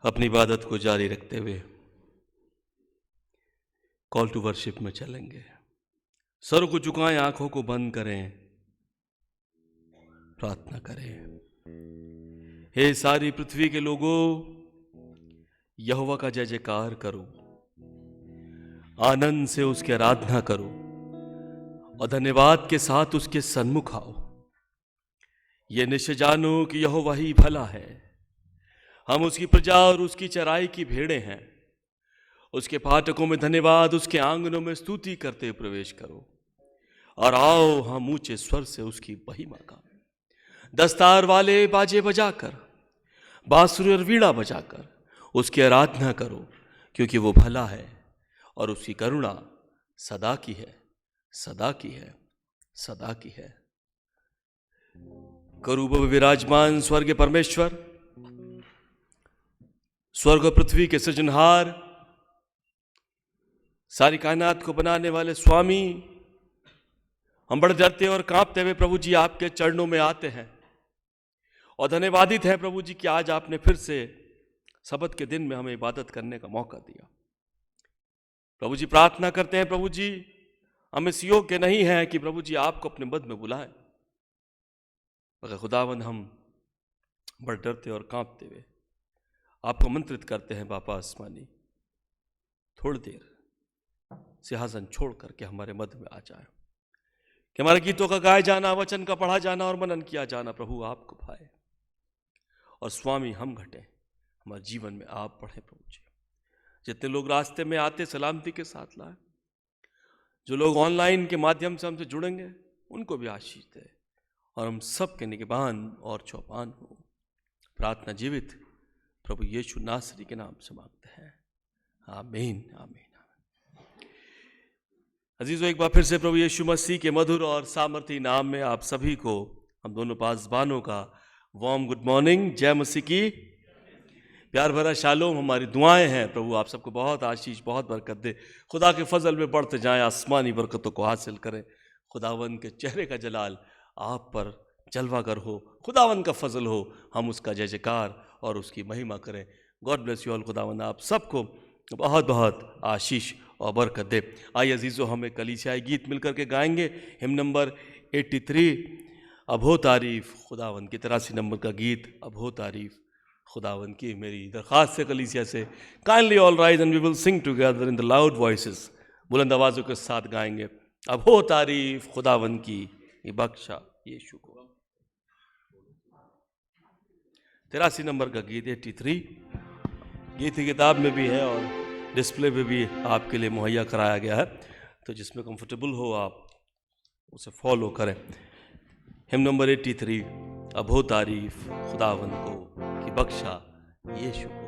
अपनी इबादत को जारी रखते हुए कॉल टू वर्शिप में चलेंगे। सर को झुकाएं, आंखों को बंद करें, प्रार्थना करें। हे सारी पृथ्वी के लोगों, यहोवा का जय जयकार करो, आनंद से उसकी आराधना करो और धन्यवाद के साथ उसके सन्मुख आओ। यह निश्चय जानो कि यहोवा ही भला है। हम उसकी प्रजा और उसकी चराई की भेड़ें हैं। उसके फाटकों में धन्यवाद, उसके आंगनों में स्तुति करते हुए प्रवेश करो। और आओ हम ऊंचे स्वर से उसकी महिमा गाएं। दस्तार वाले बाजे बजाकर, बांसुरी और वीणा बजाकर उसकी आराधना करो, क्योंकि वो भला है और उसकी करुणा सदा की है, सदा की है, सदा की है। करूब विराजमान स्वर्ग परमेश्वर, स्वर्ग और पृथ्वी के सृजनहार, सारी कायनात को बनाने वाले स्वामी, हम बड़े डरते और कांपते हुए प्रभु जी आपके चरणों में आते हैं और धन्यवादित हैं प्रभु जी कि आज आपने फिर से सब्त के दिन में हमें इबादत करने का मौका दिया। प्रभु जी प्रार्थना करते हैं प्रभु जी, हम इस योग्य नहीं है कि प्रभु जी आपको अपने मद में बुलाएं, मगर खुदावन हम बड़े डरते और कांपते हुए आपको आमंत्रित करते हैं बापा आसमानी, थोड़ी देर सिंहासन छोड़ करके हमारे मध्य में आ जाए, कि हमारे गीतों का गाया जाना, वचन का पढ़ा जाना और मनन किया जाना प्रभु आपको भाए। और स्वामी हम घटे, हमारे जीवन में आप बढ़े प्रभु जी। जितने लोग रास्ते में आते सलामती के साथ लाए, जो लोग ऑनलाइन के माध्यम से हमसे जुड़ेंगे उनको भी आशीष दे, और हम सब के निगहबान और चौपान हो। प्रार्थना जीवित प्रभु यीशु नासरी के नाम से मांगते हैं, आमीन आमीन। अजीजों, एक बार फिर से प्रभु यीशु मसीह के मधुर और सामर्थी नाम में आप सभी को हम दोनों पासबानों का वार्म गुड मॉर्निंग। जय मसीह की, प्यार भरा शालोम हमारी दुआएं हैं। प्रभु आप सबको बहुत आशीष, बहुत बरकत दे, खुदा के फजल में बढ़ते जाएं, आसमानी बरकतों को हासिल करें। खुदावन के चेहरे का जलाल आप पर जलवागर हो, खुदावन का फजल हो, हम उसका जय जयकार और उसकी महिमा करें। God bless you all. खुदावन आप सबको बहुत बहुत आशीष और बरकत दे। आइए अजीज़ों, हम एक कलीसियाई गीत मिलकर के गाएंगे। हिम नंबर 83, अब हो तारीफ खुदावन की। 83 नंबर का गीत, अब हो तारीफ खुदावन की। मेरी दरख्वास्त है कलीसिया से, kindly all rise and we will sing together in the loud voices. बुलंद आवाज़ों के साथ गाएंगे, अब हो तारीफ खुदावन की, ये बख्शा यीशु को। 83 नंबर का गीत, 83 गीत की किताब में भी है और डिस्प्ले पे भी आपके लिए मुहैया कराया गया है, तो जिसमें कंफर्टेबल हो आप उसे फॉलो करें। हिम नंबर 83, अब हो तारीफ खुदावन को कि बख्शा यीशु को।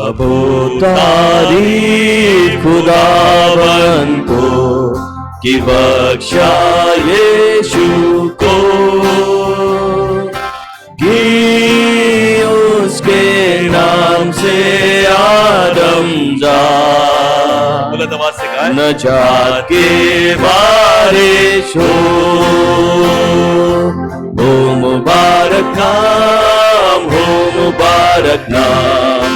अब हो तारीफ खुदावन को कि बख्शा यीशु को, कि उसके नाम से आदमजात नजात के बारिश हो। मुबारक नाम, हो मुबारक नाम,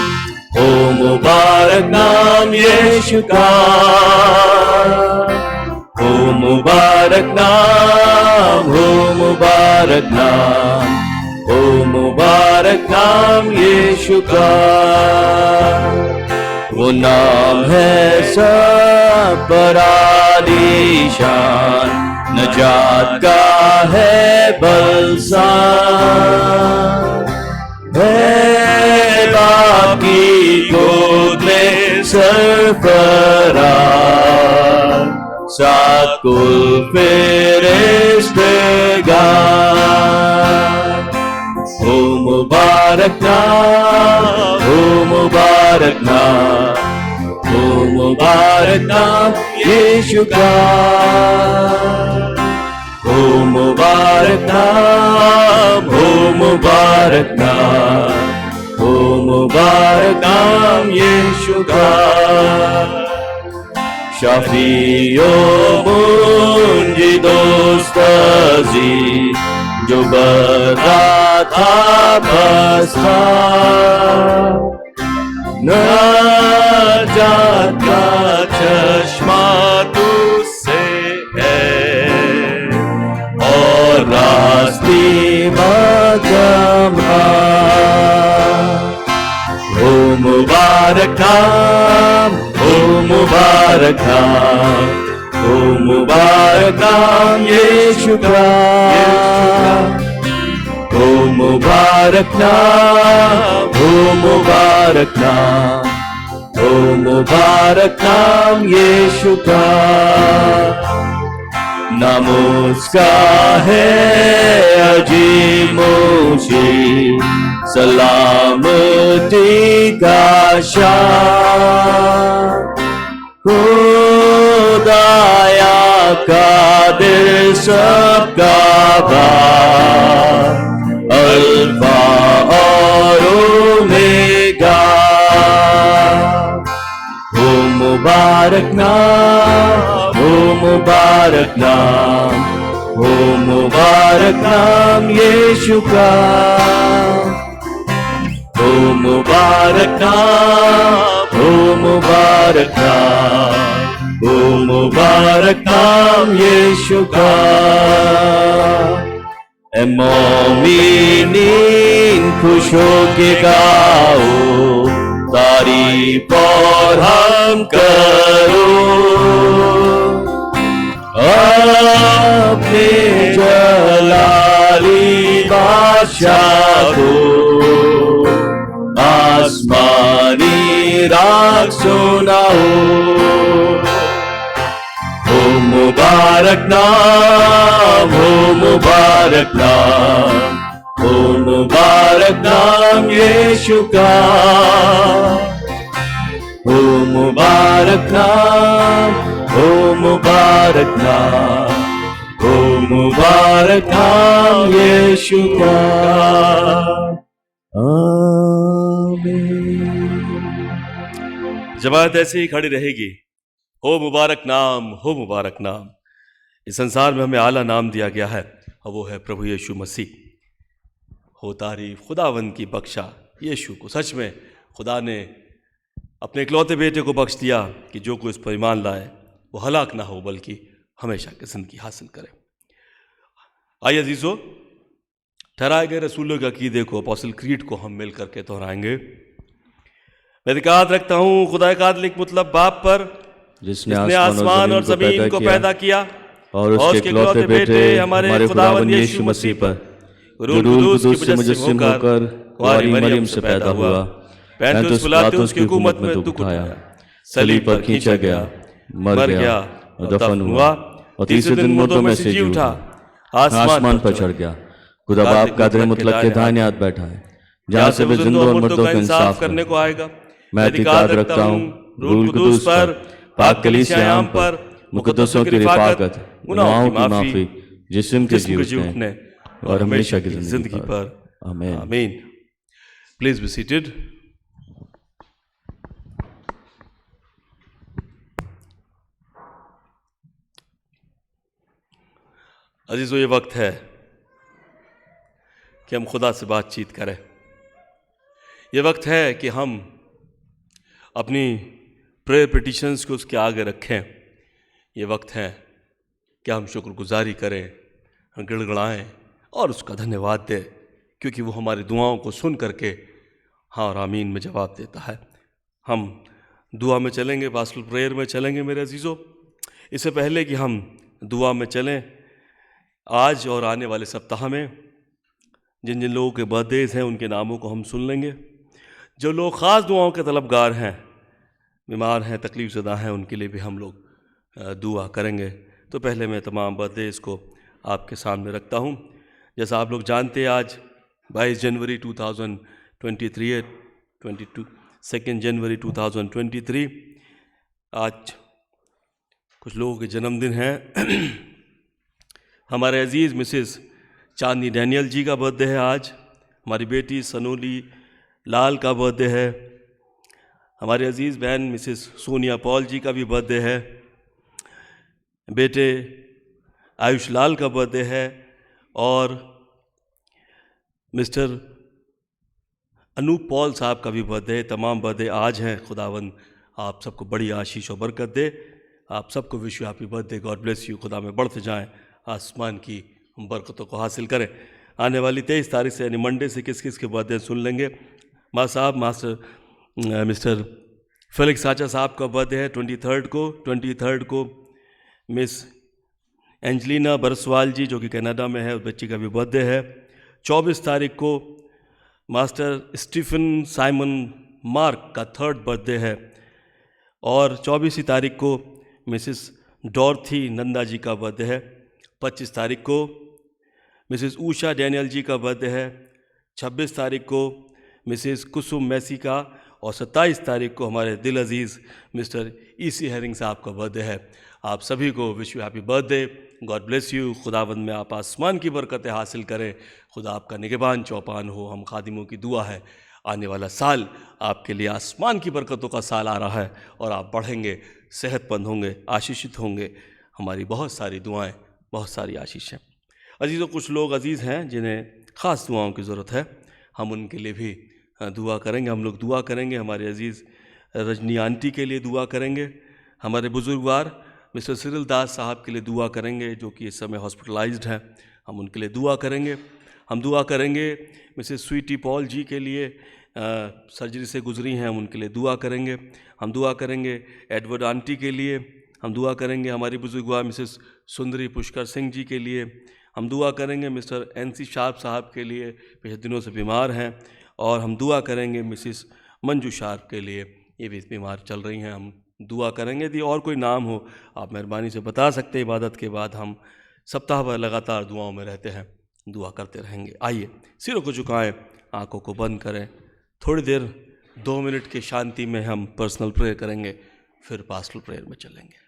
हो मुबारक नाम यीशु का, हो मुबारक नाम, हो मुबारक नाम, हो मुबारक नाम यीशु का। वो नाम है सब पर आलीशान, नजात का है बलसान, है बाप की गोद में सरफराज, सात कुल फरिश्ते गान। हो मुबारक नाम, हो मुबारक नाम, हो मुबारक नाम यीशु का, हो मुबारक नाम, हो मुबारक नाम, हो मुबारक नाम यीशु का। शफीओ मुंजी दोस्त अजीज जो बता था बसा, नजात का चश्मा तुझसे है और रास्ते बगमा। हो मुबारक नाम, हो मुबारक नाम, हो मुबारक नाम यीशु का, हो मुबारक नाम, हो मुबारक नाम, हो मुबारक नाम यीशु का। नाम उसका है अजीब मुशीर, सलामती का शान, खुदाया कादिर सबका बाप, अल्फा और ओमेगा। हो मुबारक नाम, हो मुबारक नाम, हो मुबारक नाम यीशु का, हो मुबारक नाम, हो मुबारक नाम, हो मुबारक नाम यीशु का। ए मोमिनीन खुश होके गाओ, तारीफ और हम करो, अपने जलाली बादशाह को आसमानी राग सुनाओ। हो मुबारक नाम, हो मुबारक नाम, हो मुबारक नाम यीशु का, हो मुबारक नाम, हो मुबारक नाम, हो मुबारक नाम यीशु का। जमात ऐसे ही खड़ी रहेगी। हो मुबारक नाम, हो मुबारक नाम। इस संसार में हमें आला नाम दिया गया है और वो है प्रभु यीशु मसीह। हो तारीफ खुदावंद की बख्शा यीशु को। सच में खुदा ने अपने इकलौते बेटे को बख्श दिया कि जो कोई इस पर ईमान लाए वो हलाक ना हो बल्कि हमेशा की जिंदगी हासिल करे। आइए अजीजों, ठहराए गए रसूलों के अकीदे को, अपोस्टल क्रीड को हम मिल करके दोहराएंगे। मैं इत्मीनान रखता हूँ खुदा एक मतलब बाप पर जिसने आसमान और जमीन को पैदा किया और उसके इकलौते बेटे हमारे खुदावंद यीशु मसीह पर रूह कुदूस से मुजस्सिम होकर कुंवारी मरियम से पैदा हुआ, पैंतुस पिलातुस की हुकूमत में दुख उठाया, सलीब पर खींचा गया, मर गया और दफन हुआ और तीसरे दिन मुर्दों में से जी उठा, आसमान पर चढ़ गया, खुदा बाप कादिर मुतलक के दाहिने हाथ बैठा है, जहाँ से वे जिंदों और मुर्दों का इंसाफ करने को आएगा। मैं इत्मीनान रखता हूँ रूह कुदूस पर, पाक कलीसियाम पर, मुकद्दसों की रिफाकत, गुनाहों की माफी, जिस्म के जी उठने और हमेशा की जिंदगी पर। आमीन आमीन। Please be seated. अजीजों, ये वक्त है कि हम खुदा से बातचीत करें। ये वक्त है कि हम अपनी प्रेयर पिटिशंस को उसके आगे रखें। ये वक्त है कि हम शुक्रगुजारी करें, गिड़गिड़ाएं और उसका धन्यवाद दें, क्योंकि वो हमारी दुआओं को सुन करके हाँ और आमीन में जवाब देता है। हम दुआ में चलेंगे, पास्टल प्रेयर में चलेंगे मेरे अजीज़ों। इससे पहले कि हम दुआ में चलें, आज और आने वाले सप्ताह में जिन जिन लोगों के बर्थडेज हैं उनके नामों को हम सुन लेंगे। जो लोग ख़ास दुआओं के तलबगार हैं, बीमार हैं, तकलीफ़ ज़दा हैं, उनके लिए भी हम लोग दुआ करेंगे। तो पहले मैं तमाम बर्थडेज को आपके सामने रखता हूँ। जैसा आप लोग जानते हैं, आज 22 जनवरी 2023 है, 2 जनवरी 2023 आज कुछ लोगों के जन्मदिन हैं। हमारे अजीज़ मिसेस चांदनी डैनियल जी का बर्थडे है आज। हमारी बेटी सनोली लाल का बर्थडे है। हमारे अजीज़ बहन मिसेस सोनिया पॉल जी का भी बर्थडे है। बेटे आयुष लाल का बर्थडे है और मिस्टर अनूप पॉल साहब का भी बर्थडे है। तमाम बर्थडे आज हैं। खुदावंद आप सबको बड़ी आशीष और बरकत दे। आप सबको wish you happy birthday. God bless you. खुदा में बढ़ते जाएं, आसमान की बरकतों को हासिल करें। आने वाली 23 तारीख से यानी मंडे से किस किस के बर्थडे सुन लेंगे। मिस्टर फेलिक्स साचा साहब का बर्थडे है 23 को। मिस एंजलिना बरसवाल जी जो कि कनाडा में है, उस बच्ची का भी बर्थडे है। 24 तारीख को मास्टर स्टीफन साइमन मार्क का 3rd बर्थडे है और 24 तारीख को मिसिस डॉर्थी नंदा जी का बर्थडे है। 25 तारीख को मिसिस उषा डैनियल जी का बर्थडे है। 26 तारीख को मिसिस कुसुम मैसी का और 27 तारीख को हमारे दिल अजीज़ मिस्टर ईसी हेरिंग साहब का बर्थडे है। आप सभी को wish you happy birthday. God bless you. खुदावंद में आप आसमान की बरकतें हासिल करें। खुदा आपका निगहबान चौपान हो। हम खादिमों की दुआ है आने वाला साल आपके लिए आसमान की बरकतों का साल आ रहा है और आप बढ़ेंगे, सेहतमंद होंगे, आशीषित होंगे। हमारी बहुत सारी दुआएं, बहुत सारी आशीषें। अजीज़ों, कुछ लोग अजीज़ हैं जिन्हें ख़ास दुआओं की ज़रूरत है। हम उनके लिए भी दुआ करेंगे। हम लोग दुआ करेंगे। हमारे अजीज़ रजनी आंटी के लिए दुआ करेंगे। हमारे बुजुर्गवार मिस्टर सिरिल दास साहब के लिए दुआ करेंगे जो कि इस समय हॉस्पिटलाइज्ड हैं। हम उनके लिए दुआ करेंगे। हम दुआ करेंगे मिसेस स्वीटी पॉल जी के लिए, सर्जरी से गुजरी हैं, हम उनके लिए दुआ करेंगे। हम दुआ करेंगे एडवर्ड आंटी के लिए। हम दुआ करेंगे हमारी बुजुर्गवार मिसेस सुंदरी पुष्कर सिंह जी के लिए। हम दुआ करेंगे मिस्टर NC शार्प साहब के लिए, पिछले दिनों से बीमार हैं। और हम दुआ करेंगे मिसिस मंजू शार्प के लिए, ये भी बीमार चल रही हैं। हम दुआ करेंगे। यदि और कोई नाम हो आप मेहरबानी से बता सकते हैं। इबादत के बाद हम सप्ताह भर लगातार दुआओं में रहते हैं, दुआ करते रहेंगे। आइए सिरों को झुकाएं, आंखों को बंद करें। थोड़ी देर 2 मिनट की शांति में हम पर्सनल प्रेयर करेंगे, फिर पास्टल प्रेयर में चलेंगे।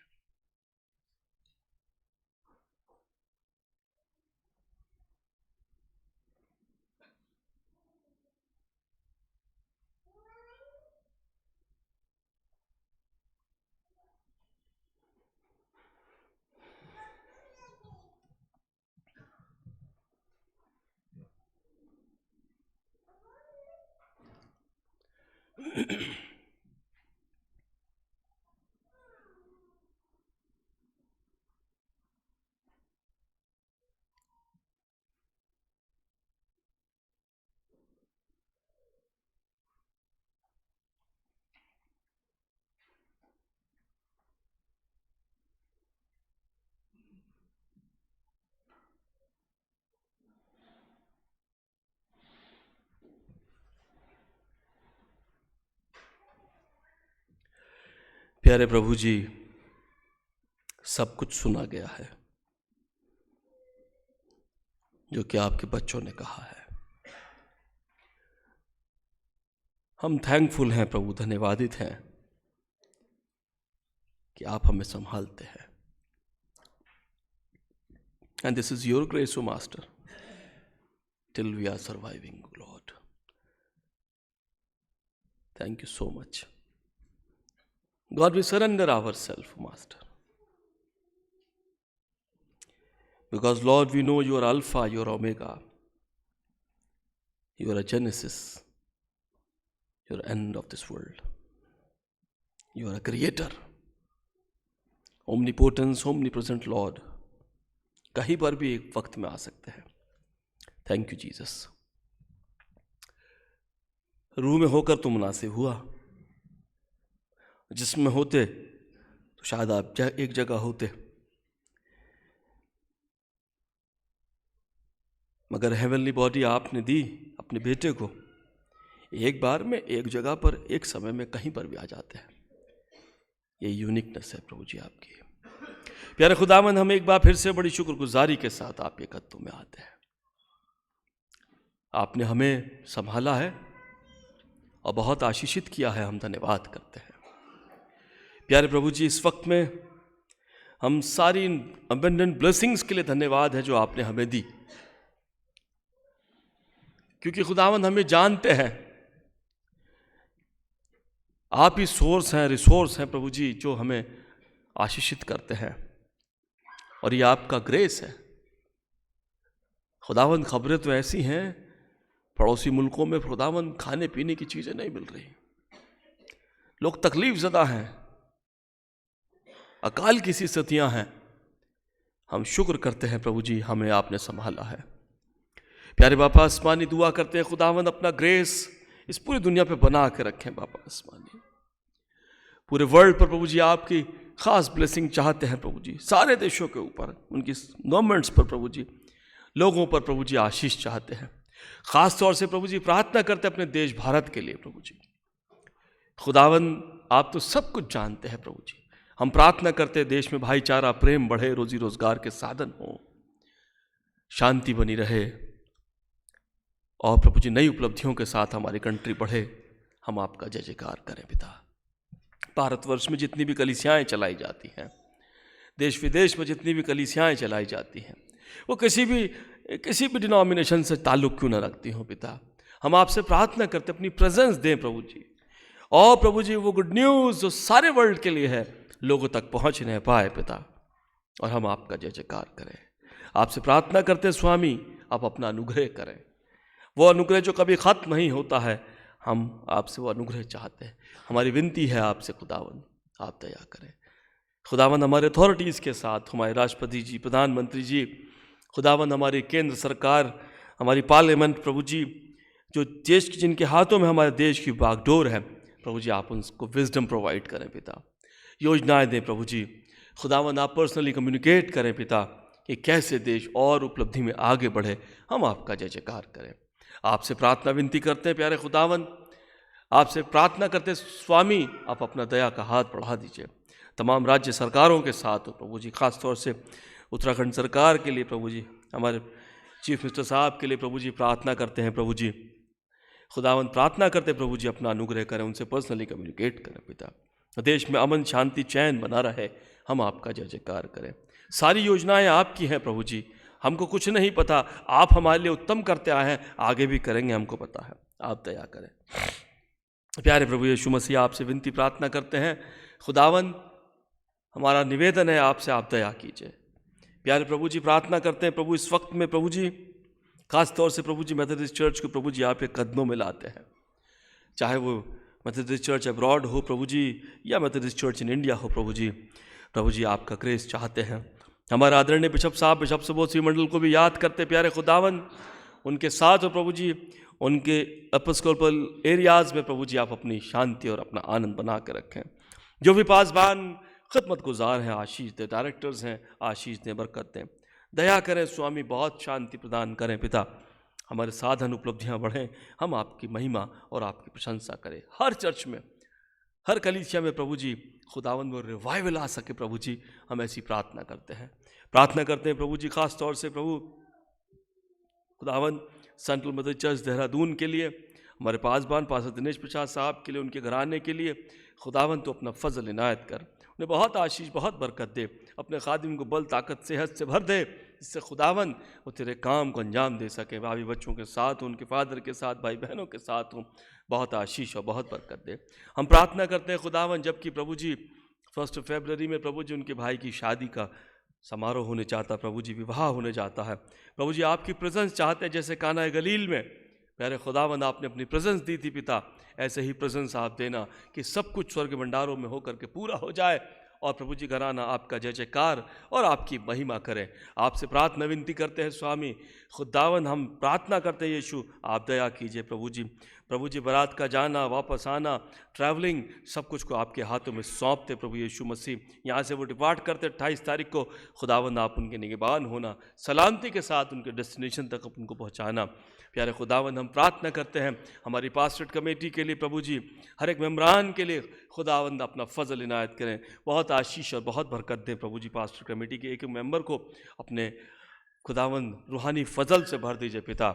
प्यारे प्रभु जी, सब कुछ सुना गया है जो कि आपके बच्चों ने कहा है। हम थैंकफुल हैं प्रभु, धन्यवादित हैं कि आप हमें संभालते हैं। And this is your grace O master, till we are surviving lord. Thank you so much God, we surrender ourselves, Master. Because Lord, we know you are Alpha, you are Omega. You are a Genesis. You are end of this world. You are a creator. Omnipotence, omnipresent Lord. कहीं पर भी एक वक्त में आ सकते हैं। Thank you Jesus. रूह में होकर तुम मुनासिब हुआ। जिसमें होते तो शायद आप एक जगह होते, मगर हेवनली बॉडी आपने दी अपने बेटे को। एक बार में एक जगह पर एक समय में कहीं पर भी आ जाते हैं। ये यूनिकनेस है प्रभु जी आपकी। प्यारे खुदावंद, हम एक बार फिर से बड़ी शुक्रगुजारी के साथ आपके कदमों में आते हैं। आपने हमें संभाला है और बहुत आशीषित किया है, हम धन्यवाद करते हैं। प्यारे प्रभु जी, इस वक्त में हम सारी अबंडेंट ब्लेसिंग्स के लिए धन्यवाद है जो आपने हमें दी, क्योंकि खुदावंद हमें जानते हैं आप ही सोर्स हैं, रिसोर्स हैं प्रभु जी, जो हमें आशीषित करते हैं, और ये आपका ग्रेस है। खुदावंद खबरें तो ऐसी हैं, पड़ोसी मुल्कों में खुदावंद खाने पीने की चीज़ें नहीं मिल रही, लोग तकलीफ ज़दा हैं, अकाल की सी स्थितियाँ हैं। हम शुक्र करते हैं प्रभु जी, हमें आपने संभाला है। प्यारे बापा आसमानी, दुआ करते हैं खुदावंद अपना ग्रेस इस पूरी दुनिया पे बना के रखें। बापा आसमानी, पूरे वर्ल्ड पर प्रभु जी आपकी खास ब्लेसिंग चाहते हैं प्रभु जी, सारे देशों के ऊपर, उनकी गवर्नमेंट्स पर प्रभु जी, लोगों पर प्रभु जी आशीष चाहते हैं। खास तौर से प्रभु जी प्रार्थना करते हैं अपने देश भारत के लिए प्रभु जी। खुदावंद आप तो सब कुछ जानते हैं प्रभु जी, हम प्रार्थना करते हैं देश में भाईचारा, प्रेम बढ़े, रोजी रोजगार के साधन हो, शांति बनी रहे, और प्रभु जी नई उपलब्धियों के साथ हमारी कंट्री बढ़े। हम आपका जय जयकार करें पिता। भारतवर्ष में जितनी भी कलीसियाएँ चलाई जाती हैं, देश विदेश में जितनी भी कलीसियाएँ चलाई जाती हैं, वो किसी भी डिनोमिनेशन से ताल्लुक़ क्यों न रखती हों पिता, हम आपसे प्रार्थना करते अपनी प्रेजेंस दें प्रभु जी, और प्रभु जी वो गुड न्यूज़ जो सारे वर्ल्ड के लिए है लोगों तक पहुँच नहीं पाए पिता, और हम आपका जय जयकार करें। आपसे प्रार्थना करते स्वामी, आप अपना अनुग्रह करें, वो अनुग्रह जो कभी ख़त्म नहीं होता है, हम आपसे वो अनुग्रह चाहते हैं। हमारी विनती है आपसे खुदावंद, आप दया करें खुदावंद, हमारे अथॉरिटीज़ के साथ, हमारे राष्ट्रपति जी, प्रधानमंत्री जी, खुदावंद हमारी केंद्र सरकार, हमारी पार्लियामेंट प्रभु जी, जो देश की जिनके हाथों में हमारे देश की बागडोर है प्रभु जी, आप उनको विजडम प्रोवाइड करें पिता, योजनाएं दें प्रभु जी। खुदावंद आप पर्सनली कम्युनिकेट करें पिता कि कैसे देश और उपलब्धि में आगे बढ़े। हम आपका जय जयकार करें। आपसे प्रार्थना विनती करते हैं प्यारे खुदावंद, आपसे प्रार्थना करते स्वामी, आप अपना दया का हाथ बढ़ा दीजिए। तमाम राज्य सरकारों के साथ हो प्रभु जी, खास तौर से उत्तराखंड सरकार के लिए प्रभु जी, हमारे चीफ मिनिस्टर साहब के लिए प्रभु जी प्रार्थना करते हैं प्रभु जी। खुदावंद प्रार्थना करते प्रभु जी अपना अनुग्रह करें, उनसे पर्सनली कम्युनिकेट करें पिता, देश में अमन शांति चैन बना रहे। हम आपका जय जयकार करें। सारी योजनाएं आपकी हैं प्रभु जी, हमको कुछ नहीं पता, आप हमारे लिए उत्तम करते आए हैं, आगे भी करेंगे, हमको पता है, आप दया करें। प्यारे प्रभु यीशु मसीह, आपसे विनती प्रार्थना करते हैं खुदावंद, हमारा निवेदन है आपसे, आप दया कीजिए। प्यारे प्रभु जी प्रार्थना करते हैं प्रभु इस वक्त में प्रभु जी, खास तौर से प्रभु जी मेथोडिस्ट चर्च को प्रभु जी आपके कदमों में लाते हैं, चाहे वो मेथोडिस्ट चर्च अब्रॉड हो प्रभु जी, या मेथोडिस्ट चर्च इन इंडिया हो प्रभु जी। प्रभु जी आपका ग्रेस चाहते हैं। हमारे आदरणीय बिशप साहब, बिशप सुबोध मंडल को भी याद करते प्यारे खुदावंद, उनके साथ हो प्रभु जी, उनके एपिस्कोपल एरियाज़ में प्रभु जी आप अपनी शांति और अपना आनंद बना के रखें। जो भी पासबान खिदमत गुजार हैं आशीष दें, डायरेक्टर्स हैं आशीष दें, बरकत दें, दया करें स्वामी, बहुत शांति प्रदान करें पिता, हमारे साधन उपलब्धियां बढ़ें, हम आपकी महिमा और आपकी प्रशंसा करें। हर चर्च में, हर कलीसिया में प्रभु जी खुदावंद में रिवाइवल आ सके प्रभु जी, हम ऐसी प्रार्थना करते हैं। प्रार्थना करते हैं प्रभु जी खास तौर से प्रभु खुदावंद सेंट्रल मेथोडिस्ट चर्च देहरादून के लिए, हमारे पासबान पास्टर दिनेश प्रसाद साहब के लिए, उनके घराने के लिए। खुदावंद तो अपना फजल इनायत कर, उन्हें बहुत आशीष बहुत बरकत दे, अपने खादिम को बल ताकत सेहत से भर दे, जिससे खुदावंद वो तेरे काम को अंजाम दे सके। भाभी बच्चों के साथ उनके फादर के साथ, भाई बहनों के साथ हूँ, बहुत आशीष और बहुत बरकत दे। हम प्रार्थना करते हैं खुदावंद, जबकि प्रभु जी 1 फरवरी में प्रभु जी उनके भाई की शादी का समारोह होने चाहता, प्रभु जी विवाह होने जाता है, प्रभु जी आपकी प्रेजेंस चाहते हैं, जैसे काना गलील में प्यारे खुदावंद आपने अपनी प्रेजेंस दी थी पिता, ऐसे ही प्रेजेंस आप देना कि सब कुछ स्वर्ग भंडारों में होकर के पूरा हो जाए, और प्रभु जी घराना आपका जय जयकार और आपकी महिमा करें। आपसे प्रार्थना विनती करते हैं स्वामी खुदावंद, हम प्रार्थना करते हैं यीशु, आप दया कीजिए प्रभु जी। प्रभु जी बारात का जाना, वापस आना, ट्रैवलिंग, सब कुछ को आपके हाथों में सौंपते प्रभु यीशु मसीह। यहाँ से वो डिपार्ट करते 28 तारीख को, खुदावंद आप उनके निगहबान होना, सलामती के साथ उनके डेस्टिनेशन तक उनको पहुँचाना। प्यारे खुदावंद हम प्रार्थना करते हैं हमारी पास्टरेट कमेटी के लिए प्रभु जी, हर एक मेम्बरान के लिए खुदावंद अपना फजल इनायत करें, बहुत आशीष और बहुत बरकत दें प्रभु जी। पास्टरेट कमेटी के एक एक मेंबर को अपने खुदावंद रूहानी फजल से भर दीजिए पिता,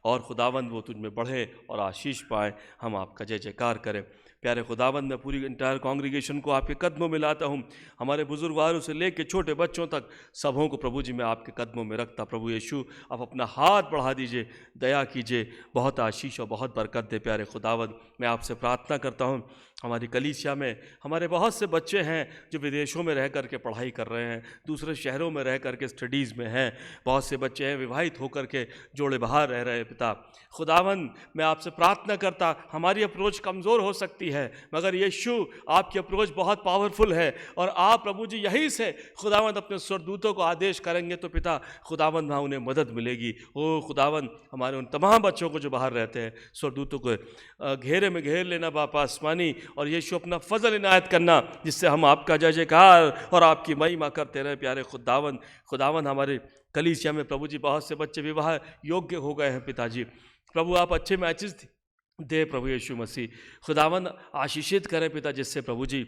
और खुदावंद वो तुझ में बढ़े और आशीष पाए। हम आपका जय जयकार करें। प्यारे खुदावंद, मैं पूरी इंटायर कांग्रीगेशन को आपके कदमों में लाता हूँ। हमारे बुजुर्गवारों से लेकर छोटे बच्चों तक सबों को प्रभु जी मैं आपके कदमों में रखता। प्रभु यीशु, आप अपना हाथ बढ़ा दीजिए, दया कीजिए, बहुत आशीष और बहुत बरकत दे। प्यारे खुदावंद, मैं आपसे प्रार्थना करता हूँ, हमारी कलीसिया में हमारे बहुत से बच्चे हैं जो विदेशों में रह करके पढ़ाई कर रहे हैं, दूसरे शहरों में रह करके स्टडीज़ में हैं। बहुत से बच्चे हैं विवाहित होकर के जोड़े बाहर रह रहे हैं। पिता खुदावंद, मैं आपसे प्रार्थना करता, हमारी अप्रोच कमज़ोर हो सकती है, मगर यीशु आपकी अप्रोच बहुत पावरफुल है। और आप प्रभु जी यहीं से खुदावंद अपने स्वर्गदूतों को आदेश करेंगे तो पिता खुदावंद वहाँ उन्हें मदद मिलेगी। ओ खुदावंद, हमारे उन तमाम बच्चों को जो बाहर रहते हैं, स्वर्गदूतों को घेरे में घेर लेना बापा आसमानी, और यीशु अपना फजल इनायत करना, जिससे हम आपका जय जयकार और आपकी महिमा करते रहे। प्यारे खुदावंद, हमारे कलीसिया में प्रभु जी बहुत से बच्चे विवाह योग्य हो गए हैं। पिताजी प्रभु, आप अच्छे मैचेस दे प्रभु यीशु मसीह। खुदावंद, आशीषित करें पिता, जिससे प्रभु जी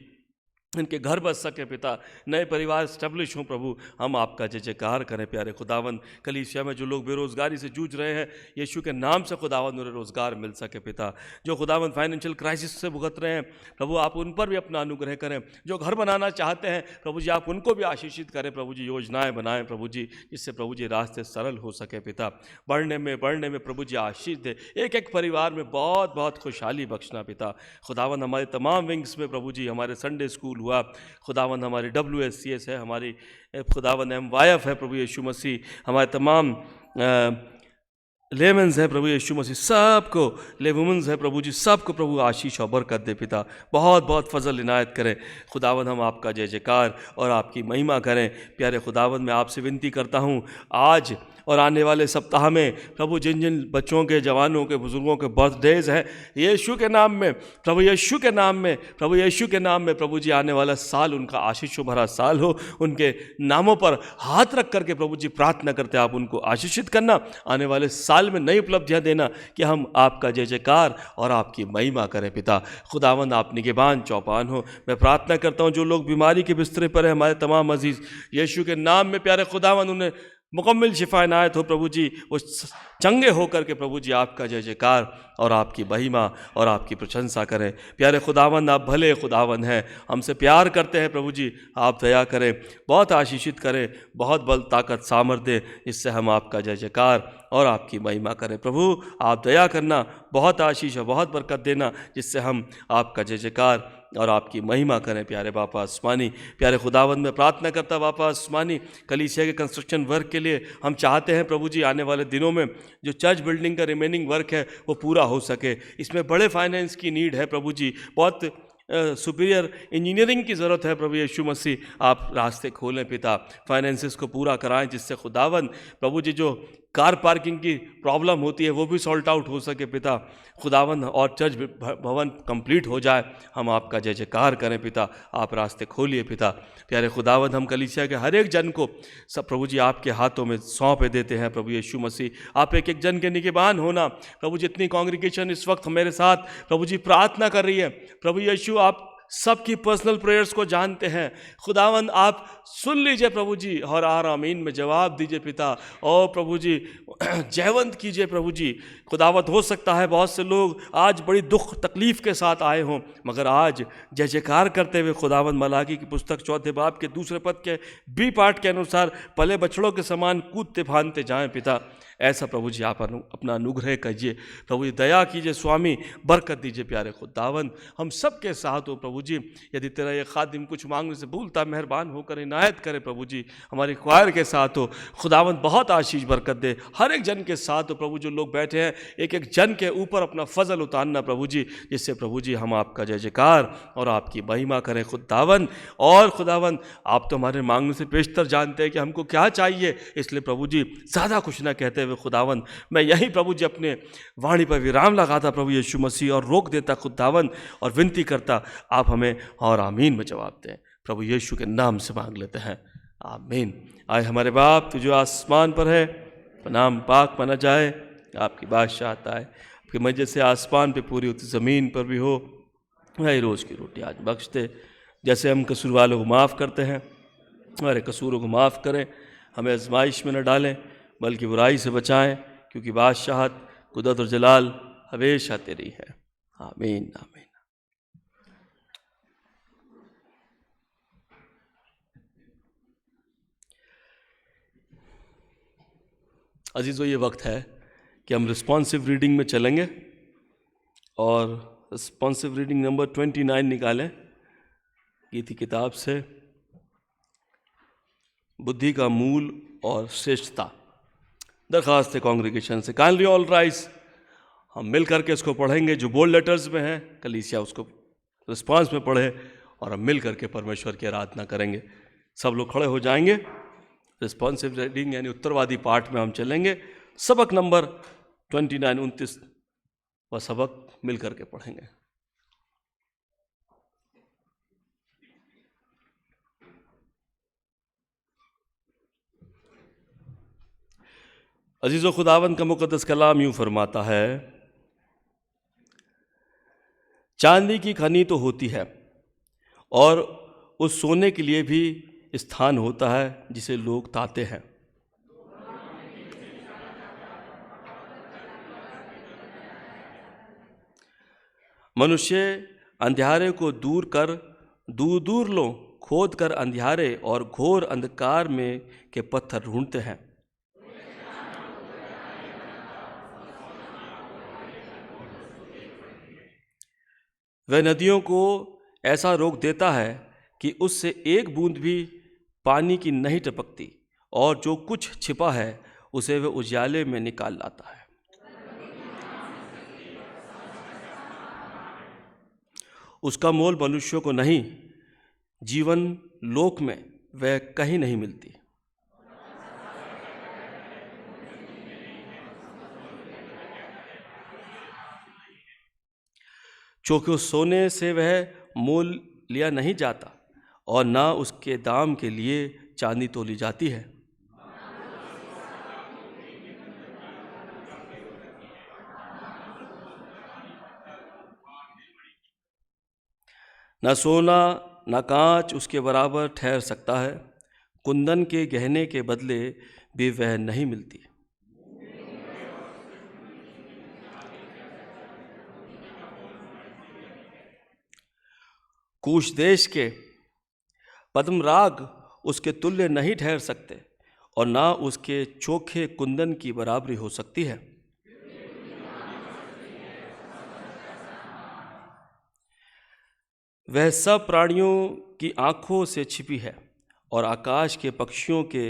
इनके घर बस सके पिता, नए परिवार स्टैब्लिश हों। प्रभु हम आपका जय जयकार करें। प्यारे खुदावंद, कलीसिया में जो लोग बेरोज़गारी से जूझ रहे हैं, यीशु के नाम से खुदावंद उन्हें रोज़गार मिल सके पिता। जो खुदावंद फाइनेंशियल क्राइसिस से भुगत रहे हैं, प्रभु आप उन पर भी अपना अनुग्रह करें। जो घर बनाना चाहते हैं, प्रभु जी आप उनको भी आशीषित करें। प्रभु जी योजनाएँ बनाएँ प्रभु जी, जिससे प्रभु जी रास्ते सरल हो सके पिता। बढ़ने में प्रभु जी आशीष दे, एक एक परिवार में बहुत बहुत खुशहाली बख्शना पिता। खुदावंद, हमारे तमाम विंग्स में प्रभु जी, हमारे संडे स्कूल हुआ खुदावंद, हमारी WSCS है, हमारी खुदावंद MYF है प्रभु यीशु मसीह, हमारे तमाम लेमेंस है प्रभु यीशु मसीह, सबको ले वुमेंस है प्रभु जी, सबको प्रभु आशीष और बरकत दे पिता। बहुत बहुत फजल इनायत करें खुदावंद, हम आपका जय जयकार और आपकी महिमा करें। प्यारे खुदावंद, मैं आपसे विनती करता हूँ, आज और आने वाले सप्ताह में प्रभु जिन जिन बच्चों के, जवानों के, बुजुर्गों के बर्थडेज हैं, यीशु के नाम में, प्रभु यीशु के नाम में, प्रभु यीशु के नाम में प्रभु जी आने वाला साल उनका आशीषों भरा साल हो। उनके नामों पर हाथ रख करके प्रभु जी प्रार्थना करते आप उनको आशीषित करना, आने वाले साल में नई उपलब्धियां देना, कि हम आपका जय जयकार और आपकी महिमा करें पिता। खुदावंद, आप निगहबान चौपान हो। मैं प्रार्थना करता हूँ जो लोग बीमारी के बिस्तरे पर हैं, हमारे तमाम अजीज़, यीशु के नाम में प्यारे खुदावंद उन्हें मुकम्मल शिफा इनायत हो प्रभु जी। वो चंगे होकर के प्रभु जी आपका जय जयकार और आपकी महिमा और आपकी प्रशंसा करें। प्यारे खुदावंद, आप भले खुदावंद हैं, हमसे प्यार करते हैं प्रभु जी, आप दया करें, बहुत आशीषित करें, बहुत बल ताकत सामर्थ्य दें, जिससे हम आपका जय जयकार और आपकी महिमा करें। प्रभु आप दया करना, बहुत आशीष और बहुत बरकत देना, जिससे हम आपका जय जयकार और आपकी महिमा करें। प्यारे बापा आसमानी, प्यारे खुदावंद, में प्रार्थना करता बापा आसमानी, कलीसिया के कंस्ट्रक्शन वर्क के लिए हम चाहते हैं प्रभु जी, आने वाले दिनों में जो चर्च बिल्डिंग का रिमेनिंग वर्क है वो पूरा हो सके। इसमें बड़े फाइनेंस की नीड है प्रभु जी, बहुत सुपीरियर इंजीनियरिंग की ज़रूरत है प्रभु यीशु मसीह। आप रास्ते खोलें पिता, फाइनेंसिस को पूरा कराएं, जिससे खुदावंद प्रभु जी जो कार पार्किंग की प्रॉब्लम होती है वो भी सॉल्ट आउट हो सके पिता खुदावंद, और चर्च भवन कंप्लीट हो जाए। हम आपका जय जयकार करें पिता, आप रास्ते खोलिए पिता। प्यारे खुदावंद, हम कलीसिया के हर एक जन को सब प्रभु जी आपके हाथों में सौंप देते हैं प्रभु यीशु मसीह। आप एक एक जन के निगहबान होना प्रभु। जितनी कांग्रीगेशन इस वक्त मेरे साथ प्रभु जी प्रार्थना कर रही है, प्रभु यीशु आप सबकी पर्सनल प्रेयर्स को जानते हैं। खुदावंद, आप सुन लीजिए प्रभु जी, और आमीन में जवाब दीजिए पिता। और प्रभु जी जयवंत कीजिए प्रभु जी। खुदावंद, हो सकता है बहुत से लोग आज बड़ी दुख तकलीफ़ के साथ आए हों, मगर आज जय जयकार करते हुए खुदावंद, मलाकी की पुस्तक 4 बाब के 2 पद के B पार्ट के अनुसार पले बछड़ों के समान कूदते फांदते जाएं पिता। ऐसा प्रभु जी आप अपना अनुग्रह कीजिए प्रभु जी, दया कीजिए स्वामी, बरकत दीजिए। प्यारे खुदावंद, हम सब के साथ हो प्रभु जी। यदि तेरा ये खादिम कुछ मांगने से भूलता, मेहरबान होकर इनायत करे प्रभु जी। हमारी ख्वाहिर के साथ हो खुदावंद, बहुत आशीष बरकत दे। हर एक जन के साथ हो प्रभु, जो लोग बैठे हैं, एक एक जन के ऊपर अपना फजल उतारना प्रभु जी, जिससे प्रभु जी हम आपका जय जयकार और आपकी महिमा करें खुदावंद। और खुदावंद, आप तो हमारे मांगने से बेशतर जानते हैं कि हमको क्या चाहिए, इसलिए प्रभु जी ज़्यादा कुछ ना कहते हुए खुदावंद, मैं यही प्रभु जी अपने वाणी पर विराम लगाता प्रभु यीशु मसीह, और रोक देता खुदावंद, और विनती करता आप हमें और आमीन में जवाब दें। प्रभु यीशु के नाम से मांग लेते हैं, आमीन। आए हमारे बाप जो आसमान पर है, नाम पाक माना जाए, आपकी बादशाहत आए, आपकी मर्जी से आसमान पे पूरी होती ज़मीन पर भी हो। वही रोज़ की रोटी आज बख्श दे, जैसे हम कसूर वालों को माफ़ करते हैं, हमारे कसूरों को माफ़ करें। हमें आजमाइश में न डालें, बल्कि बुराई से बचाएं, क्योंकि बादशाहत, कुदरत और जलाल हमेशा तेरी है। आमीन आमीन। अजीज़ों, ये वक्त है कि हम रिस्पॉन्सिव रीडिंग में चलेंगे और रिस्पॉन्सिव रीडिंग नंबर 29 निकालें गीति किताब से, बुद्धि का मूल और श्रेष्ठता। दरखास्त है कांग्रेगेशन से, काइंडली ऑल राइज। हम मिल करके इसको पढ़ेंगे। जो बोल्ड लेटर्स में है कलीसिया उसको रिस्पॉन्स में पढ़े और हम मिल करके परमेश्वर की आराधना करेंगे। सब लोग खड़े हो जाएंगे। रिस्पॉन्सिव रीडिंग यानी उत्तरवादी पाठ में हम चलेंगे। सबक नंबर 29 वह सबक मिल करके पढ़ेंगे। अजीज़ो, खुदावंद का मुक़द्दस कलाम यूँ फरमाता है, चांदी की खनी तो होती है और उस सोने के लिए भी स्थान होता है जिसे लोग ताते हैं। मनुष्य अंधियारे को दूर दूर लो खोद कर अंधियारे और घोर अंधकार में के पत्थर ढूंढते हैं। वह नदियों को ऐसा रोक देता है कि उससे एक बूंद भी पानी की नहीं टपकती, और जो कुछ छिपा है उसे वह उजाले में निकाल लाता है। उसका मोल मनुष्यों को नहीं, जीवन लोक में वह कहीं नहीं मिलती। क्योंकि उस सोने से वह मोल लिया नहीं जाता और ना उसके दाम के लिए चांदी तोली जाती है। न सोना न कांच उसके बराबर ठहर सकता है, कुंदन के गहने के बदले भी वह नहीं मिलती। कूश देश के पद्मराग उसके तुल्य नहीं ठहर सकते और ना उसके चोखे कुंदन की बराबरी हो सकती है। वह सब प्राणियों की आँखों से छिपी है और आकाश के पक्षियों के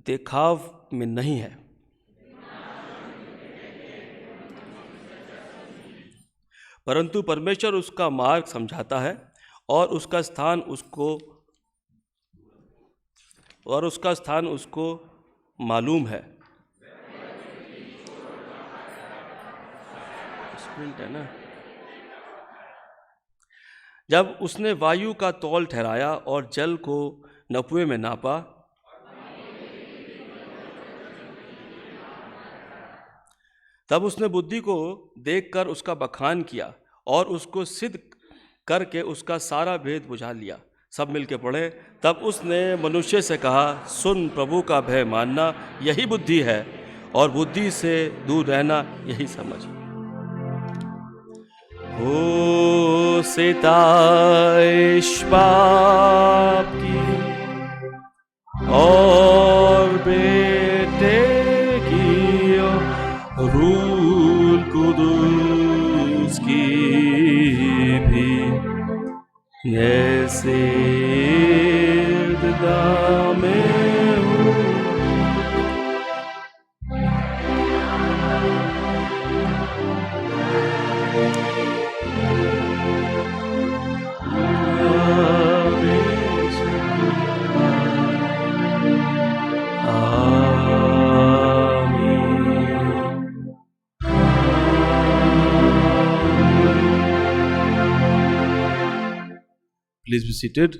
देखाव में नहीं है। परंतु परमेश्वर उसका मार्ग समझाता है और उसका स्थान उसको मालूम है। है ना? जब उसने वायु का तौल ठहराया और जल को नपुए में नापा, तब उसने बुद्धि को देखकर उसका बखान किया और उसको सिद्ध करके उसका सारा भेद बुझा लिया। सब मिलके पढ़े। तब उसने मनुष्य से कहा, सुन, प्रभु का भय मानना यही बुद्धि है और बुद्धि से दूर रहना यही समझ। हो सिताइश बाप की और बेटे की रूल कुदूस की भी ऐसे इर्तिदा में हो। Please be seated.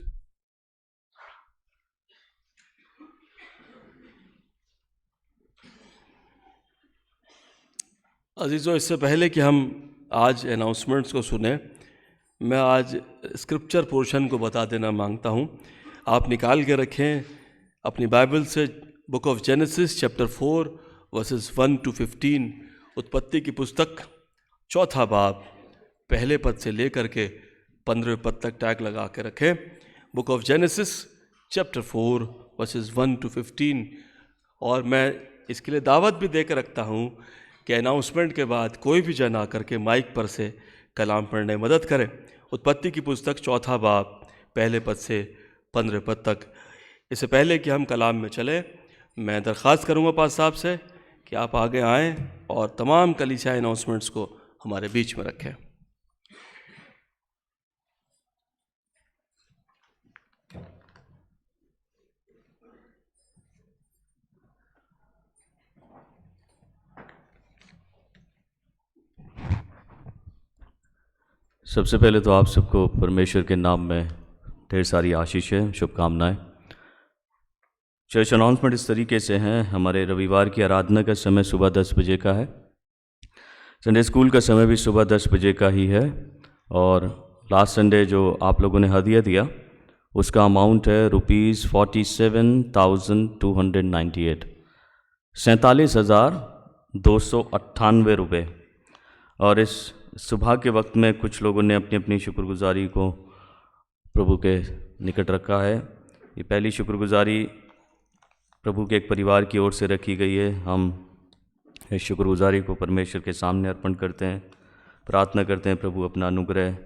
अजीज़ों, इससे पहले कि हम आज अनाउंसमेंट्स को सुने, मैं आज स्क्रिप्चर पोर्शन को बता देना मांगता हूँ। आप निकाल के रखें अपनी बाइबल से book of genesis chapter 4 versus 1 to 15। उत्पत्ति की पुस्तक 4 बाब पहले पद से लेकर के 15वें पद तक टैग लगा के रखें। Book of genesis chapter 4 versus 1 to 15। और मैं इसके लिए दावत भी देकर रखता हूँ कि अनाउंसमेंट के बाद कोई भी जन आकर के माइक पर से कलाम पढ़ने में मदद करे। उत्पत्ति की पुस्तक 4 बाब 1 पद से 15 पद तक। इससे पहले कि हम कलाम में चले, मैं दरख्वास्त करूँगा पास साहब से कि आप आगे आएँ और तमाम कलीसिया अनाउंसमेंट्स को हमारे बीच में रखें। सबसे पहले तो आप सबको परमेश्वर के नाम में ढेर सारी आशीषें, शुभकामनाएं। चर्च अनाउंसमेंट इस तरीके से हैं। हमारे रविवार की आराधना का समय सुबह 10 बजे का है। संडे स्कूल का समय भी सुबह 10 बजे का ही है। और लास्ट संडे जो आप लोगों ने हदिया दिया उसका अमाउंट है ₹47,298, 47,298 रुपये। और इस सुबह के वक्त में कुछ लोगों ने अपनी अपनी शुक्रगुजारी को प्रभु के निकट रखा है। ये पहली शुक्रगुजारी प्रभु के एक परिवार की ओर से रखी गई है। हम इस शुक्रगुजारी को परमेश्वर के सामने अर्पण करते हैं, प्रार्थना करते हैं प्रभु अपना अनुग्रह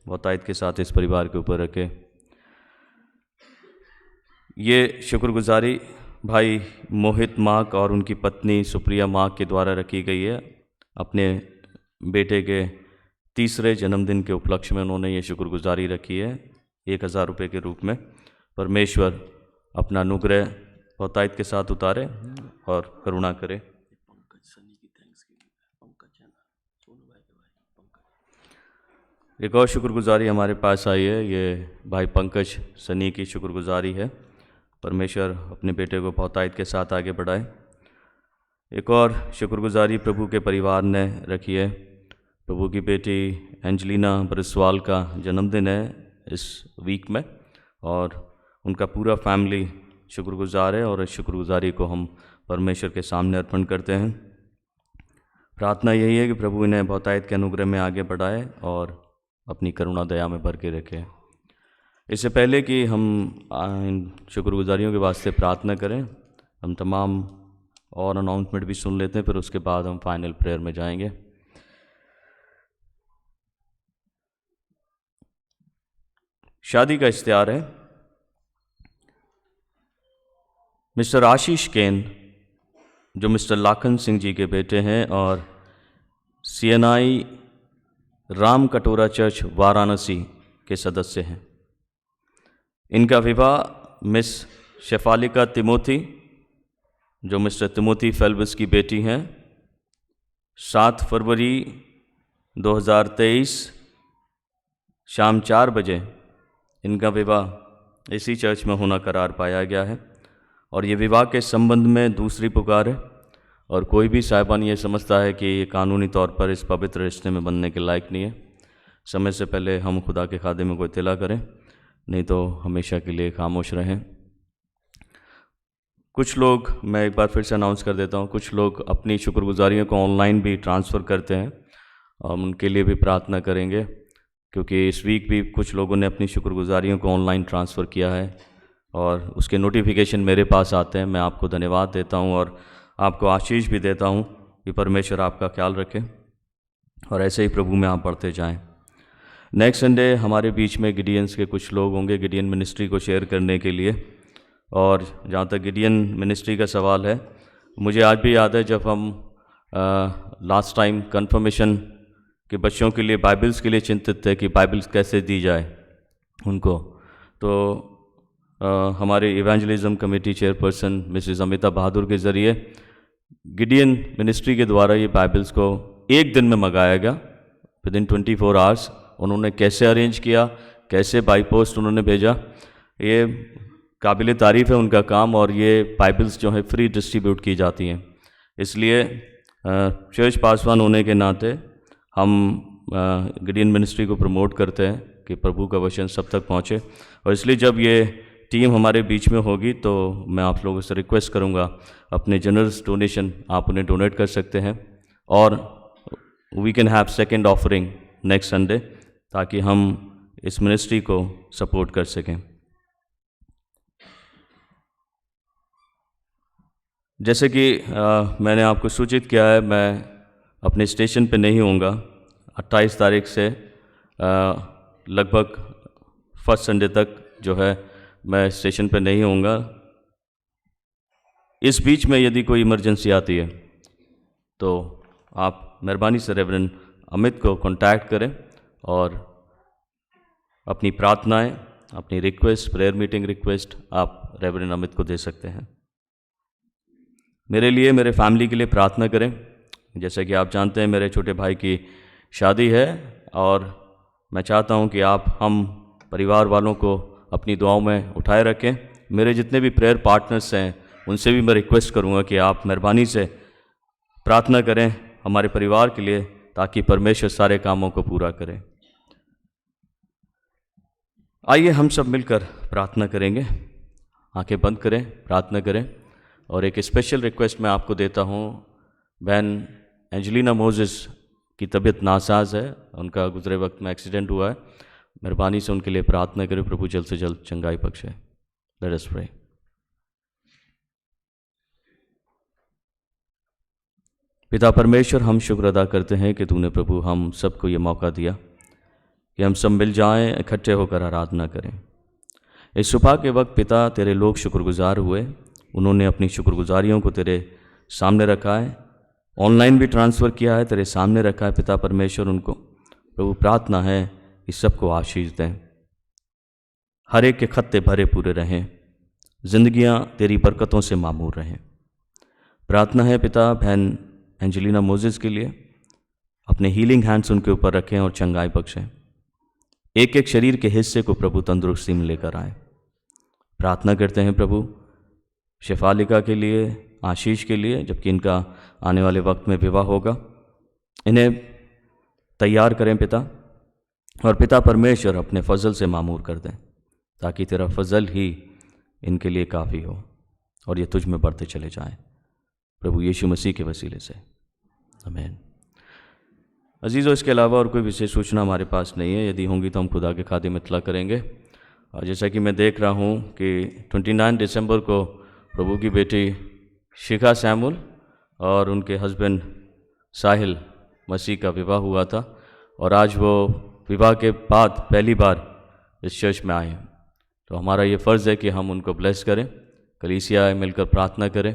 बहुतायत के साथ इस परिवार के ऊपर रखे। ये शुक्रगुजारी भाई मोहित मार्क और उनकी पत्नी सुप्रिया मार्क के द्वारा रखी गई है। अपने बेटे के 3रे जन्मदिन के उपलक्ष्य में उन्होंने ये शुक्रगुजारी रखी है 1,000 रुपये के रूप में। परमेश्वर अपना अनुग्रह बहुतायत के साथ उतारे और करुणा करे। एक और शुक्रगुजारी हमारे पास आई है, ये भाई पंकज सनी की शुक्रगुजारी है। परमेश्वर अपने बेटे को बहुतायत के साथ आगे बढ़ाए। एक और शुक्रगुजारी प्रभु के परिवार ने रखी है। प्रभु की बेटी एंजलिना ब्रिस्वाल का जन्मदिन है इस वीक में और उनका पूरा फैमिली शुक्रगुजार है और इस शुक्रगुजारी को हम परमेश्वर के सामने अर्पण करते हैं। प्रार्थना यही है कि प्रभु इन्हें बहुतायत के अनुग्रह में आगे बढ़ाए और अपनी करुणा दया में भर के रखे। इससे पहले कि हम इन शुक्रगुजारियों के वास्ते प्रार्थना करें, हम तमाम और अनाउंसमेंट भी सुन लेते हैं, फिर उसके बाद हम फाइनल प्रेयर में जाएंगे। शादी का इश्तिहार है। मिस्टर आशीष केन जो मिस्टर लाखन सिंह जी के बेटे हैं और CNI राम कटोरा चर्च वाराणसी के सदस्य हैं। इनका विवाह मिस शेफालिका तिमोथी जो मिस्टर तिमोथी फेल्बस की बेटी हैं 7 फरवरी 2023 शाम 4 बजे इनका विवाह इसी चर्च में होना करार पाया गया है। और ये विवाह के संबंध में दूसरी पुकार है और कोई भी साहिबान ये समझता है कि ये कानूनी तौर पर इस पवित्र रिश्ते में बनने के लायक नहीं है, समय से पहले हम खुदा के खादिम को इत्तला करें, नहीं तो हमेशा के लिए खामोश रहें। कुछ लोग, मैं एक बार फिर से अनाउंस कर देता हूँ, कुछ लोग अपनी शुक्रगुजारियों को ऑनलाइन भी ट्रांसफ़र करते हैं। हम उनके लिए भी प्रार्थना करेंगे क्योंकि इस वीक भी कुछ लोगों ने अपनी शुक्रगुजारियों को ऑनलाइन ट्रांसफ़र किया है और उसके नोटिफिकेशन मेरे पास आते हैं। मैं आपको धन्यवाद देता हूं और आपको आशीष भी देता हूं कि परमेश्वर आपका ख्याल रखे और ऐसे ही प्रभु में आप बढ़ते जाएं। नेक्स्ट संडे हमारे बीच में गिडियंस के कुछ लोग होंगे गिडियन मिनिस्ट्री को शेयर करने के लिए। और जहाँ तक गिडियन मिनिस्ट्री का सवाल है, मुझे आज भी याद है जब हम लास्ट टाइम कन्फर्मेशन के बच्चों के लिए बाइबल्स के लिए चिंतित थे कि बाइबल्स कैसे दी जाए उनको, तो हमारे evangelism committee chairperson Mrs Amita Bahadur के ज़रिए गिडियन मिनिस्ट्री के द्वारा ये बाइबल्स को एक दिन में मंगाया गया, विदिन 24 आवर्स। उन्होंने कैसे अरेंज किया, कैसे बाई पोस्ट उन्होंने भेजा, ये काबिल तारीफ़ है उनका काम। और ये बाइबल्स जो है फ्री डिस्ट्रीब्यूट की जाती हैं। इसलिए चर्च पासवान होने के नाते हम गिडियन मिनिस्ट्री को प्रमोट करते हैं कि प्रभु का वचन सब तक पहुँचे। और इसलिए जब ये टीम हमारे बीच में होगी तो मैं आप लोगों से रिक्वेस्ट करूंगा, अपने जनरस डोनेशन आप उन्हें डोनेट कर सकते हैं और we can have second offering next Sunday ताकि हम इस मिनिस्ट्री को सपोर्ट कर सकें। जैसे कि मैंने आपको सूचित किया है, मैं अपने स्टेशन पे नहीं होऊंगा 28 तारीख से लगभग फर्स्ट संडे तक जो है मैं स्टेशन पे नहीं होऊंगा। इस बीच में यदि कोई इमरजेंसी आती है तो आप मेहरबानी से रेवरेंड अमित को कांटेक्ट करें और अपनी प्रार्थनाएं, अपनी रिक्वेस्ट, प्रेयर मीटिंग रिक्वेस्ट आप रेवरेंड अमित को दे सकते हैं। मेरे लिए, मेरे फैमिली के लिए प्रार्थना करें। जैसे कि आप जानते हैं मेरे छोटे भाई की शादी है और मैं चाहता हूं कि आप हम परिवार वालों को अपनी दुआओं में उठाए रखें। मेरे जितने भी प्रेयर पार्टनर्स हैं उनसे भी मैं रिक्वेस्ट करूंगा कि आप मेहरबानी से प्रार्थना करें हमारे परिवार के लिए, ताकि परमेश्वर सारे कामों को पूरा करें। आइए हम सब मिलकर प्रार्थना करेंगे। आंखें बंद करें, प्रार्थना करें। और एक स्पेशल रिक्वेस्ट मैं आपको देता हूँ। बहन एंजेलिना मोजेस की तबीयत नासाज है, उनका गुजरे वक्त में एक्सीडेंट हुआ है। मेहरबानी से उनके लिए प्रार्थना करें, प्रभु जल्द से जल्द चंगाई बख्शे। Let us pray. पिता परमेश्वर, हम शुक्र अदा करते हैं कि तूने प्रभु हम सबको ये मौका दिया कि हम सब मिल जाएं, इकट्ठे होकर आराधना करें। इस सुबह के वक्त पिता तेरे लोग शुक्रगुजार हुए, उन्होंने अपनी शुक्रगुजारियों को तेरे सामने रखा है, ऑनलाइन भी ट्रांसफ़र किया है, तेरे सामने रखा है। पिता परमेश्वर, उनको प्रभु प्रार्थना है इस सबको आशीष दें, हर एक के खत्ते भरे पूरे रहें, जिंदगियां तेरी बरकतों से मामूर रहें। प्रार्थना है पिता बहन एंजेलिना मोजेस के लिए, अपने हीलिंग हैंड्स उनके ऊपर रखें और चंगाई बख्शें। एक एक शरीर के हिस्से को प्रभु तंदुरुस्ती में लेकर आए। प्रार्थना करते हैं प्रभु शेफालिका के लिए, आशीष के लिए, जबकि इनका आने वाले वक्त में विवाह होगा। इन्हें तैयार करें पिता, और पिता परमेश्वर अपने फजल से मामूर कर दें, ताकि तेरा फजल ही इनके लिए काफ़ी हो और ये तुझ में बढ़ते चले जाएं, प्रभु यीशु मसीह के वसीले से, आमीन। अजीज़ों, इसके अलावा और कोई विशेष सूचना हमारे पास नहीं है। यदि होंगी तो हम खुदा के खाते में इत्तला करेंगे। और जैसा कि मैं देख रहा हूँ कि 29 दिसंबर को प्रभु की बेटी शिखा सैमुअल और उनके हस्बैंड साहिल मसीह का विवाह हुआ था, और आज वो विवाह के बाद पहली बार इस चर्च में आए हैं। तो हमारा ये फ़र्ज़ है कि हम उनको ब्लेस करें, कलीसिया मिलकर प्रार्थना करें,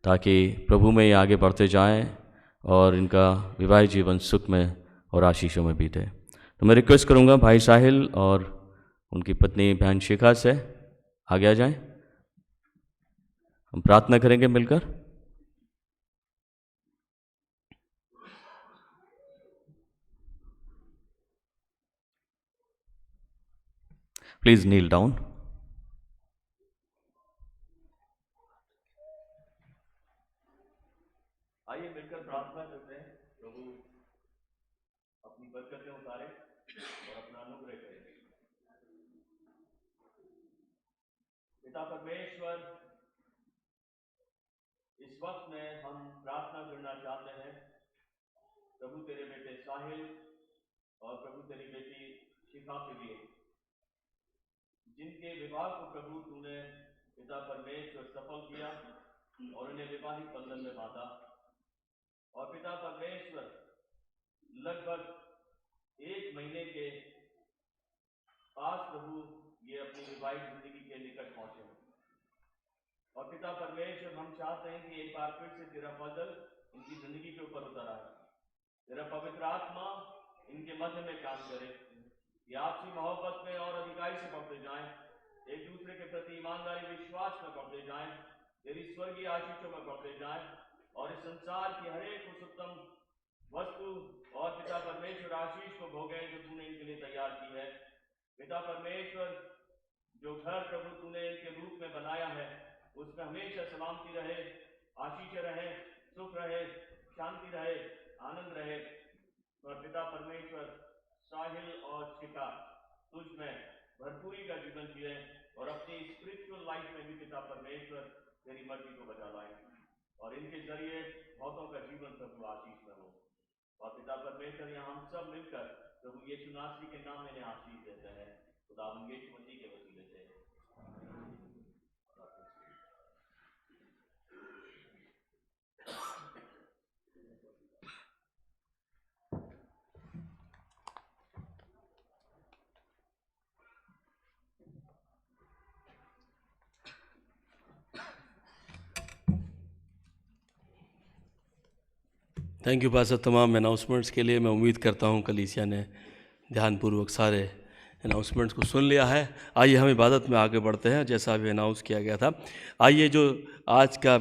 ताकि प्रभु में ये आगे बढ़ते जाएं और इनका विवाह जीवन सुख में और आशीषों में बीते। तो मैं रिक्वेस्ट करूंगा भाई साहिल और उनकी पत्नी बहन शिखा से आगे आ जाएं, हम प्रार्थना करेंगे मिलकर। Please kneel down. आइए मिलकर प्रार्थना करते हैं, प्रभु अपनी बरकतें उतारे और अपना अनुग्रह करें। पिता परमेश्वर, इस वक्त में हम प्रार्थना करना चाहते हैं प्रभु तेरे बेटे साहिल और प्रभु तेरी बेटी शिखा के लिए, जिनके विवाह को प्रभु तूने पिता परमेश्वर सफल किया और उन्हें विवाहित बंधन में बांधा। और पिता परमेश्वर लगभग 1 महीने के पास प्रभु ये अपनी विवाहित जिंदगी के निकट पहुंचे। और पिता परमेश्वर, हम चाहते हैं कि एक बार फिर से तेरा फजल इनकी जिंदगी के ऊपर उतर आए, तेरा पवित्र आत्मा इनके मध्य में काम करे, ये आपसी मोहब्बत में और अधिकाई से बढ़ते जाएं, एक दूसरे के प्रति ईमानदारी विश्वास में बढ़ते जाएं, तेरी स्वर्गीय आशीषों में बढ़ते जाएं, और इस संसार की हर एक उच्चतम वस्तु और पिता परमेश्वर आशीष को भोगें जो तूने इनके लिए तैयार की है। पिता परमेश्वर, जो घर प्रभु तूने इनके रूप में बनाया है उसमें हमेशा सलामती रहे, आशीष रहे, सुख रहे, शांति रहे, आनंद रहे। और पिता परमेश्वर, साहिल और शिखा तुझ में भरपूरी का जीवन जिए और अपनी स्पिरिचुअल लाइफ में भी पिता परमेश्वर तेरी मर्जी को बजा लाए, और इनके जरिए बहुतों का जीवन प्रभु आशीष में हो। और पिता परमेश्वर, यहाँ हम सब मिलकर प्रभु यीशु नासरी के नाम में आशीष देते हैं, खुदावंद यीशु मसीह के वसीले से। Thank you pastor. तमाम अनाउंसमेंट्स के लिए मैं उम्मीद करता हूँ कलीसिया ने ध्यानपूर्वक सारे अनाउंसमेंट्स को सुन लिया है। आइए हम इबादत में आगे बढ़ते हैं जैसा अभी अनाउंस किया गया था। आइए जो आज का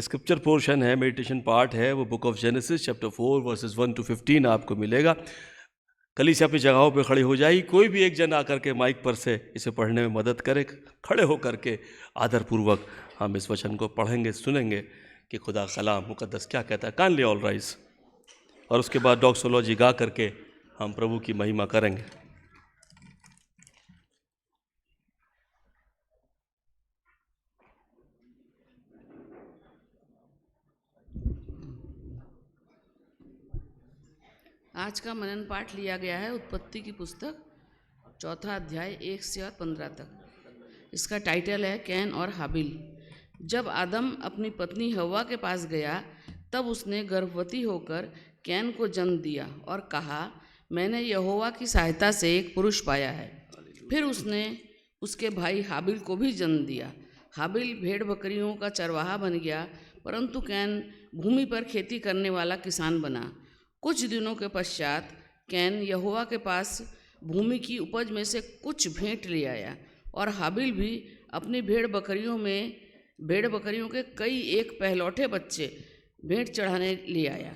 स्क्रिप्चर पोर्शन है, मेडिटेशन पार्ट है, वो book of genesis chapter 4 versus 1 to 15 आपको मिलेगा। कलीसिया पे जगहों पे खड़ी हो जाएगी। कोई भी एक जन आकर के माइक पर से इसे पढ़ने में मदद करे। खड़े होकर के आदरपूर्वक हम इस वचन को पढ़ेंगे, सुनेंगे कि खुदा कलाम मुकद्दस क्या कहता है। Kindly all rise. और उसके बाद डॉक्सोलॉजी गा करके हम प्रभु की महिमा करेंगे। आज का मनन पाठ लिया गया है उत्पत्ति की पुस्तक 4 अध्याय 1 से 15 तक। इसका टाइटल है कैन और हाबिल। जब आदम अपनी पत्नी हव्वा के पास गया तब उसने गर्भवती होकर कैन को जन्म दिया और कहा, मैंने यहोवा की सहायता से एक पुरुष पाया है। फिर उसने उसके भाई हाबिल को भी जन्म दिया। हाबिल भेड़ बकरियों का चरवाहा बन गया, परंतु कैन भूमि पर खेती करने वाला किसान बना। कुछ दिनों के पश्चात कैन यहोवा के पास भूमि की उपज में से कुछ भेंट ले आया और हाबिल भी अपनी भेड़ बकरियों के कई एक पहलौठे बच्चे भेंट चढ़ाने ले आया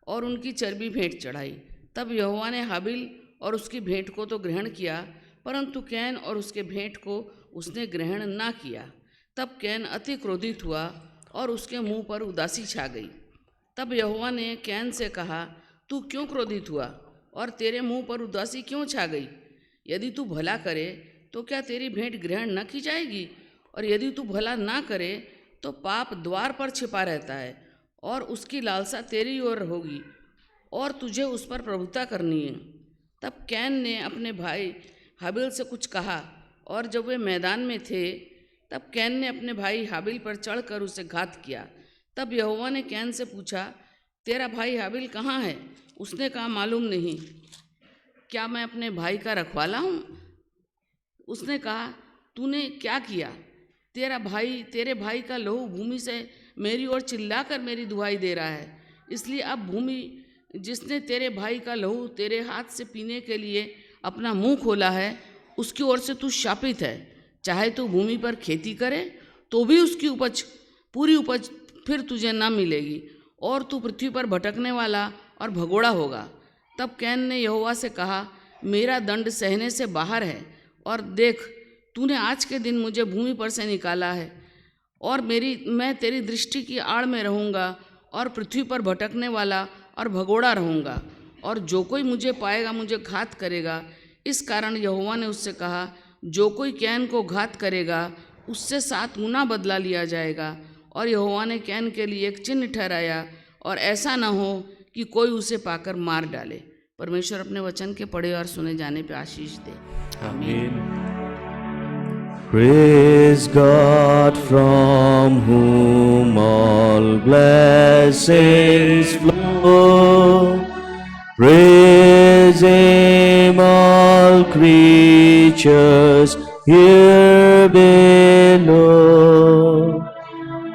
और उनकी चर्बी भेंट चढ़ाई। तब यहोवा ने हाबिल और उसकी भेंट को तो ग्रहण किया, परंतु कैन और उसके भेंट को उसने ग्रहण ना किया। तब कैन अति क्रोधित हुआ और उसके मुंह पर उदासी छा गई। तब यहोवा ने कैन से कहा, तू क्यों क्रोधित हुआ और तेरे मुंह पर उदासी क्यों छा गई? यदि तू भला करे तो क्या तेरी भेंट ग्रहण न की जाएगी? और यदि तू भला ना करे तो पाप द्वार पर छिपा रहता है और उसकी लालसा तेरी ओर होगी और तुझे उस पर प्रभुता करनी है। तब कैन ने अपने भाई हाबिल से कुछ कहा और जब वे मैदान में थे तब कैन ने अपने भाई हाबिल पर चढ़कर उसे घात किया। तब यहोवा ने कैन से पूछा, तेरा भाई हाबिल कहाँ है? उसने कहा, मालूम नहीं। क्या मैं अपने भाई का रखवाला हूँ? उसने कहा, तूने क्या किया? तेरे भाई का लहू भूमि से मेरी ओर चिल्लाकर मेरी दुहाई दे रहा है। इसलिए अब भूमि जिसने तेरे भाई का लहू तेरे हाथ से पीने के लिए अपना मुंह खोला है, उसकी ओर से तू शापित है। चाहे तू भूमि पर खेती करे तो भी उसकी पूरी उपज फिर तुझे ना मिलेगी और तू पृथ्वी पर भटकने वाला और भगोड़ा होगा। तब कैन ने यहोवा से कहा, मेरा दंड सहने से बाहर है और देख, तूने आज के दिन मुझे भूमि पर से निकाला है और मैं तेरी दृष्टि की आड़ में रहूँगा और पृथ्वी पर भटकने वाला और भगोड़ा रहूँगा और जो कोई मुझे पाएगा मुझे घात करेगा। इस कारण यहोवा ने उससे कहा, जो कोई कैन को घात करेगा उससे 7 गुना बदला लिया जाएगा। और यहोवा ने कैन के लिए एक चिन्ह ठहराया और ऐसा न हो कि कोई उसे पाकर मार डाले। परमेश्वर अपने वचन के पढ़े और सुने जाने पे आशीष दे। आमीन। Praise God from whom all blessings flow. Praise Him, all creatures here below.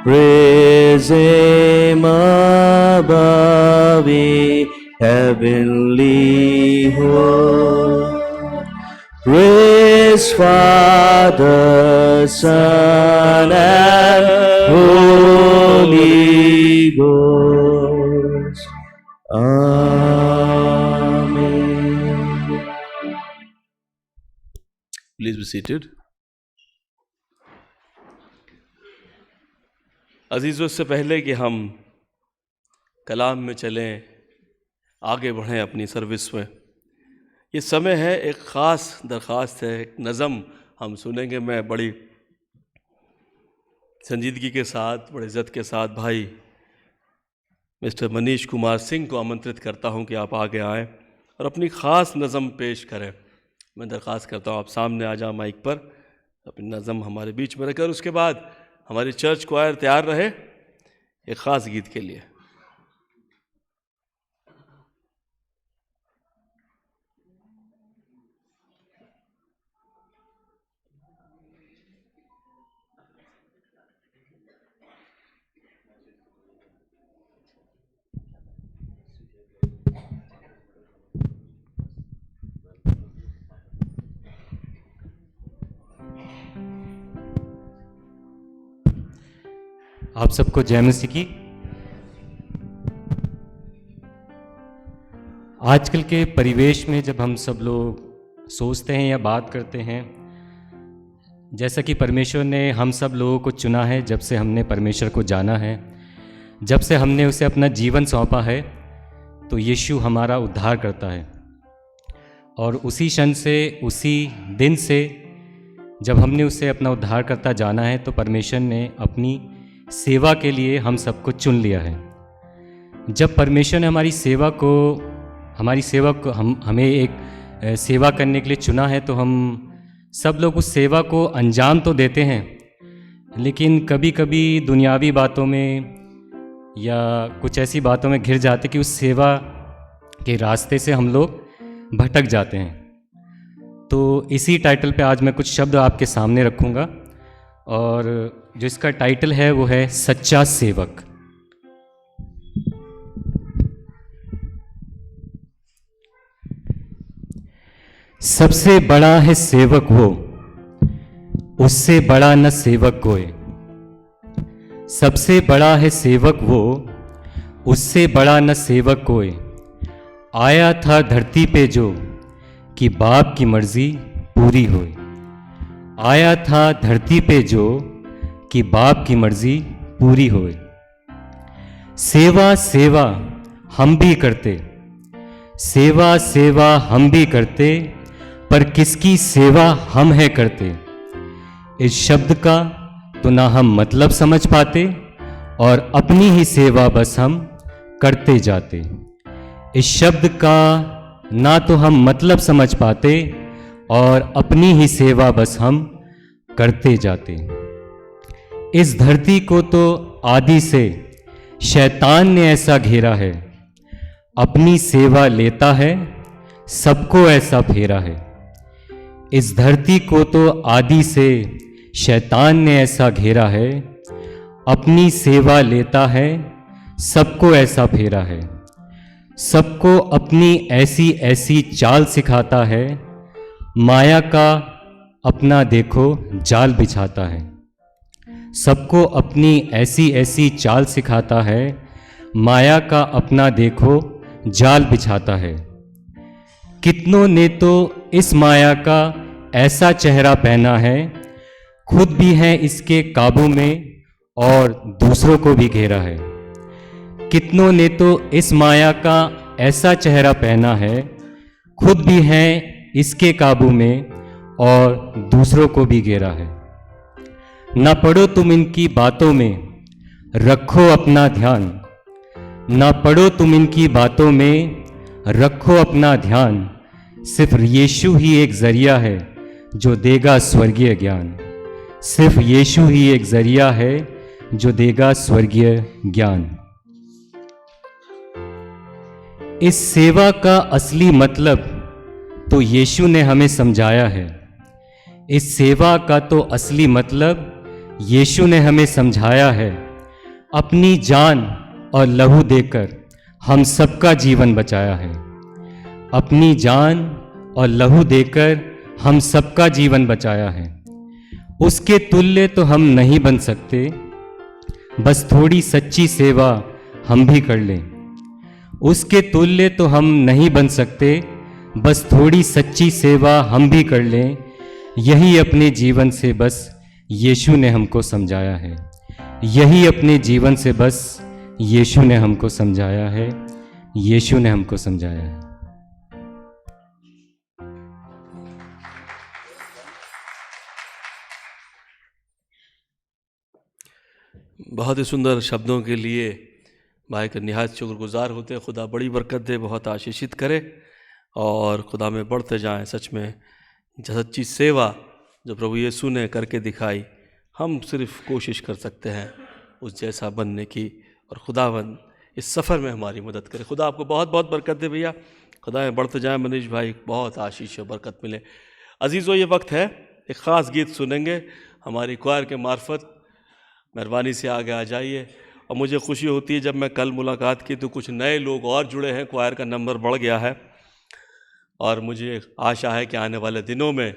Praise Him above, ye heavenly hosts. Praise Father, Son, and Holy Ghost. Amen. Please be seated. अजीज़ों, इससे पहले कि हम कलाम में चलें, आगे बढ़ें अपनी सर्विस में, ये समय है, एक ख़ास दरख्वास्त है, एक नज़म हम सुनेंगे। मैं बड़ी संजीदगी के साथ, बड़े इज़्ज़त के साथ भाई मिस्टर मनीष कुमार सिंह को आमंत्रित करता हूं कि आप आगे आएं और अपनी ख़ास नज़म पेश करें। मैं दरख्वास्त करता हूं आप सामने आ जाओ माइक पर, अपनी नज़म हमारे बीच में रखें। उसके बाद हमारी चर्च क्वायर तैयार रहे एक ख़ास गीत के लिए। आप सबको जय मसीह की। आजकल के परिवेश में जब हम सब लोग सोचते हैं या बात करते हैं, जैसा कि परमेश्वर ने हम सब लोगों को चुना है, जब से हमने परमेश्वर को जाना है, जब से हमने उसे अपना जीवन सौंपा है, तो यीशु हमारा उद्धार करता है। और उसी क्षण से, उसी दिन से जब हमने उसे अपना उद्धारकर्ता जाना है, तो परमेश्वर ने अपनी सेवा के लिए हम सबको चुन लिया है। जब परमेश्वर ने हमारी सेवा को हमें एक सेवा करने के लिए चुना है, तो हम सब लोग उस सेवा को अंजाम तो देते हैं, लेकिन कभी कभी दुनियावी बातों में या कुछ ऐसी बातों में घिर जाते कि उस सेवा के रास्ते से हम लोग भटक जाते हैं। तो इसी टाइटल पे आज मैं कुछ शब्द आपके सामने रखूँगा, और जो इसका टाइटल है वो है सच्चा सेवक। सबसे बड़ा है सेवक वो, उससे बड़ा न सेवक कोई। सबसे बड़ा है सेवक वो, उससे बड़ा न सेवक कोई। आया था धरती पे जो, कि बाप की मर्जी पूरी होए। आया था धरती पे जो, कि बाप की मर्जी पूरी होए। सेवा सेवा हम भी करते, सेवा सेवा हम भी करते, पर किसकी सेवा हम है करते। इस शब्द का तो ना हम मतलब समझ पाते, और अपनी ही सेवा बस हम करते जाते। इस शब्द का ना तो हम मतलब समझ पाते, और अपनी ही सेवा बस हम करते जाते। इस धरती को तो आदि से शैतान ने ऐसा घेरा है, अपनी सेवा लेता है, सबको ऐसा फेरा है। इस धरती को तो आदि से शैतान ने ऐसा घेरा है, अपनी सेवा लेता है, सबको ऐसा फेरा है। सबको अपनी ऐसी ऐसी चाल सिखाता है, माया का अपना देखो जाल बिछाता है। सबको अपनी ऐसी ऐसी चाल सिखाता है, माया का अपना देखो जाल बिछाता है। कितनों ने तो इस माया का ऐसा चेहरा पहना है, खुद भी है इसके काबू में और दूसरों को भी घेरा है। कितनों ने तो इस माया का ऐसा चेहरा पहना है, खुद भी है इसके काबू में और दूसरों को भी घेरा है। ना पड़ो तुम इनकी बातों में, रखो अपना ध्यान। ना पड़ो तुम इनकी बातों में, रखो अपना ध्यान। सिर्फ यीशु ही एक जरिया है जो देगा स्वर्गीय ज्ञान। सिर्फ यीशु ही एक जरिया है जो देगा स्वर्गीय ज्ञान। इस सेवा का असली मतलब तो यीशु ने हमें समझाया है। इस सेवा का तो असली मतलब यीशु ने हमें समझाया है। अपनी जान और लहू देकर हम सबका जीवन बचाया है। अपनी जान और लहू देकर हम सबका जीवन बचाया है। उसके तुल्य तो हम नहीं बन सकते, बस थोड़ी सच्ची सेवा हम भी कर लें। उसके तुल्य तो हम नहीं बन सकते, बस थोड़ी सच्ची सेवा हम भी कर लें। यही अपने जीवन से बस यीशु ने हमको समझाया है। यही अपने जीवन से बस यीशु ने हमको समझाया है। यीशु ने हमको समझाया है। बहुत ही सुंदर शब्दों के लिए भाई का निहायत शुक्रगुजार होते हैं। खुदा बड़ी बरकत दे, बहुत आशीषित करे और खुदा में बढ़ते जाएं। सच में सच्ची सेवा जो प्रभु यीशु ने करके दिखाई, हम सिर्फ कोशिश कर सकते हैं उस जैसा बनने की, और खुदावंद इस सफ़र में हमारी मदद करे। खुदा आपको बहुत बहुत बरकत दे भैया। खुदा में बढ़ते जाएं मनीष भाई, बहुत आशीष और बरकत मिले। अजीज़ों, ये वक्त है एक ख़ास गीत सुनेंगे हमारी क्वायर के मार्फत। मेहरबानी से आगे आ जाइए। और मुझे खुशी होती है जब मैं कल मुलाकात की तो कुछ नए लोग और जुड़े हैं, क्वायर का नंबर बढ़ गया है, और मुझे आशा है कि आने वाले दिनों में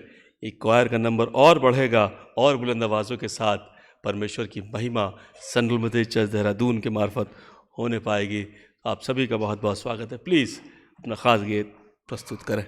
ये क्वायर का नंबर और बढ़ेगा और बुलंद आवाज़ों के साथ परमेश्वर की महिमा सेंट्रल मेथोडिस्ट चर्च देहरादून के मार्फत होने पाएगी। आप सभी का बहुत बहुत स्वागत है। प्लीज़ अपना ख़ास गीत प्रस्तुत करें।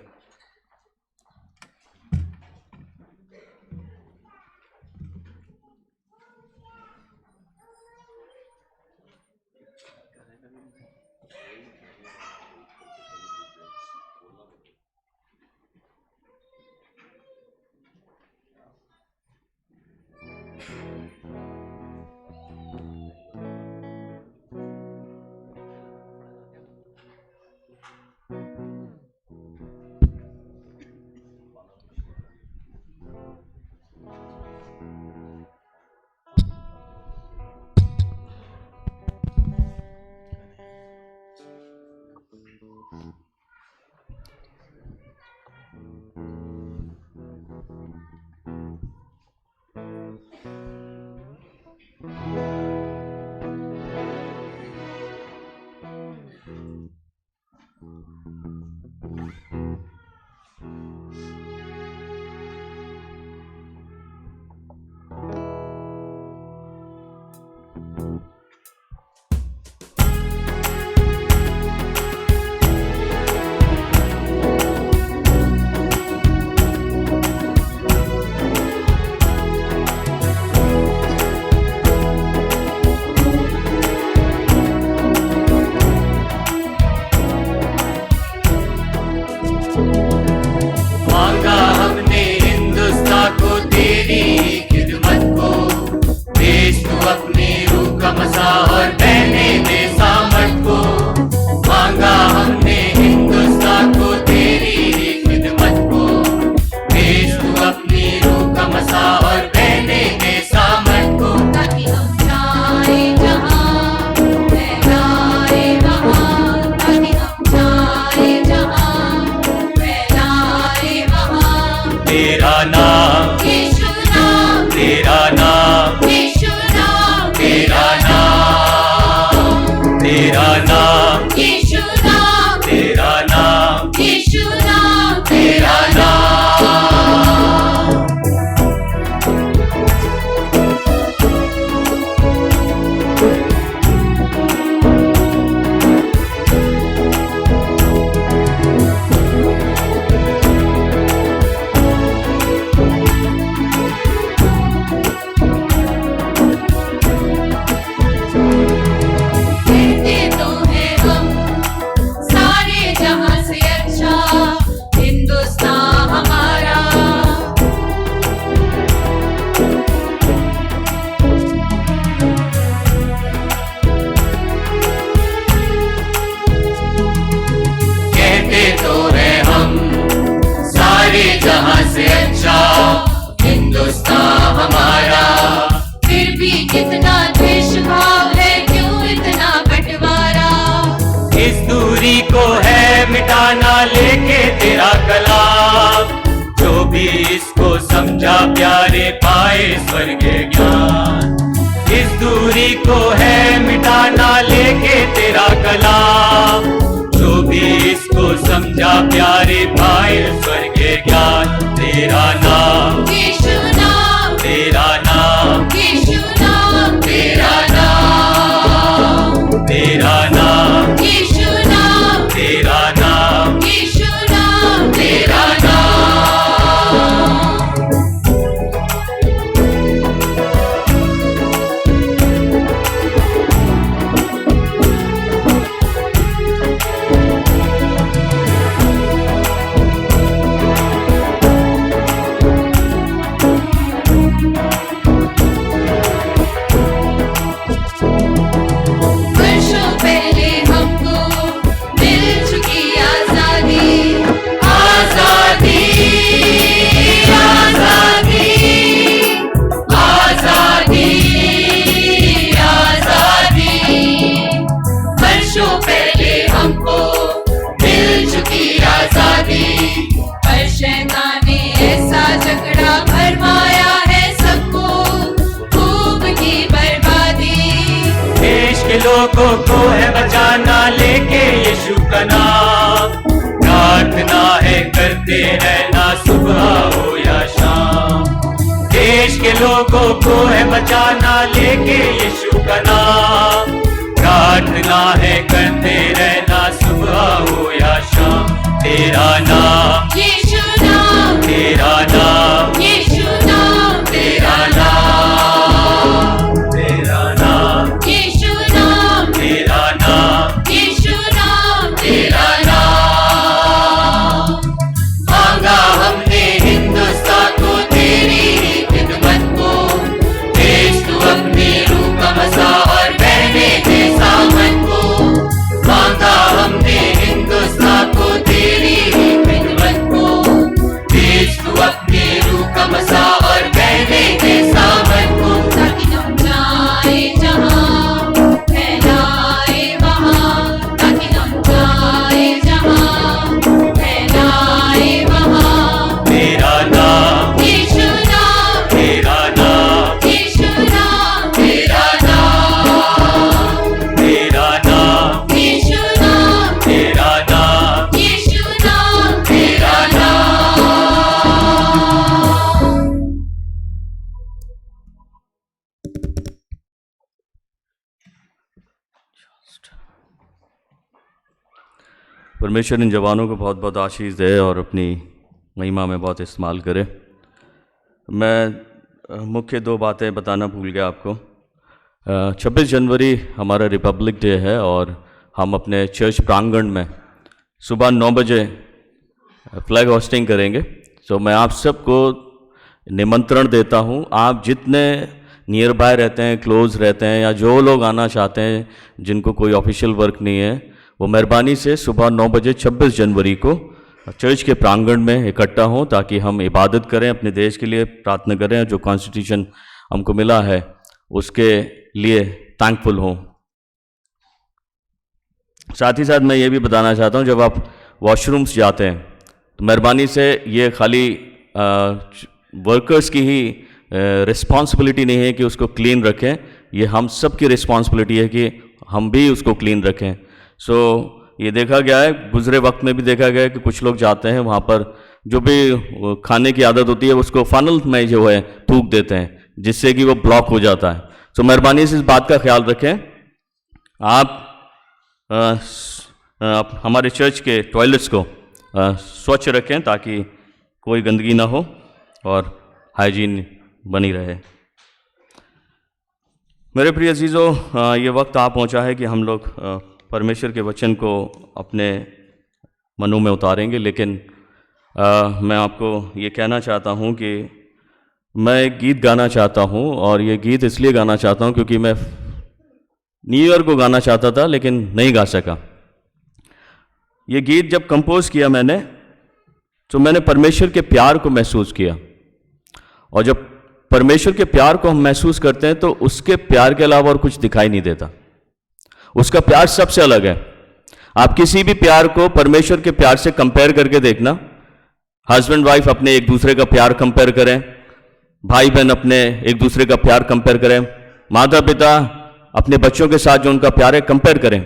लोगों को है बचाना लेके यीशु का नाम। प्रार्थना है करते रहना सुबह हो या शाम। देश के लोगों को है बचाना लेके यीशु का नाम। प्रार्थना है करते रहना सुबह हो या शाम। तेरा नाम यीशु नाम, तेरा नाम यीशु नाम, तेरा नाम तेरा नाम यीशु नाम, तेरा नाम यीशु नाम, तेरा नाम। मांगा हमने हिंदुस्तान को तेरी ही खिदमत को। देश तू अपनी रूह का मसा और बहने के सामन को। मांगा हमने हिंदुस्तान को तेरी ही खिदमत को। देश तू अपनी रूह का मसा और बहने के सामन को। ताकि हम जाए जहाँ फैलाए वहाँ, ताकि हम जाए जहाँ फैलाए वहाँ। तेरा नाम यीशु नाम, तेरा नाम यीशु नाम, तेरा नाम तेरा नाम यीशु नाम, तेरा नाम यीशु नाम, तेरा नाम। परमेश्वर इन जवानों को बहुत बहुत आशीष दे और अपनी महिमा में बहुत इस्तेमाल करे। मैं मुख्य दो बातें बताना भूल गया आपको। 26 जनवरी हमारा रिपब्लिक डे है और हम अपने चर्च प्रांगण में सुबह 9 बजे फ्लैग होस्टिंग करेंगे। तो मैं आप सबको निमंत्रण देता हूँ, आप जितने नियर बाय रहते हैं, क्लोज रहते हैं, या जो लोग आना चाहते हैं जिनको कोई ऑफिशियल वर्क नहीं है, वो मेहरबानी से सुबह 9 बजे 26 जनवरी को चर्च के प्रांगण में इकट्ठा हों, ताकि हम इबादत करें, अपने देश के लिए प्रार्थना करें, जो कॉन्स्टिट्यूशन हमको मिला है उसके लिए थैंकफुल हों। साथ ही साथ मैं ये भी बताना चाहता हूँ, जब आप वॉशरूम्स जाते हैं तो मेहरबानी से ये खाली वर्कर्स की ही रिस्पॉन्सिबिलिटी नहीं है कि उसको क्लीन रखें, ये हम सब की रिस्पॉन्सिबिलिटी है कि हम भी उसको क्लीन रखें। सो ये देखा गया है, गुजरे वक्त में भी देखा गया है कि कुछ लोग जाते हैं वहाँ पर जो भी खाने की आदत होती है उसको फनल में जो है थूक देते हैं, जिससे कि वो ब्लॉक हो जाता है। सो मेहरबानी से इस बात का ख्याल रखें। आप हमारे चर्च के टॉयलेट्स को स्वच्छ रखें ताकि कोई गंदगी ना हो और हाइजीन बनी रहे। मेरे प्रिय अजीज़ों, ये वक्त आ पहुंचा है कि हम लोग परमेश्वर के वचन को अपने मनों में उतारेंगे, लेकिन मैं आपको ये कहना चाहता हूँ कि मैं एक गीत गाना चाहता हूँ, और ये गीत इसलिए गाना चाहता हूँ क्योंकि मैं न्यू ईयर को गाना चाहता था लेकिन नहीं गा सका। ये गीत जब कंपोज किया मैंने, तो मैंने परमेश्वर के प्यार को महसूस किया, और जब परमेश्वर के प्यार को हम महसूस करते हैं तो उसके प्यार के अलावा और कुछ दिखाई नहीं देता। उसका प्यार सबसे अलग है। आप किसी भी प्यार को परमेश्वर के प्यार से कंपेयर करके देखना। हस्बैंड वाइफ अपने एक दूसरे का प्यार कंपेयर करें, भाई बहन अपने एक दूसरे का प्यार कंपेयर करें, माता पिता अपने बच्चों के साथ जो उनका प्यार है कंपेयर करें,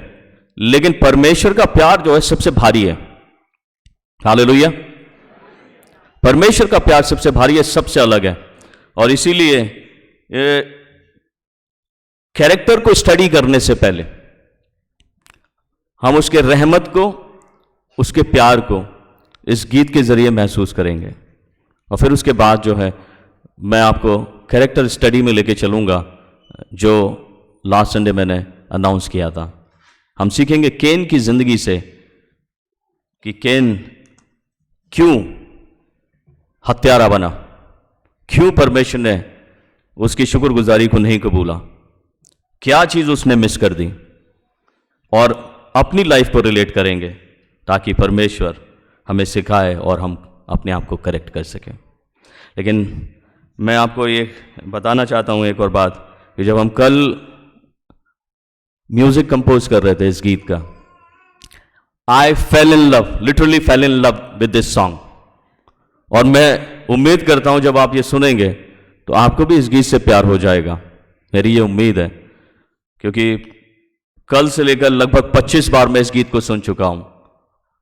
लेकिन परमेश्वर का प्यार जो है सबसे भारी है। हालेलुया। परमेश्वर का प्यार सबसे भारी है, सबसे अलग है। और इसीलिए कैरेक्टर को स्टडी करने से पहले हम उसके रहमत को, उसके प्यार को इस गीत के जरिए महसूस करेंगे, और फिर उसके बाद जो है मैं आपको कैरेक्टर स्टडी में लेके चलूँगा जो लास्ट संडे मैंने अनाउंस किया था। हम सीखेंगे केन की ज़िंदगी से कि केन क्यों हत्यारा बना, क्यों परमेश्वर ने उसकी शुक्रगुजारी को नहीं कबूला, क्या चीज़ उसने मिस कर दी, और अपनी लाइफ को रिलेट करेंगे ताकि परमेश्वर हमें सिखाए और हम अपने आप को करेक्ट कर सकें। लेकिन मैं आपको ये बताना चाहता हूँ एक और बात, कि जब हम कल म्यूज़िक कंपोज कर रहे थे इस गीत का, I fell in love, literally fell in love with this song, और मैं उम्मीद करता हूँ जब आप ये सुनेंगे तो आपको भी इस गीत से प्यार हो जाएगा। मेरी ये उम्मीद है, क्योंकि कल से लेकर लगभग 25 बार मैं इस गीत को सुन चुका हूँ,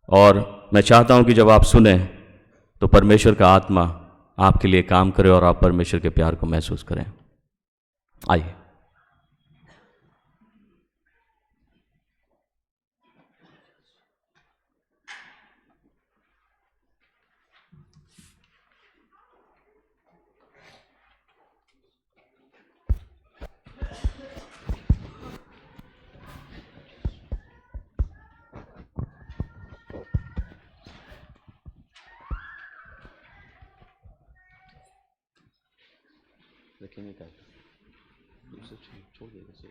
और मैं चाहता हूँ कि जब आप सुने तो परमेश्वर का आत्मा आपके लिए काम करें और आप परमेश्वर के प्यार को महसूस करें। आइए। रखेंगे क्या? छोड़ देगा सर।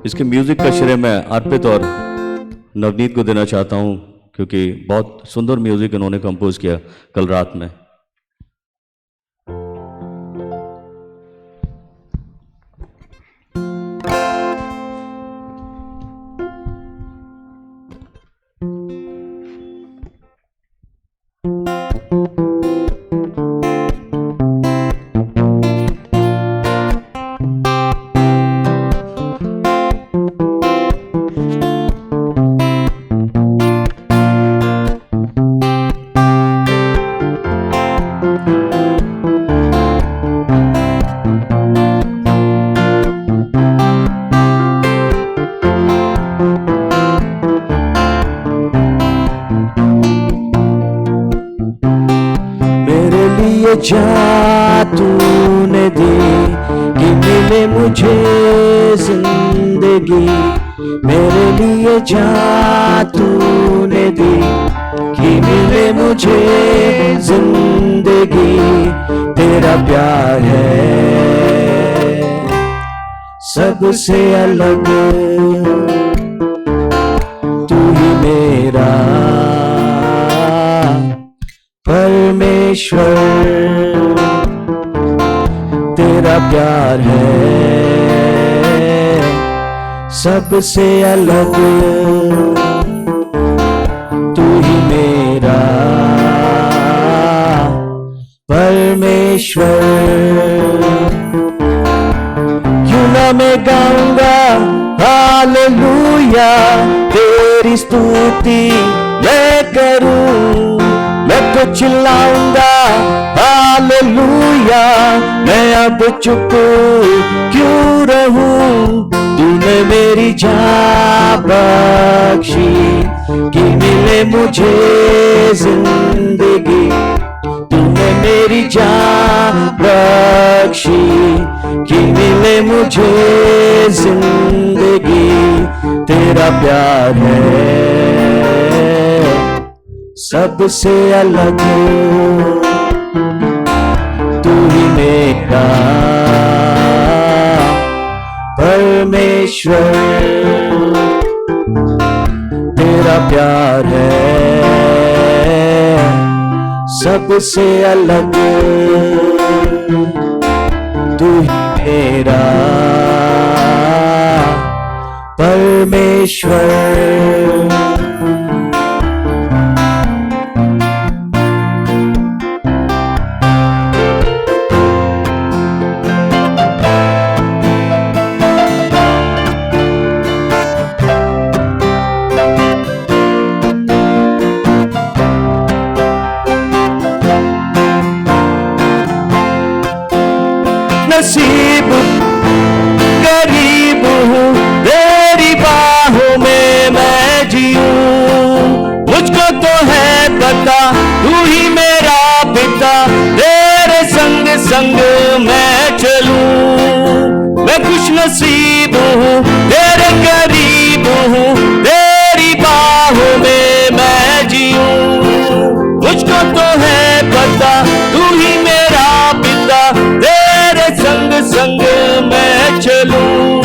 इसके म्यूजिक का श्रेय मैं अर्पित और नवनीत को देना चाहता हूं, क्योंकि बहुत सुंदर म्यूजिक इन्होंने कंपोज किया कल रात में। जा तूने दी कि मिले मुझे जिंदगी, मेरे लिए जा तूने दी कि मिले मुझे जिंदगी। तेरा प्यार है सबसे अलग, तू ही मेरा परमेश्वर। तेरा प्यार है सबसे अलग, तू ही मेरा परमेश्वर। क्यों ना मैं गाऊंगा हालेलुया, तेरी स्तुति मैं करूं। मैं तो चिल्लाऊंगा हालेलुया, मैं अब चुप क्यों रहूं। तूने मेरी जान बख्शी कि मिले मुझे जिंदगी, तूने मेरी जान बख्शी कि मिले मुझे जिंदगी। तेरा प्यार है सबसे अलग, तू ही मेरा परमेश्वर। तेरा प्यार है सबसे अलग, तू ही मेरा परमेश्वर। नसीब गरीब हूँ, तेरी बाहों में मैं जीऊं। मुझको तो है पता तू ही मेरा पिता, तेरे संग संग मैं चलूं। मैं खुश नसीब हूँ, तेरे करीब हूँ, तेरी बाहों में मैं जीऊं। मुझको तो है पता तू ही मेरा पिता, तेरे संग संग मैं चलूं।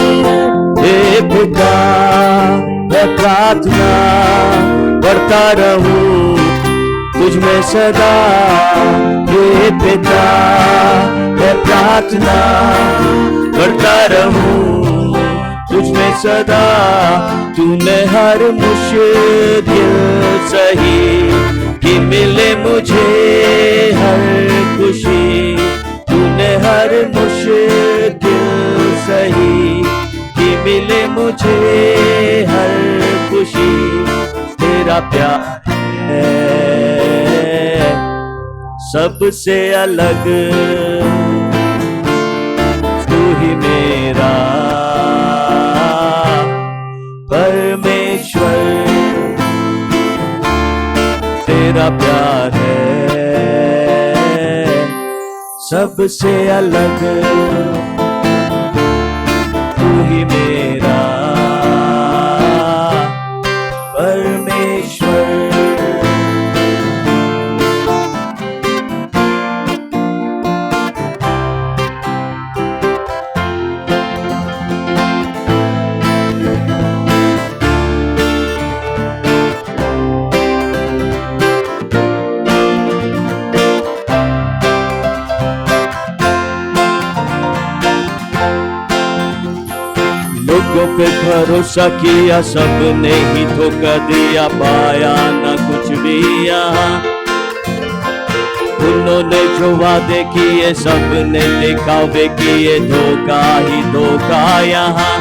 हे पिता मैं प्रार्थना करता रहूं तुझ में सदा। हे पिता मैं प्रार्थना करता रहूं तुझ में सदा। तूने हर मुश्किल सही कि मिले मुझे हर खुशी, तूने हर मुश्किल सही, कि मिले मुझे हर खुशी, तेरा प्यार है सबसे अलग, तू ही मेरा परमेश्वर, तेरा प्यार है सबसे अलग, तू ही मेरा परमेश्वर। लोगों पे भरोसा किया, सबने ही धोखा दिया, पाया न कुछ भी यहाँ। उन्होंने जो वादे किए सबने दिखावे किए, धोखा ही धोखा यहाँ।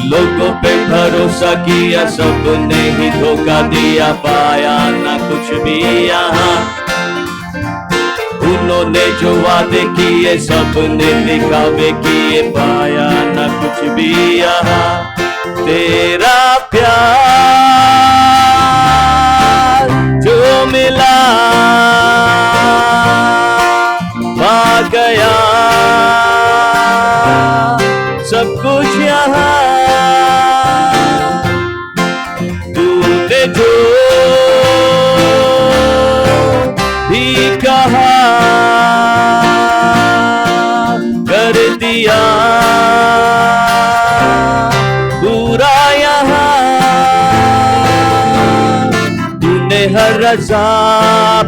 लोगों पे भरोसा किया, सबने ही धोखा दिया, पाया न कुछ भी यहाँ। उन्होंने जो वादे किए सबने दिखावे किए, पाया न कुछ भी यहाँ। तेरा प्यार जो मिला पा गया सब कुछ यहाँ, तूने जो भी कहा कर दिया पूरा यहाँ, तूने हर रज़ा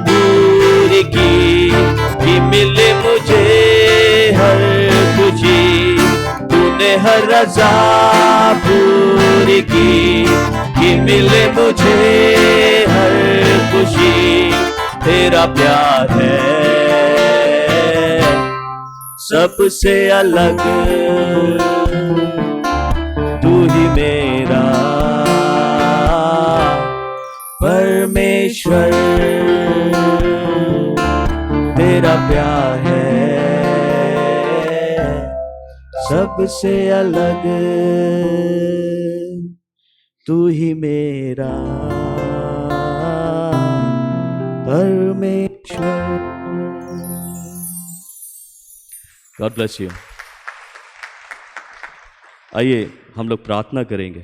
पूरी की, कि मिले मुझे हर खुशी, तूने हर रज़ा पूरी की, कि मिले मुझे हर खुशी, तेरा प्यार है सबसे अलग, तू ही मेरा परमेश्वर, तेरा प्यार है सबसे अलग, तू ही मेरा परमेश्वर। God bless you. आइए हम लोग प्रार्थना करेंगे।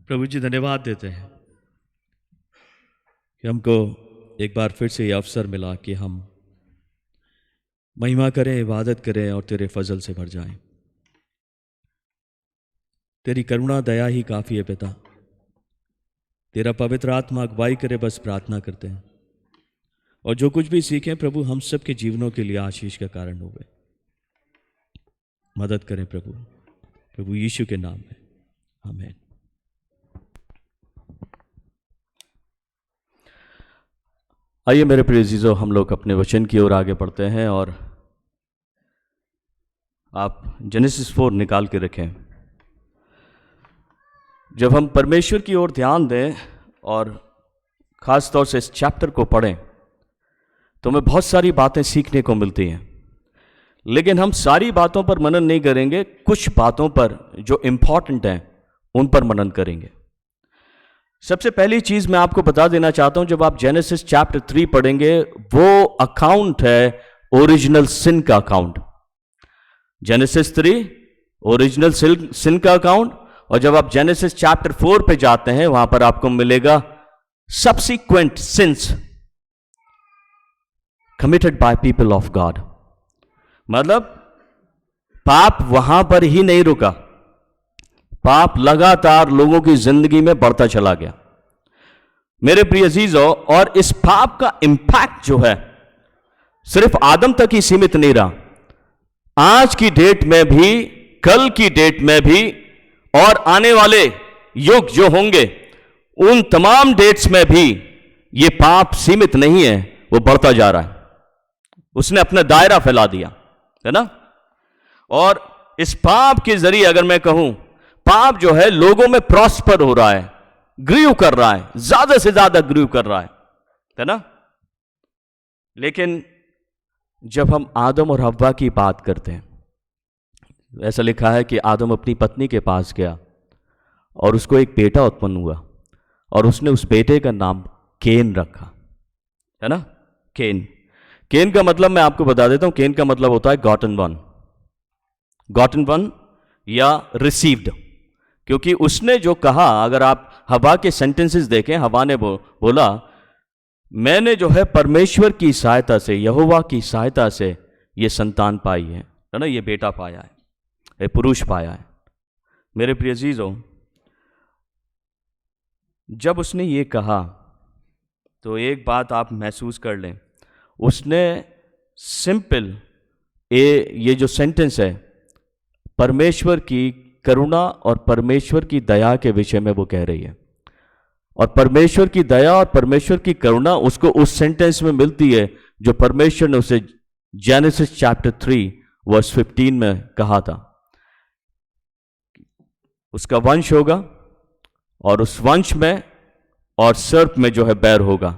प्रभु जी धन्यवाद देते हैं कि हमको एक बार फिर से ये अवसर मिला कि हम महिमा करें, इबादत करें और तेरे फजल से भर जाएं। तेरी करुणा दया ही काफ़ी है पिता। तेरा पवित्र आत्मा अगुवाई करे, बस प्रार्थना करते हैं। और जो कुछ भी सीखें प्रभु, हम सब के जीवनों के लिए आशीष का कारण हो गए। मदद करें प्रभु, प्रभु यीशु के नाम में, आमीन। आइए मेरे प्रिय अजीजों, हम लोग अपने वचन की ओर आगे बढ़ते हैं और आप जेनेसिस 4 निकाल के रखें। जब हम परमेश्वर की ओर ध्यान दें और ख़ास तौर से इस चैप्टर को पढ़ें तो हमें बहुत सारी बातें सीखने को मिलती हैं, लेकिन हम सारी बातों पर मनन नहीं करेंगे। कुछ बातों पर जो इम्पॉर्टेंट हैं उन पर मनन करेंगे। सबसे पहली चीज़ मैं आपको बता देना चाहता हूं, जब आप जेनेसिस चैप्टर 3 पढ़ेंगे वो अकाउंट है ओरिजिनल सिन का अकाउंट। जेनेसिस 3 ओरिजिनल सिन का अकाउंट। और जब आप जेनेसिस चैप्टर 4 पे जाते हैं वहां पर आपको मिलेगा subsequent since committed by people of God. मतलब पाप वहां पर ही नहीं रुका, पाप लगातार लोगों की जिंदगी में बढ़ता चला गया। मेरे प्रिय अजीजों, और इस पाप का इंपैक्ट जो है सिर्फ आदम तक ही सीमित नहीं रहा, आज की डेट में भी, कल की डेट में भी, और आने वाले युग जो होंगे उन तमाम डेट्स में भी ये पाप सीमित नहीं है, वो बढ़ता जा रहा है। उसने अपना दायरा फैला दिया है ना। और इस पाप के जरिए अगर मैं कहूं, पाप जो है लोगों में प्रॉस्पर हो रहा है, ग्रीव कर रहा है, ज्यादा से ज्यादा ग्रीव कर रहा है ना। लेकिन जब हम आदम और हव्वा की बात करते हैं, ऐसा लिखा है कि आदम अपनी पत्नी के पास गया और उसको एक बेटा उत्पन्न हुआ और उसने उस बेटे का नाम केन रखा, है ना। केन, केन का मतलब मैं आपको बता देता हूं, केन का मतलब होता है गॉटन वन, गॉटन वन या रिसीव्ड। क्योंकि उसने जो कहा, अगर आप हवा के सेंटेंसेस देखें, हवा ने बोला मैंने जो है परमेश्वर की सहायता से, यहोवा की सहायता से ये संतान पाई है ना, ये बेटा पाया है, ये पुरुष पाया है। मेरे प्रिय अजीजों, जब उसने ये कहा तो एक बात आप महसूस कर लें, उसने सिंपल ये जो सेंटेंस है परमेश्वर की करुणा और परमेश्वर की दया के विषय में वो कह रही है, और परमेश्वर की दया और परमेश्वर की करुणा उसको उस सेंटेंस में मिलती है जो परमेश्वर ने उसे जेनेसिस चैप्टर 3 वर्स 15 में कहा था। उसका वंश होगा और उस वंश में और सर्प में जो है बैर होगा।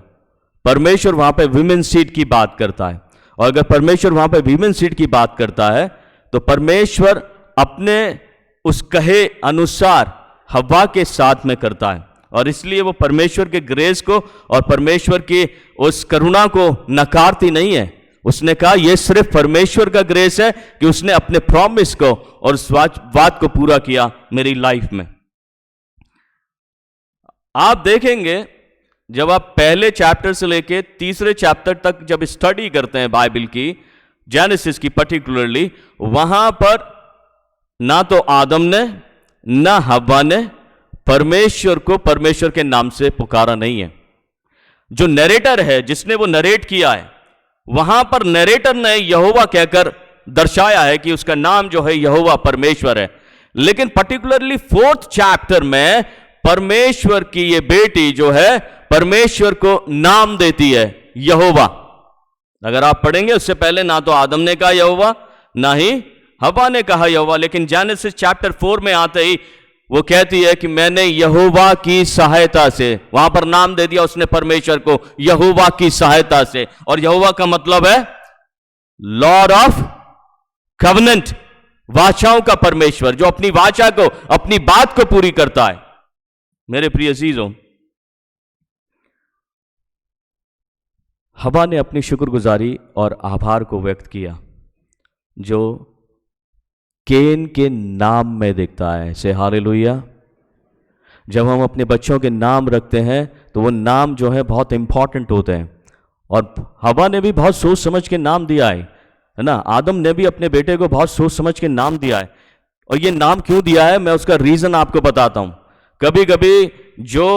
परमेश्वर वहां पे विमेन सीड की बात करता है, और अगर परमेश्वर वहां पे विमेन सीड की बात करता है तो परमेश्वर अपने उस कहे अनुसार हव्वा के साथ में करता है, और इसलिए वो परमेश्वर के ग्रेस को और परमेश्वर की उस करुणा को नकारती नहीं है। उसने कहा यह सिर्फ परमेश्वर का ग्रेस है कि उसने अपने प्रॉमिस को और उस बात को पूरा किया मेरी लाइफ में। आप देखेंगे जब आप पहले चैप्टर से लेके तीसरे चैप्टर तक जब स्टडी करते हैं बाइबल की, जेनेसिस की पर्टिकुलरली, वहां पर ना तो आदम ने ना हव्वा ने परमेश्वर को परमेश्वर के नाम से पुकारा नहीं है। जो नरेटर है, जिसने वो नरेट किया है, वहां पर नरेटर ने यहोवा कहकर दर्शाया है कि उसका नाम जो है यहोवा परमेश्वर है। लेकिन पर्टिकुलरली 4th चैप्टर में परमेश्वर की ये बेटी जो है परमेश्वर को नाम देती है यहोवा। अगर आप पढ़ेंगे उससे पहले ना तो आदम ने कहा यहोवा, ना ही हव्वा ने कहा यहोवा, लेकिन जेनेसिस चैप्टर 4 में आते ही वो कहती है कि मैंने यहोवा की सहायता से, वहां पर नाम दे दिया उसने परमेश्वर को यहोवा की सहायता से। और यहोवा का मतलब है लॉर्ड ऑफ कवनेंट, वाचाओं का परमेश्वर, जो अपनी वाचा को, अपनी बात को पूरी करता है। मेरे प्रिय अजीजों, हव्वा ने अपनी शुक्रगुजारी और आभार को व्यक्त किया जो केन के नाम में दिखता है। से हालेलुया। जब हम अपने बच्चों के नाम रखते हैं तो वो नाम जो है बहुत इंपॉर्टेंट होते हैं, और हव्वा ने भी बहुत सोच समझ के नाम दिया है ना। आदम ने भी अपने बेटे को बहुत सोच समझ के नाम दिया है, और ये नाम क्यों दिया है मैं उसका रीजन आपको बताता हूं। कभी कभी जो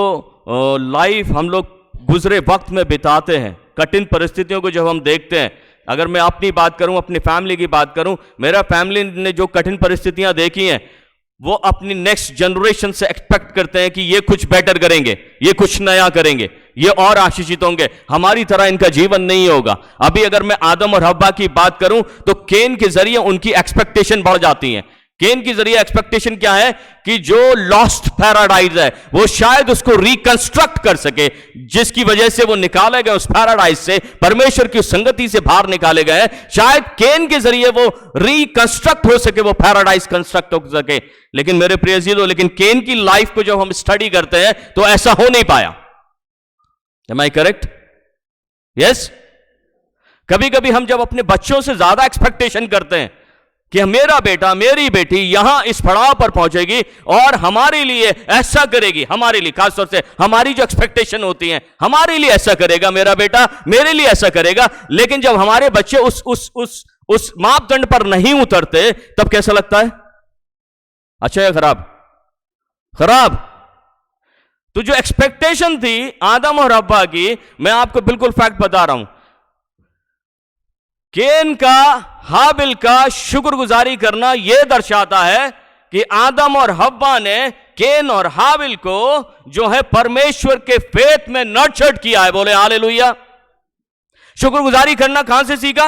लाइफ हम लोग गुजरे वक्त में बिताते हैं, कठिन परिस्थितियों को जब हम देखते हैं, अगर मैं अपनी बात करूं, अपनी फैमिली की बात करूं, मेरा फैमिली ने जो कठिन परिस्थितियां देखी हैं, वो अपनी नेक्स्ट जनरेशन से एक्सपेक्ट करते हैं कि ये कुछ बेटर करेंगे, ये कुछ नया करेंगे, ये और आशीषित होंगे, हमारी तरह इनका जीवन नहीं होगा। अभी अगर मैं आदम और हव्वा की बात करूं तो केन के जरिए उनकी एक्सपेक्टेशन बढ़ जाती है। केन के जरिए एक्सपेक्टेशन क्या है कि जो लॉस्ट पैराडाइज है वो शायद उसको रिकंस्ट्रक्ट कर सके, जिसकी वजह से वो निकाले गए उस पैराडाइज से, परमेश्वर की संगति से बाहर निकाले गए, शायद केन के जरिए वो रिकंस्ट्रक्ट हो सके, वो पैराडाइज कंस्ट्रक्ट हो सके। लेकिन मेरे प्रिय जीलो, लेकिन केन की लाइफ को जब हम स्टडी करते हैं तो ऐसा हो नहीं पाया। Am I correct? Yes? कभी कभी हम जब अपने बच्चों से ज्यादा एक्सपेक्टेशन करते हैं कि मेरा बेटा, मेरी बेटी यहां इस पड़ाव पर पहुंचेगी और हमारे लिए ऐसा करेगी, हमारे लिए खासतौर से हमारी जो एक्सपेक्टेशन होती है, हमारे लिए ऐसा करेगा मेरा बेटा, मेरे लिए ऐसा करेगा। लेकिन जब हमारे बच्चे उस मापदंड पर नहीं उतरते तब कैसा लगता है? अच्छा या खराब? खराब। तो जो एक्सपेक्टेशन थी आदम और हव्वा की, मैं आपको बिल्कुल फैक्ट बता रहा हूं, केन का हाबिल का शुक्रगुजारी करना यह दर्शाता है कि आदम और हव्वा ने केन और हाबिल को जो है परमेश्वर के फेथ में नर्चर्ड किया है। बोले हालेलुया। शुक्रगुजारी करना कहां से सीखा?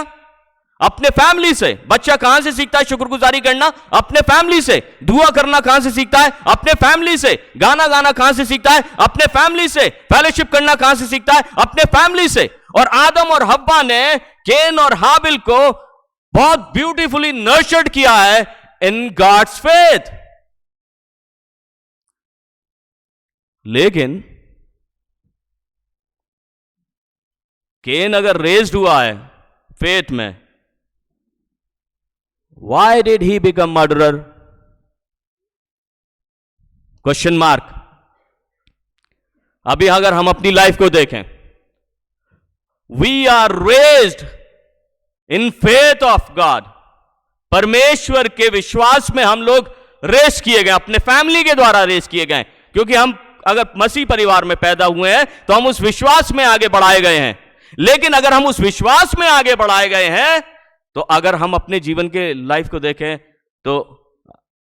अपने फैमिली से। बच्चा कहां से सीखता है शुक्रगुजारी करना? अपने फैमिली से। दुआ करना कहां से सीखता है? अपने फैमिली से। गाना गाना कहां से सीखता है? अपने फैमिली से। फेलोशिप करना कहां से सीखता है? अपने फैमिली से। और आदम और हव्वा ने केन और हाबिल को बहुत ब्यूटीफुली नर्चर्ड किया है इन गॉड्स फेथ। लेकिन केन अगर रेज्ड हुआ है फेथ में, why did he become murderer? Question mark. अभी अगर हम अपनी लाइफ को देखें, we are raised in faith of God। परमेश्वर के विश्वास में हम लोग रेस किए गए, अपने फैमिली के द्वारा रेस किए गए, क्योंकि हम अगर मसीह परिवार में पैदा हुए हैं तो हम उस विश्वास में आगे बढ़ाए गए हैं। लेकिन अगर हम उस विश्वास में आगे बढ़ाए गए हैं, तो अगर हम अपने जीवन के लाइफ को देखें, तो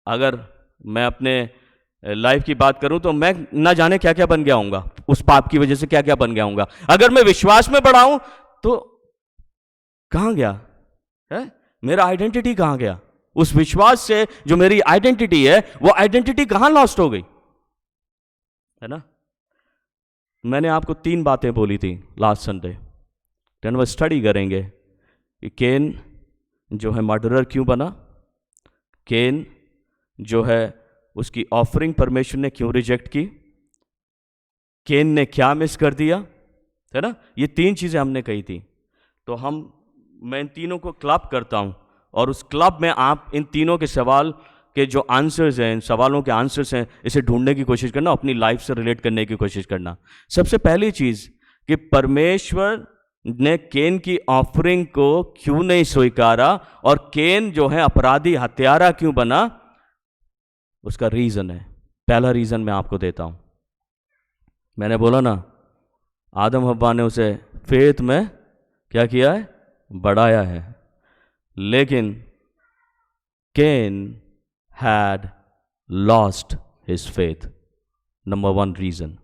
अगर मैं अपने लाइफ की बात करूं तो मैं ना जाने क्या क्या बन गया हूंगा, उस पाप की वजह से क्या क्या बन गया हूंगा। अगर मैं विश्वास में बढ़ा हूं तो कहां गया है मेरा आइडेंटिटी? कहां गया? उस विश्वास से जो मेरी आइडेंटिटी है, वो आइडेंटिटी कहां लॉस्ट हो गई, है ना? मैंने आपको 3 बातें बोली थी लास्ट संडे। वो स्टडी करेंगे कि केन जो है मर्डरर क्यों बना, केन जो है उसकी ऑफरिंग परमेश्वर ने क्यों रिजेक्ट की, केन ने क्या मिस कर दिया, है ना? ये 3 चीजें हमने कही थी। तो मैं इन तीनों को क्लब करता हूं, और उस क्लब में आप इन तीनों के सवाल के जो आंसर्स हैं, इन सवालों के आंसर्स हैं, इसे ढूंढने की कोशिश करना, अपनी लाइफ से रिलेट करने की कोशिश करना। सबसे पहली चीज कि परमेश्वर ने केन की ऑफरिंग को क्यों नहीं स्वीकारा, और केन जो है अपराधी हत्यारा क्यों बना, उसका रीजन है। पहला रीजन मैं आपको देता हूं। मैंने बोला ना, आदम हव्वा ने उसे फेथ में क्या किया है? बढ़ाया है। लेकिन Cain had lost his faith. Number 1 reason,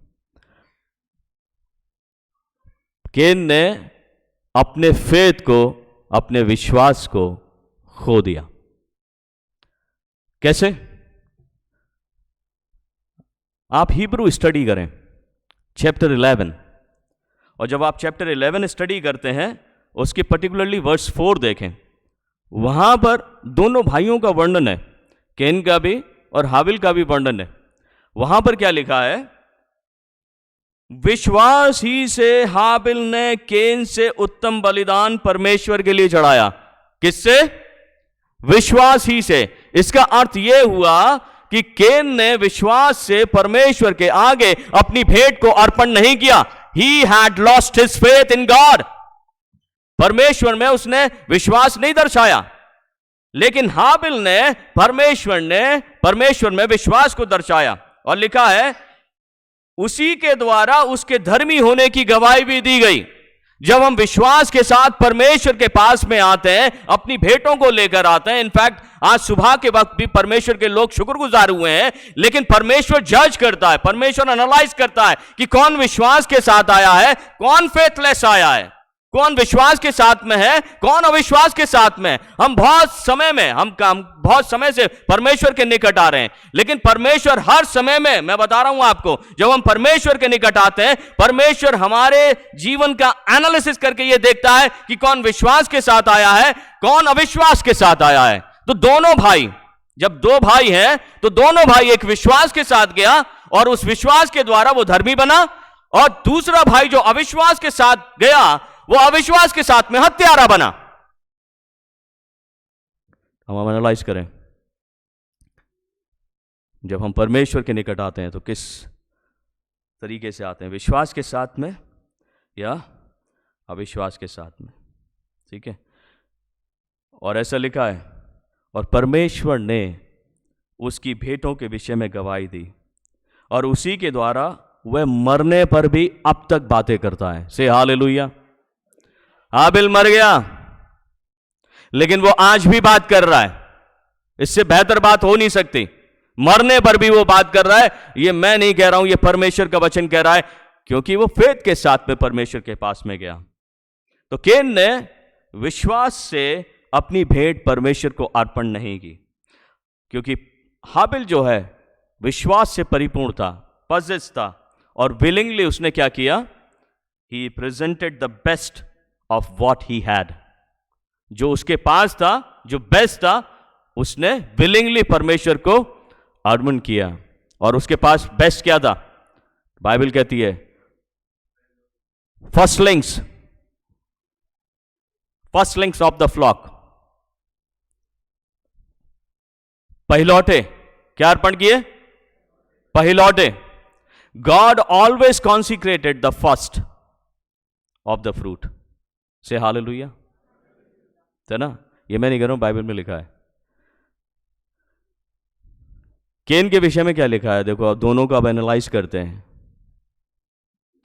Cain ने अपने फेथ को, अपने विश्वास को खो दिया। कैसे? आप हिब्रू स्टडी करें चैप्टर 11, और जब आप चैप्टर 11 स्टडी करते हैं, उसके पर्टिकुलरली वर्स 4 देखें, वहां पर दोनों भाइयों का वर्णन है, केन का भी और हाबिल का भी वर्णन है। वहां पर क्या लिखा है? विश्वास ही से हाबिल ने केन से उत्तम बलिदान परमेश्वर के लिए चढ़ाया। किससे? विश्वास ही से। इसका अर्थ यह हुआ कि केन ने विश्वास से परमेश्वर के आगे अपनी भेंट को अर्पण नहीं किया। He had lost his faith in God. परमेश्वर में उसने विश्वास नहीं दर्शाया। लेकिन हाबिल ने परमेश्वर में विश्वास को दर्शाया, और लिखा है उसी के द्वारा उसके धर्मी होने की गवाही भी दी गई। जब हम विश्वास के साथ परमेश्वर के पास में आते हैं, अपनी भेंटों को लेकर आते हैं, इनफैक्ट आज सुबह के वक्त भी परमेश्वर के लोग शुक्रगुजार हुए हैं, लेकिन परमेश्वर जज करता है, परमेश्वर एनालाइज करता है कि कौन विश्वास के साथ आया है, कौन फेथलेस आया है, कौन विश्वास के साथ में है, कौन अविश्वास के साथ में। हम बहुत समय से परमेश्वर के निकट आ रहे हैं, लेकिन परमेश्वर हर समय में, मैं बता रहा हूं आपको, जब हम परमेश्वर के निकट आते हैं, परमेश्वर हमारे जीवन का एनालिसिस करके यह देखता है कि कौन विश्वास के साथ आया है, कौन अविश्वास के साथ आया है। तो दोनों भाई, जब 2 भाई हैं, तो दोनों भाई एक विश्वास के साथ गया और उस विश्वास के द्वारा वो धर्मी बना, और दूसरा भाई जो अविश्वास के साथ गया, वो अविश्वास के साथ में हत्यारा बना। हम एनालाइज करें, जब हम परमेश्वर के निकट आते हैं तो किस तरीके से आते हैं? विश्वास के साथ में या अविश्वास के साथ में? ठीक है। और ऐसा लिखा है, और परमेश्वर ने उसकी भेंटों के विषय में गवाही दी, और उसी के द्वारा वह मरने पर भी अब तक बातें करता है। से हालेलुया। हाबिल मर गया, लेकिन वो आज भी बात कर रहा है। इससे बेहतर बात हो नहीं सकती। मरने पर भी वो बात कर रहा है। ये मैं नहीं कह रहा हूं, ये परमेश्वर का वचन कह रहा है, क्योंकि वो फेथ के साथ में परमेश्वर के पास में गया। तो केन ने विश्वास से अपनी भेंट परमेश्वर को अर्पण नहीं की, क्योंकि हाबिल जो है विश्वास से परिपूर्ण था, पॉजिटिव था, और विलिंगली उसने क्या किया? He presented the best of what he had. जो उसके पास था, जो बेस्ट था, उसने विलिंगली परमेश्वर को अर्पण किया। और उसके पास बेस्ट क्या था? बाइबल कहती है फर्स्टलिंग्स ऑफ द फ्लॉक, पहिलौठे। क्या अर्पण किए? पहिलौठे। God always consecrated the first of the fruit. से हालेलुया, है ना? ये मैं नहीं कह रहा हूं, बाइबल में लिखा है। केन के विषय में क्या लिखा है? देखो, अब दोनों को अब एनालाइज करते हैं।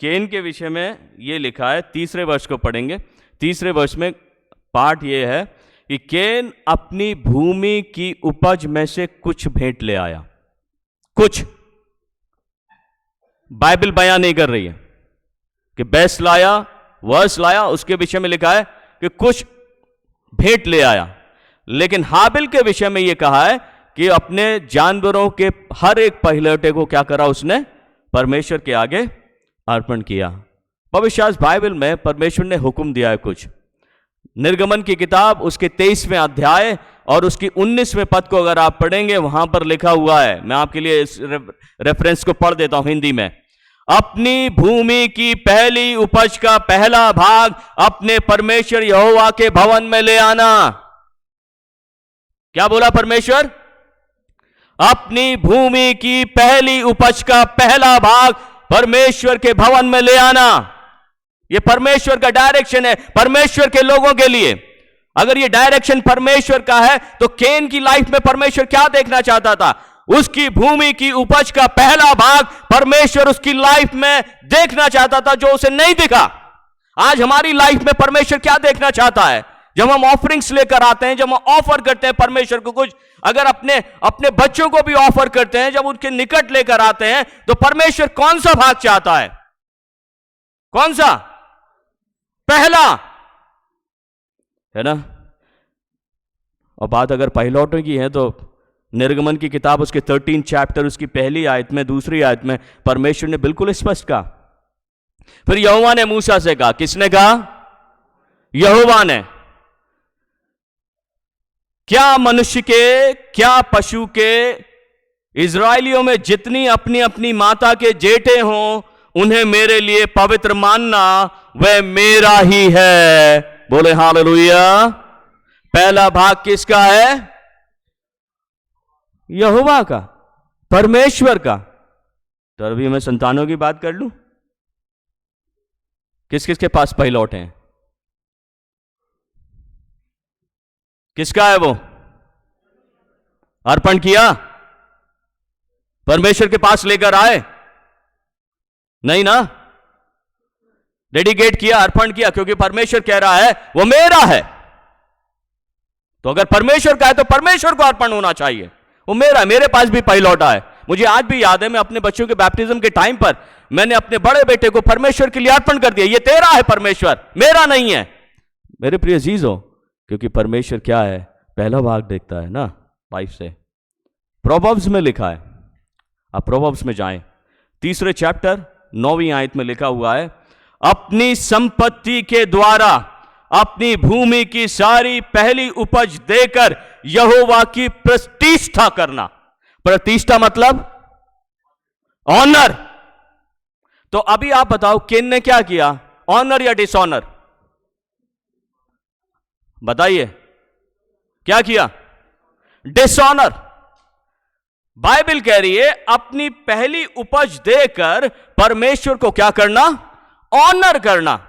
केन के विषय में ये लिखा है, 3 वर्ष को पढ़ेंगे। 3 वर्ष में पाठ ये है कि केन अपनी भूमि की उपज में से कुछ भेंट ले आया। कुछ, बाइबल बयान नहीं कर रही है कि बेस्ट लाया, वर्स लाया। उसके विषय में लिखा है कि कुछ भेंट ले आया। लेकिन हाबिल के विषय में यह कहा है कि अपने जानवरों के हर एक पहिलौठे को क्या करा? उसने परमेश्वर के आगे अर्पण किया। पवित्र बाइबल में परमेश्वर ने हुक्म दिया है कुछ। निर्गमन की किताब उसके 23वें अध्याय और उसकी 19वें पद को अगर आप पढ़ेंगे, वहां पर लिखा हुआ है। मैं आपके लिए इस रेफरेंस को पढ़ देता हूं हिंदी में। अपनी भूमि की पहली उपज का पहला भाग अपने परमेश्वर यहोवा के भवन में ले आना। क्या बोला परमेश्वर? अपनी भूमि की पहली उपज का पहला भाग परमेश्वर के भवन में ले आना। यह परमेश्वर का डायरेक्शन है परमेश्वर के लोगों के लिए। अगर यह डायरेक्शन परमेश्वर का है तो केन की लाइफ में परमेश्वर क्या देखना चाहता था? उसकी भूमि की उपज का पहला भाग परमेश्वर उसकी लाइफ में देखना चाहता था, जो उसे नहीं दिखा। आज हमारी लाइफ में परमेश्वर क्या देखना चाहता है? जब हम ऑफरिंग्स लेकर आते हैं, जब हम ऑफर करते हैं परमेश्वर को कुछ, अगर अपने बच्चों को भी ऑफर करते हैं, जब उनके निकट लेकर आते हैं, तो परमेश्वर कौन सा भाग चाहता है? कौन सा? पहला, है ना? और बात अगर पहिलौठों की है तो निर्गमन की किताब उसके 13 चैप्टर उसकी पहली आयत में, दूसरी आयत में परमेश्वर ने बिल्कुल स्पष्ट कहा। फिर यहोवा ने मूसा से कहा। किसने कहा? यहोवा ने। क्या मनुष्य के, क्या पशु के, इजराइलियों में जितनी अपनी अपनी माता के जेठे हों, उन्हें मेरे लिए पवित्र मानना, वह मेरा ही है। बोले हालेलुया। पहला भाग किसका है? यहोवा का, परमेश्वर का। तो अभी मैं संतानों की बात कर लूं। किस किस के पास पहिलौठे हैं? किसका है वो? अर्पण किया? परमेश्वर के पास लेकर आए? नहीं ना, डेडिकेट किया, अर्पण किया, क्योंकि परमेश्वर कह रहा है वो मेरा है। तो अगर परमेश्वर का है तो परमेश्वर को अर्पण होना चाहिए। वो मेरा है, मेरे पास भी पहिलौठा है। मुझे आज भी याद है, मैं अपने बच्चों के बैप्टिज्म के टाइम पर मैंने अपने बड़े बेटे को परमेश्वर के लिए अर्पण कर दिया। ये तेरा है परमेश्वर, मेरा नहीं है। मेरे प्रिय अजीजों, क्योंकि परमेश्वर क्या है? पहला भाग देखता है ना लाइफ से। प्रोवर्ब्स में लिखा है, आप प्रोवर्ब्स में जाएं, 3 चैप्टर 9वीं आयत में लिखा हुआ है, अपनी संपत्ति के द्वारा अपनी भूमि की सारी पहली उपज देकर यहोवा की प्रतिष्ठा करना। प्रतिष्ठा मतलब ऑनर। तो अभी आप बताओ, केन ने क्या किया? ऑनर या डिसऑनर? बताइए, क्या किया? डिसऑनर। बाइबल कह रही है अपनी पहली उपज देकर परमेश्वर को क्या करना? ऑनर करना।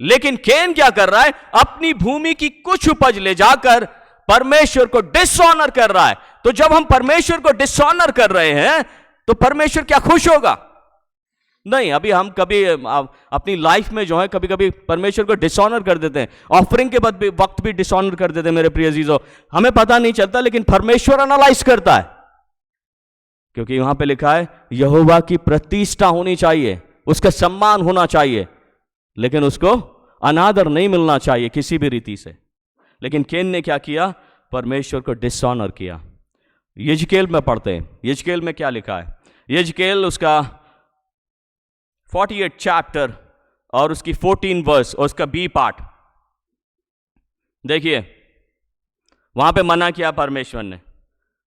लेकिन केन क्या कर रहा है? अपनी भूमि की कुछ उपज ले जाकर परमेश्वर को डिसऑनर कर रहा है। तो जब हम परमेश्वर को डिसऑनर कर रहे हैं तो परमेश्वर क्या खुश होगा? नहीं, अभी हम कभी अपनी लाइफ में जो है कभी कभी परमेश्वर को डिसऑनर कर देते हैं, ऑफरिंग के वक्त भी डिसऑनर कर देते हैं मेरे प्रिय अजीजों। हमें पता नहीं चलता, लेकिन परमेश्वर एनालाइज करता है, क्योंकि वहां पे लिखा है यहोवा की प्रतिष्ठा होनी चाहिए, उसका सम्मान होना चाहिए, लेकिन उसको अनादर नहीं मिलना चाहिए किसी भी रीति से। लेकिन केन ने क्या किया? परमेश्वर को डिसऑनर किया। यिजकेल में पढ़ते हैं, यिजकेल में क्या लिखा है? यिजकेल उसका 48 चैप्टर और उसकी 14 वर्स और उसका बी पार्ट देखिए, वहां पे मना किया परमेश्वर ने।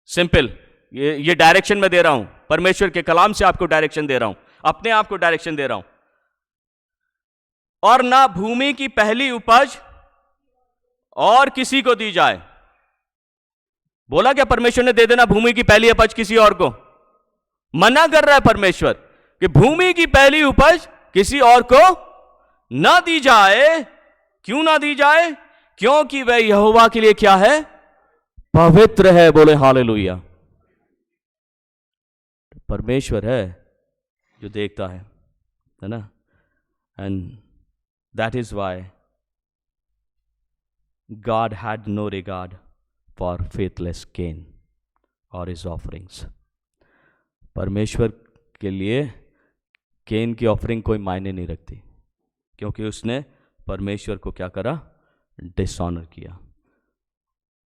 सिंपल, ये डायरेक्शन में दे रहा हूं, परमेश्वर के कलाम से आपको डायरेक्शन दे रहा हूं, अपने आप को डायरेक्शन दे रहा हूं। और ना भूमि की पहली उपज और किसी को दी जाए। बोला क्या परमेश्वर ने दे देना भूमि की पहली उपज किसी और को? मना कर रहा है परमेश्वर कि भूमि की पहली उपज किसी और को ना दी जाए। क्यों ना दी जाए? क्योंकि वह यहोवा के लिए क्या है? पवित्र है। बोले हालेलुया। परमेश्वर है जो देखता है ना? And that is why God had no regard for faithless Cain or his offerings. परमेश्वर के लिए केन की ऑफरिंग कोई मायने नहीं रखती, क्योंकि उसने परमेश्वर को क्या करा? डिसऑनर किया।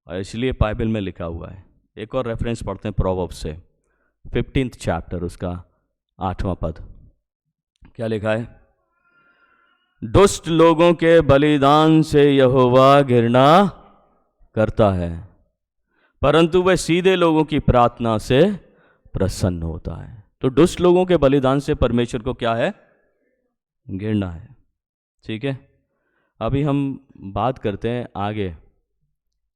और इसलिए बाइबल में लिखा हुआ है, एक और रेफरेंस पढ़ते हैं प्रोवर्ब्स से, 15th चैप्टर उसका 8वां पद। क्या लिखा है? दुष्ट लोगों के बलिदान से यहोवा घृणा करता है, परंतु वह सीधे लोगों की प्रार्थना से प्रसन्न होता है। तो दुष्ट लोगों के बलिदान से परमेश्वर को क्या है? घृणा है। ठीक है, अभी हम बात करते हैं आगे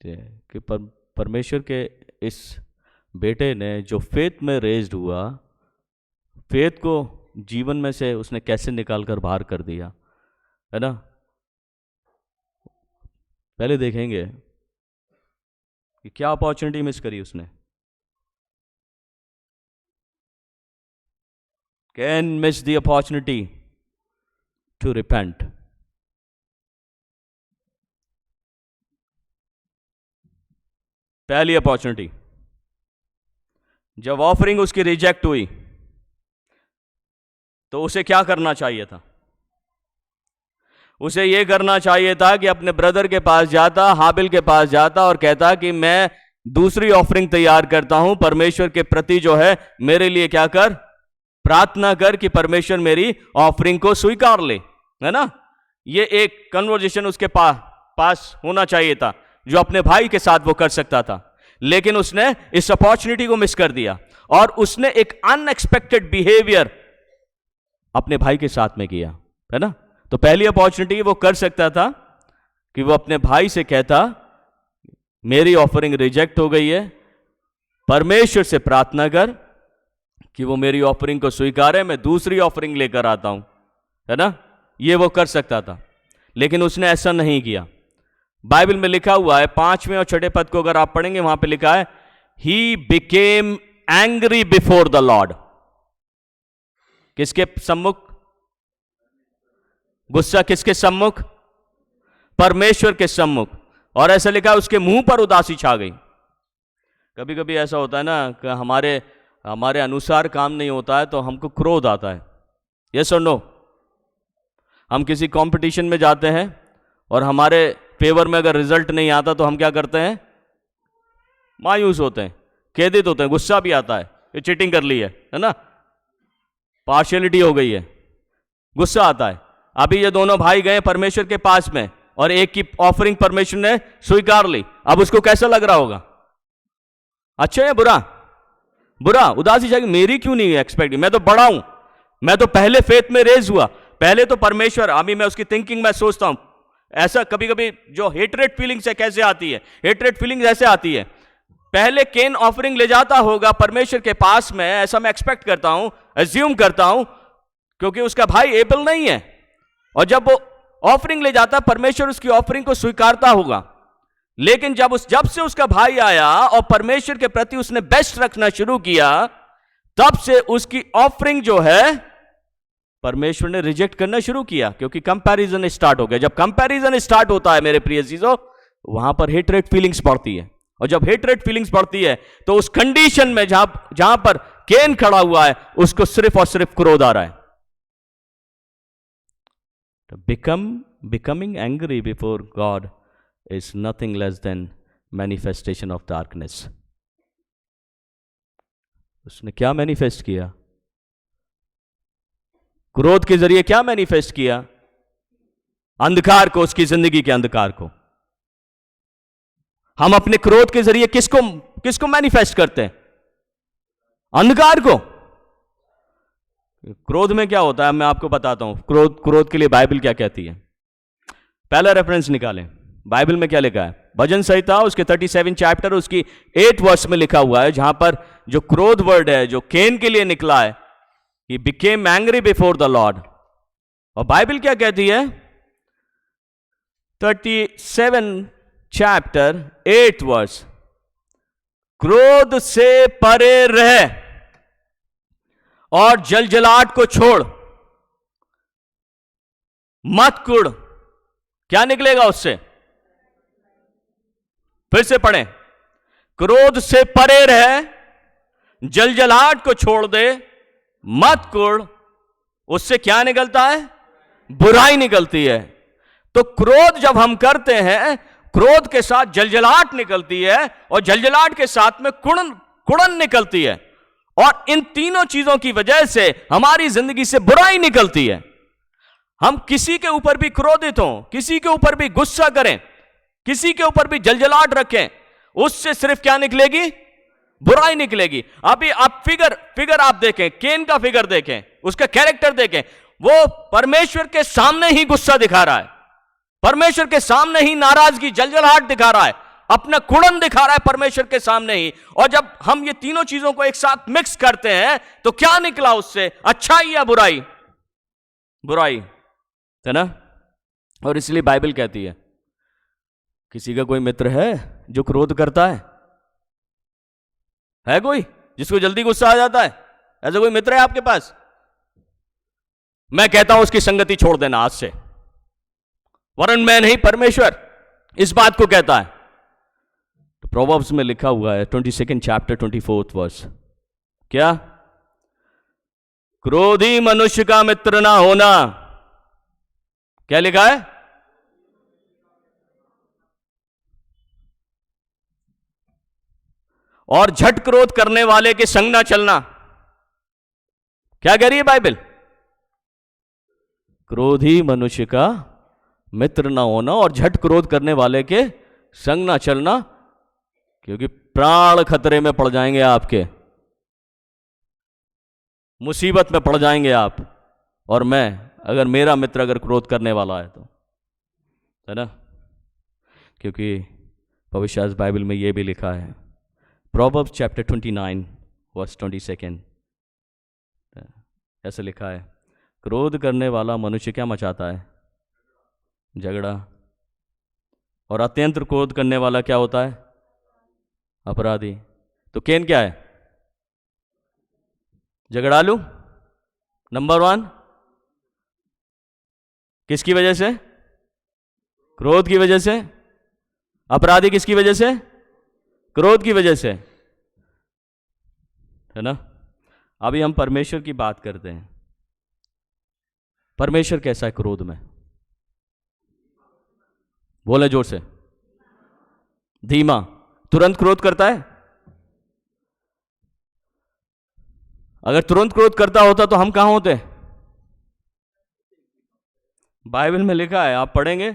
कि परमेश्वर के इस बेटे ने जो फेथ में रेज्ड हुआ, फेथ को जीवन में से उसने कैसे निकाल कर बाहर कर दिया, है ना? पहले देखेंगे कि क्या अपॉर्चुनिटी मिस करी उसने। Can miss the opportunity to repent. पहली अपॉर्चुनिटी, जब ऑफरिंग उसकी रिजेक्ट हुई तो उसे क्या करना चाहिए था? उसे यह करना चाहिए था कि अपने ब्रदर के पास जाता, हाबिल के पास जाता और कहता कि मैं दूसरी ऑफरिंग तैयार करता हूं, परमेश्वर के प्रति जो है मेरे लिए क्या कर? प्रार्थना कर कि परमेश्वर मेरी ऑफरिंग को स्वीकार ले, है ना? ये एक कन्वर्जेशन उसके पास होना चाहिए था, जो अपने भाई के साथ वो कर सकता था। लेकिन उसने इस अपॉर्चुनिटी को मिस कर दिया और उसने एक अनएक्सपेक्टेड बिहेवियर अपने भाई के साथ में किया, है ना? तो पहली अपॉर्चुनिटी वो कर सकता था कि वो अपने भाई से कहता मेरी ऑफरिंग रिजेक्ट हो गई है, परमेश्वर से प्रार्थना कर कि वो मेरी ऑफरिंग को स्वीकारे, मैं दूसरी ऑफरिंग लेकर आता हूं, है ना? ये वो कर सकता था, लेकिन उसने ऐसा नहीं किया। बाइबल में लिखा हुआ है 5वें और 6ठे पद को अगर आप पढ़ेंगे, वहां पे लिखा है he became angry before the Lord. किसके सम्मुख? गुस्सा किसके सम्मुख? परमेश्वर के सम्मुख। और ऐसा लिखा है उसके मुंह पर उदासी छा गई। कभी कभी ऐसा होता है ना कि हमारे अनुसार काम नहीं होता है तो हमको क्रोध आता है। यस और नो? हम किसी कंपटीशन में जाते हैं और हमारे फेवर में अगर रिजल्ट नहीं आता तो हम क्या करते हैं? मायूस होते हैं, खेदित होते हैं, गुस्सा भी आता है, ये चीटिंग कर ली है ना? पार्शियलिटी हो गई है, गुस्सा आता है। अभी ये दोनों भाई गए परमेश्वर के पास में और एक की ऑफरिंग परमेश्वर ने स्वीकार ली। अब उसको कैसा लग रहा होगा? अच्छा या बुरा? बुरा, उदासी जाएगी, मेरी क्यों नहीं एक्सपेक्ट? मैं तो बड़ा हूं, मैं तो पहले फेथ में रेज हुआ, पहले तो परमेश्वर। अभी मैं उसकी थिंकिंग में सोचता हूं, ऐसा कभी कभी जो हेट्रेड फीलिंग्स है कैसे आती है? हेट्रेड फीलिंग्स ऐसे आती है, पहले केन ऑफरिंग ले जाता होगा परमेश्वर के पास में, ऐसा मैं एक्सपेक्ट करता हूं, एज्यूम करता हूं, क्योंकि उसका भाई एबल नहीं है। और जब वो ऑफरिंग ले जाता, परमेश्वर उसकी ऑफरिंग को स्वीकारता होगा। लेकिन जब से उसका भाई आया और परमेश्वर के प्रति उसने बेस्ट रखना शुरू किया, तब से उसकी ऑफरिंग जो है परमेश्वर ने रिजेक्ट करना शुरू किया, क्योंकि कंपैरिजन स्टार्ट हो गया। जब कंपैरिजन स्टार्ट होता है मेरे प्रिय चीजों, वहां पर हेटरेट फीलिंग्स बढ़ती है, और जब हेटरेट फीलिंग्स बढ़ती है तो उस कंडीशन में जहां पर केन खड़ा हुआ है, उसको सिर्फ और सिर्फ क्रोध आ रहा है। Becoming angry before God is nothing less than manifestation of darkness. उसने क्या मैनिफेस्ट किया? क्रोध के जरिए क्या मैनिफेस्ट किया? अंधकार को, उसकी जिंदगी के अंधकार को। हम अपने क्रोध के जरिए किसको मैनिफेस्ट करते हैं? अंधकार को। क्रोध में क्या होता है मैं आपको बताता हूं। क्रोध के लिए बाइबल क्या कहती है। पहला रेफरेंस निकालें, बाइबल में क्या लिखा है। भजन संहिता उसके 37 चैप्टर उसकी 8 वर्स में लिखा हुआ है, जहां पर जो क्रोध वर्ड है जो केन के लिए निकला है, he became angry before the Lord। और बाइबल क्या कहती है, 37 चैप्टर 8 वर्स, क्रोध से परे रह और जलजलाहट को छोड़, मत कुड़। क्या निकलेगा उससे? फिर से पढ़ें, क्रोध से परे रह, जलजलाहट को छोड़ दे, मत कुड़। उससे क्या निकलता है? बुराई निकलती है। तो क्रोध जब हम करते हैं, क्रोध के साथ जलजलाहट निकलती है, और जलजलाहट के साथ में कुड़न निकलती है, और इन तीनों चीजों की वजह से हमारी जिंदगी से बुराई निकलती है। हम किसी के ऊपर भी क्रोधित हों, किसी के ऊपर भी गुस्सा करें, किसी के ऊपर भी जलजलाहट रखें, उससे सिर्फ क्या निकलेगी? बुराई निकलेगी। अभी आप फिगर आप देखें, केन का फिगर देखें, उसका कैरेक्टर देखें। वो परमेश्वर के सामने ही गुस्सा दिखा रहा है, परमेश्वर के सामने ही नाराजगी, जलजलाहट दिखा रहा है, अपना कुड़न दिखा रहा है परमेश्वर के सामने ही। और जब हम ये तीनों चीजों को एक साथ मिक्स करते हैं तो क्या निकला उससे? अच्छाई या बुराई? बुराई, है ना। और इसलिए बाइबल कहती है, किसी का कोई मित्र है जो क्रोध करता है कोई जिसको जल्दी गुस्सा आ जाता है? ऐसा कोई मित्र है आपके पास? मैं कहता हूं उसकी संगति छोड़ देना आज से, वरन मैं नहीं परमेश्वर इस बात को कहता है। तो प्रोवर्ब्स में लिखा हुआ है 22 चैप्टर 24 वर्स, क्या? क्रोधी मनुष्य का मित्र ना होना। क्या लिखा है? और झट क्रोध करने वाले के संग ना चलना। क्या कह रही है बाइबल? क्रोधी मनुष्य का मित्र ना होना और झट क्रोध करने वाले के संग ना चलना, क्योंकि प्राण खतरे में पड़ जाएंगे, आपके मुसीबत में पड़ जाएंगे आप और मैं, अगर मेरा मित्र अगर क्रोध करने वाला है तो, है ना। क्योंकि पवित्र बाइबल में यह भी लिखा है, प्रोवर्ब्स चैप्टर 29 वर्स 22, ऐसे लिखा है, क्रोध करने वाला मनुष्य क्या मचाता है? झगड़ा। और अत्यंत क्रोध करने वाला क्या होता है? अपराधी। तो केन क्या है? झगड़ालू नंबर 1। किसकी वजह से? क्रोध की वजह से। अपराधी किसकी वजह से? क्रोध की वजह से, है ना। अभी हम परमेश्वर की बात करते हैं। परमेश्वर कैसा है क्रोध में? बोले जोर से। धीमा, तुरंत क्रोध करता है। अगर तुरंत क्रोध करता होता तो हम कहां होते? बाइबल में लिखा है, आप पढ़ेंगे,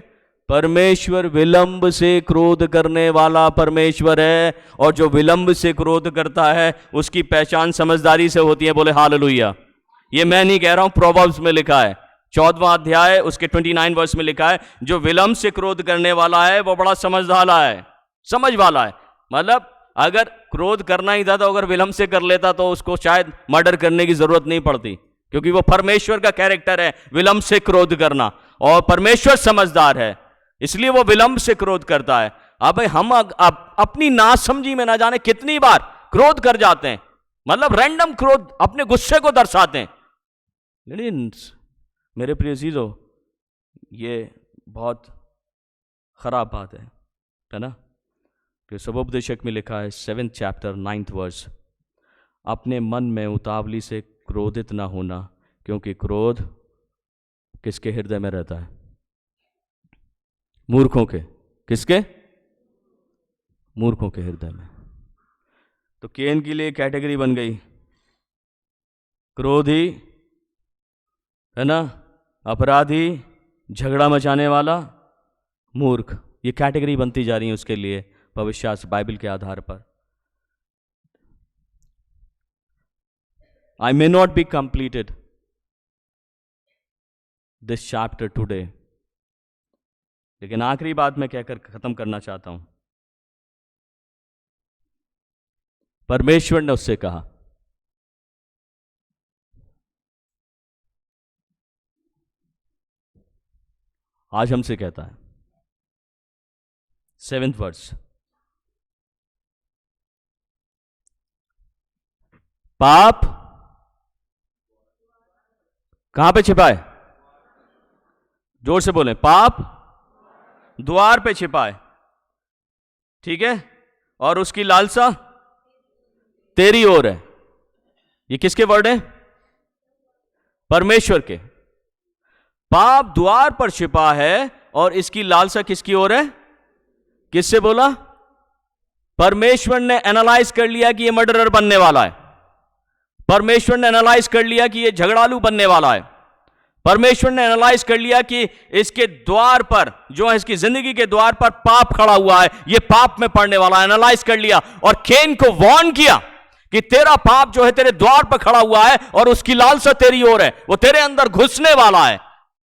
परमेश्वर विलंब से क्रोध करने वाला परमेश्वर है, और जो विलंब से क्रोध करता है उसकी पहचान समझदारी से होती है। बोले हालेलुया। ये मैं नहीं कह रहा हूं, प्रोवर्ब्स में लिखा है 14वां अध्याय उसके 29 वर्ष में लिखा है, जो विलंब से क्रोध करने वाला है वो बड़ा समझ वाला है। मतलब अगर क्रोध करना ही था तो अगर विलंब से कर लेता तो उसको शायद मर्डर करने की जरूरत नहीं पड़ती, क्योंकि वो परमेश्वर का कैरेक्टर है विलंब से क्रोध करना, और परमेश्वर समझदार है इसलिए वो विलंब से क्रोध करता है। अब हम अपनी नासमझी में ना जाने कितनी बार क्रोध कर जाते हैं, मतलब रैंडम क्रोध, अपने गुस्से को दर्शाते हैं। लेकिन मेरे प्रिय अजीजों, ये बहुत खराब बात है ना? कि सबोपदेशक में लिखा है 7th चैप्टर 9th वर्स, अपने मन में उतावली से क्रोधित ना होना, क्योंकि क्रोध किसके हृदय में रहता है? मूर्खों के। किसके? मूर्खों के हृदय में। तो केन के लिए कैटेगरी बन गई, क्रोधी, है ना, अपराधी, झगड़ा मचाने वाला, मूर्ख। ये कैटेगरी बनती जा रही है उसके लिए भविष्य बाइबल के आधार पर। I may not be completed this chapter today, लेकिन आखिरी बात मैं कहकर खत्म करना चाहता हूं। परमेश्वर ने उससे कहा, आज हमसे कहता है 7th वर्स, पाप कहां पे छिपा है? जोर से बोलें, पाप द्वार पे छिपा है, ठीक है, और उसकी लालसा तेरी ओर है। ये किसके वर्ड है? परमेश्वर के। पाप द्वार पर छिपा है और इसकी लालसा किसकी ओर है? किससे बोला? परमेश्वर ने एनालाइज कर लिया कि ये मर्डरर बनने वाला है। परमेश्वर ने एनालाइज कर लिया कि ये झगड़ालू बनने वाला है। परमेश्वर ने एनालाइज कर लिया कि इसके द्वार पर, जो है इसकी जिंदगी के द्वार पर पाप खड़ा हुआ है, ये पाप में पड़ने वाला है। एनालाइज कर लिया और केन को वार्न किया कि तेरा पाप जो है तेरे द्वार पर खड़ा हुआ है और उसकी लालसा तेरी ओर है। वो तेरे अंदर घुसने वाला है,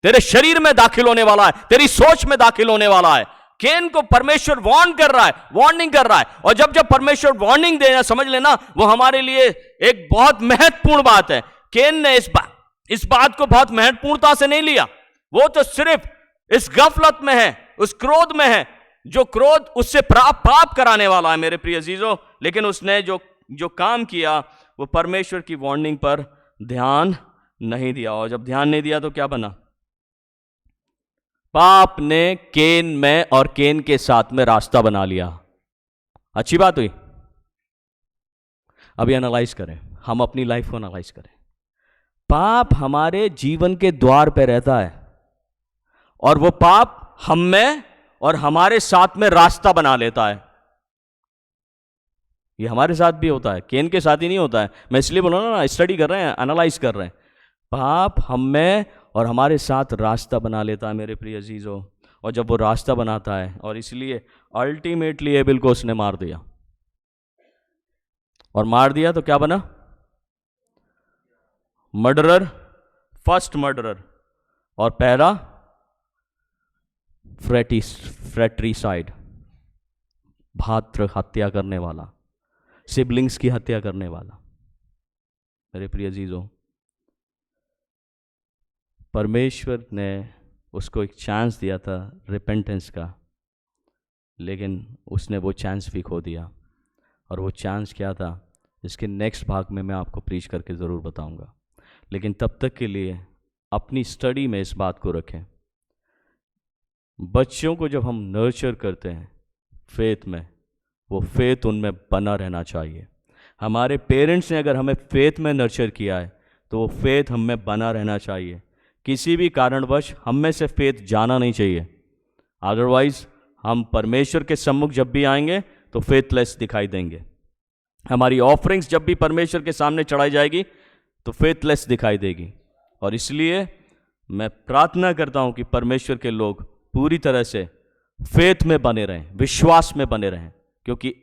तेरे शरीर में दाखिल होने वाला है, तेरी सोच में दाखिल होने वाला है। केन को परमेश्वर वार्न कर रहा है, वार्निंग कर रहा है। और जब जब परमेश्वर वार्निंग देना, समझ लेना, वो हमारे लिए एक बहुत महत्वपूर्ण बात है। केन ने इस बात को बहुत महत्वपूर्णता से नहीं लिया। वो तो सिर्फ इस गफलत में है, उस क्रोध में है, जो क्रोध उससे पाप कराने वाला है मेरे प्रिय अजीजों। लेकिन उसने जो काम किया वो परमेश्वर की वार्निंग पर ध्यान नहीं दिया। और जब ध्यान नहीं दिया तो क्या बना? पाप ने केन में और केन के साथ में रास्ता बना लिया। अच्छी बात हुई? अभी एनालाइज करें, हम अपनी लाइफ को एनालाइज करें। पाप हमारे जीवन के द्वार पे रहता है और वो पाप हम में और हमारे साथ में रास्ता बना लेता है। ये हमारे साथ भी होता है, केन के साथ ही नहीं होता है। मैं इसलिए बोल रहा हूं ना, स्टडी कर रहे हैं, एनालाइज कर रहे हैं। पाप हम में और हमारे साथ रास्ता बना लेता है मेरे प्रिय अजीजों। और जब वो रास्ता बनाता है, और इसलिए अल्टीमेटली एबेल को उसने मार दिया। और मार दिया तो क्या बना? मर्डरर, फर्स्ट मर्डरर, और पहला फ्रेट्रीसाइड, भातृ हत्या करने वाला, सिबलिंग्स की हत्या करने वाला। मेरे प्रिय अजीजों, परमेश्वर ने उसको एक चांस दिया था रिपेंटेंस का, लेकिन उसने वो चांस भी खो दिया। और वो चांस क्या था, इसके नेक्स्ट भाग में मैं आपको प्रीच करके ज़रूर बताऊंगा। लेकिन तब तक के लिए अपनी स्टडी में इस बात को रखें। बच्चों को जब हम नर्चर करते हैं फेथ में, वो फेथ उनमें बना रहना चाहिए। हमारे पेरेंट्स ने अगर हमें फेथ में नर्चर किया है तो वो फेथ हम में बना रहना चाहिए। किसी भी कारणवश हम में से फेथ जाना नहीं चाहिए। अदरवाइज हम परमेश्वर के सम्मुख जब भी आएंगे तो फेथलेस दिखाई देंगे। हमारी ऑफरिंग्स जब भी परमेश्वर के सामने चढ़ाई जाएगी तो फेथलेस दिखाई देगी। और इसलिए मैं प्रार्थना करता हूं कि परमेश्वर के लोग पूरी तरह से फेथ में बने रहें, विश्वास में बने रहें। क्योंकि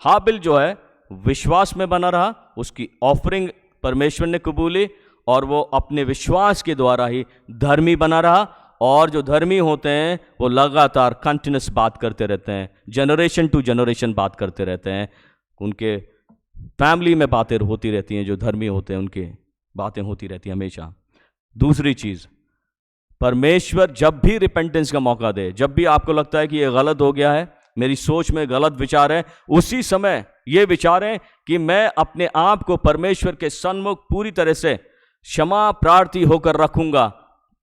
हाबिल जो है विश्वास में बना रहा, उसकी ऑफरिंग परमेश्वर ने कबूली और वो अपने विश्वास के द्वारा ही धर्मी बना रहा। और जो धर्मी होते हैं वो लगातार कंटिन्यूस बात करते रहते हैं, जनरेशन टू जनरेशन बात करते रहते हैं। उनके फैमिली में बातें होती रहती हैं, जो धर्मी होते हैं उनकी बातें होती रहती हैं हमेशा। दूसरी चीज़, परमेश्वर जब भी रिपेंटेंस का मौका दे, जब भी आपको लगता है कि ये गलत हो गया है, मेरी सोच में गलत विचार है, उसी समय ये विचारें कि मैं अपने आप को परमेश्वर के सन्मुख पूरी तरह से क्षमा प्रार्थी होकर रखूंगा।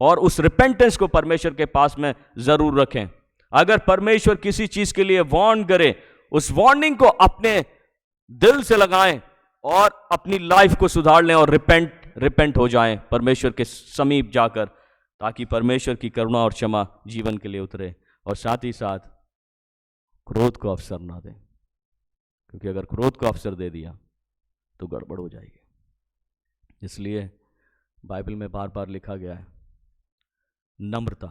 और उस रिपेंटेंस को परमेश्वर के पास में जरूर रखें। अगर परमेश्वर किसी चीज के लिए वार्न करे, उस वार्निंग को अपने दिल से लगाएं और अपनी लाइफ को सुधार लें और रिपेंट हो जाएं परमेश्वर के समीप जाकर, ताकि परमेश्वर की करुणा और क्षमा जीवन के लिए उतरे। और साथ ही साथ क्रोध को अवसर ना दें, क्योंकि अगर क्रोध को अवसर दे दिया तो गड़बड़ हो जाएगी। इसलिए बाइबल में बार बार लिखा गया है नम्रता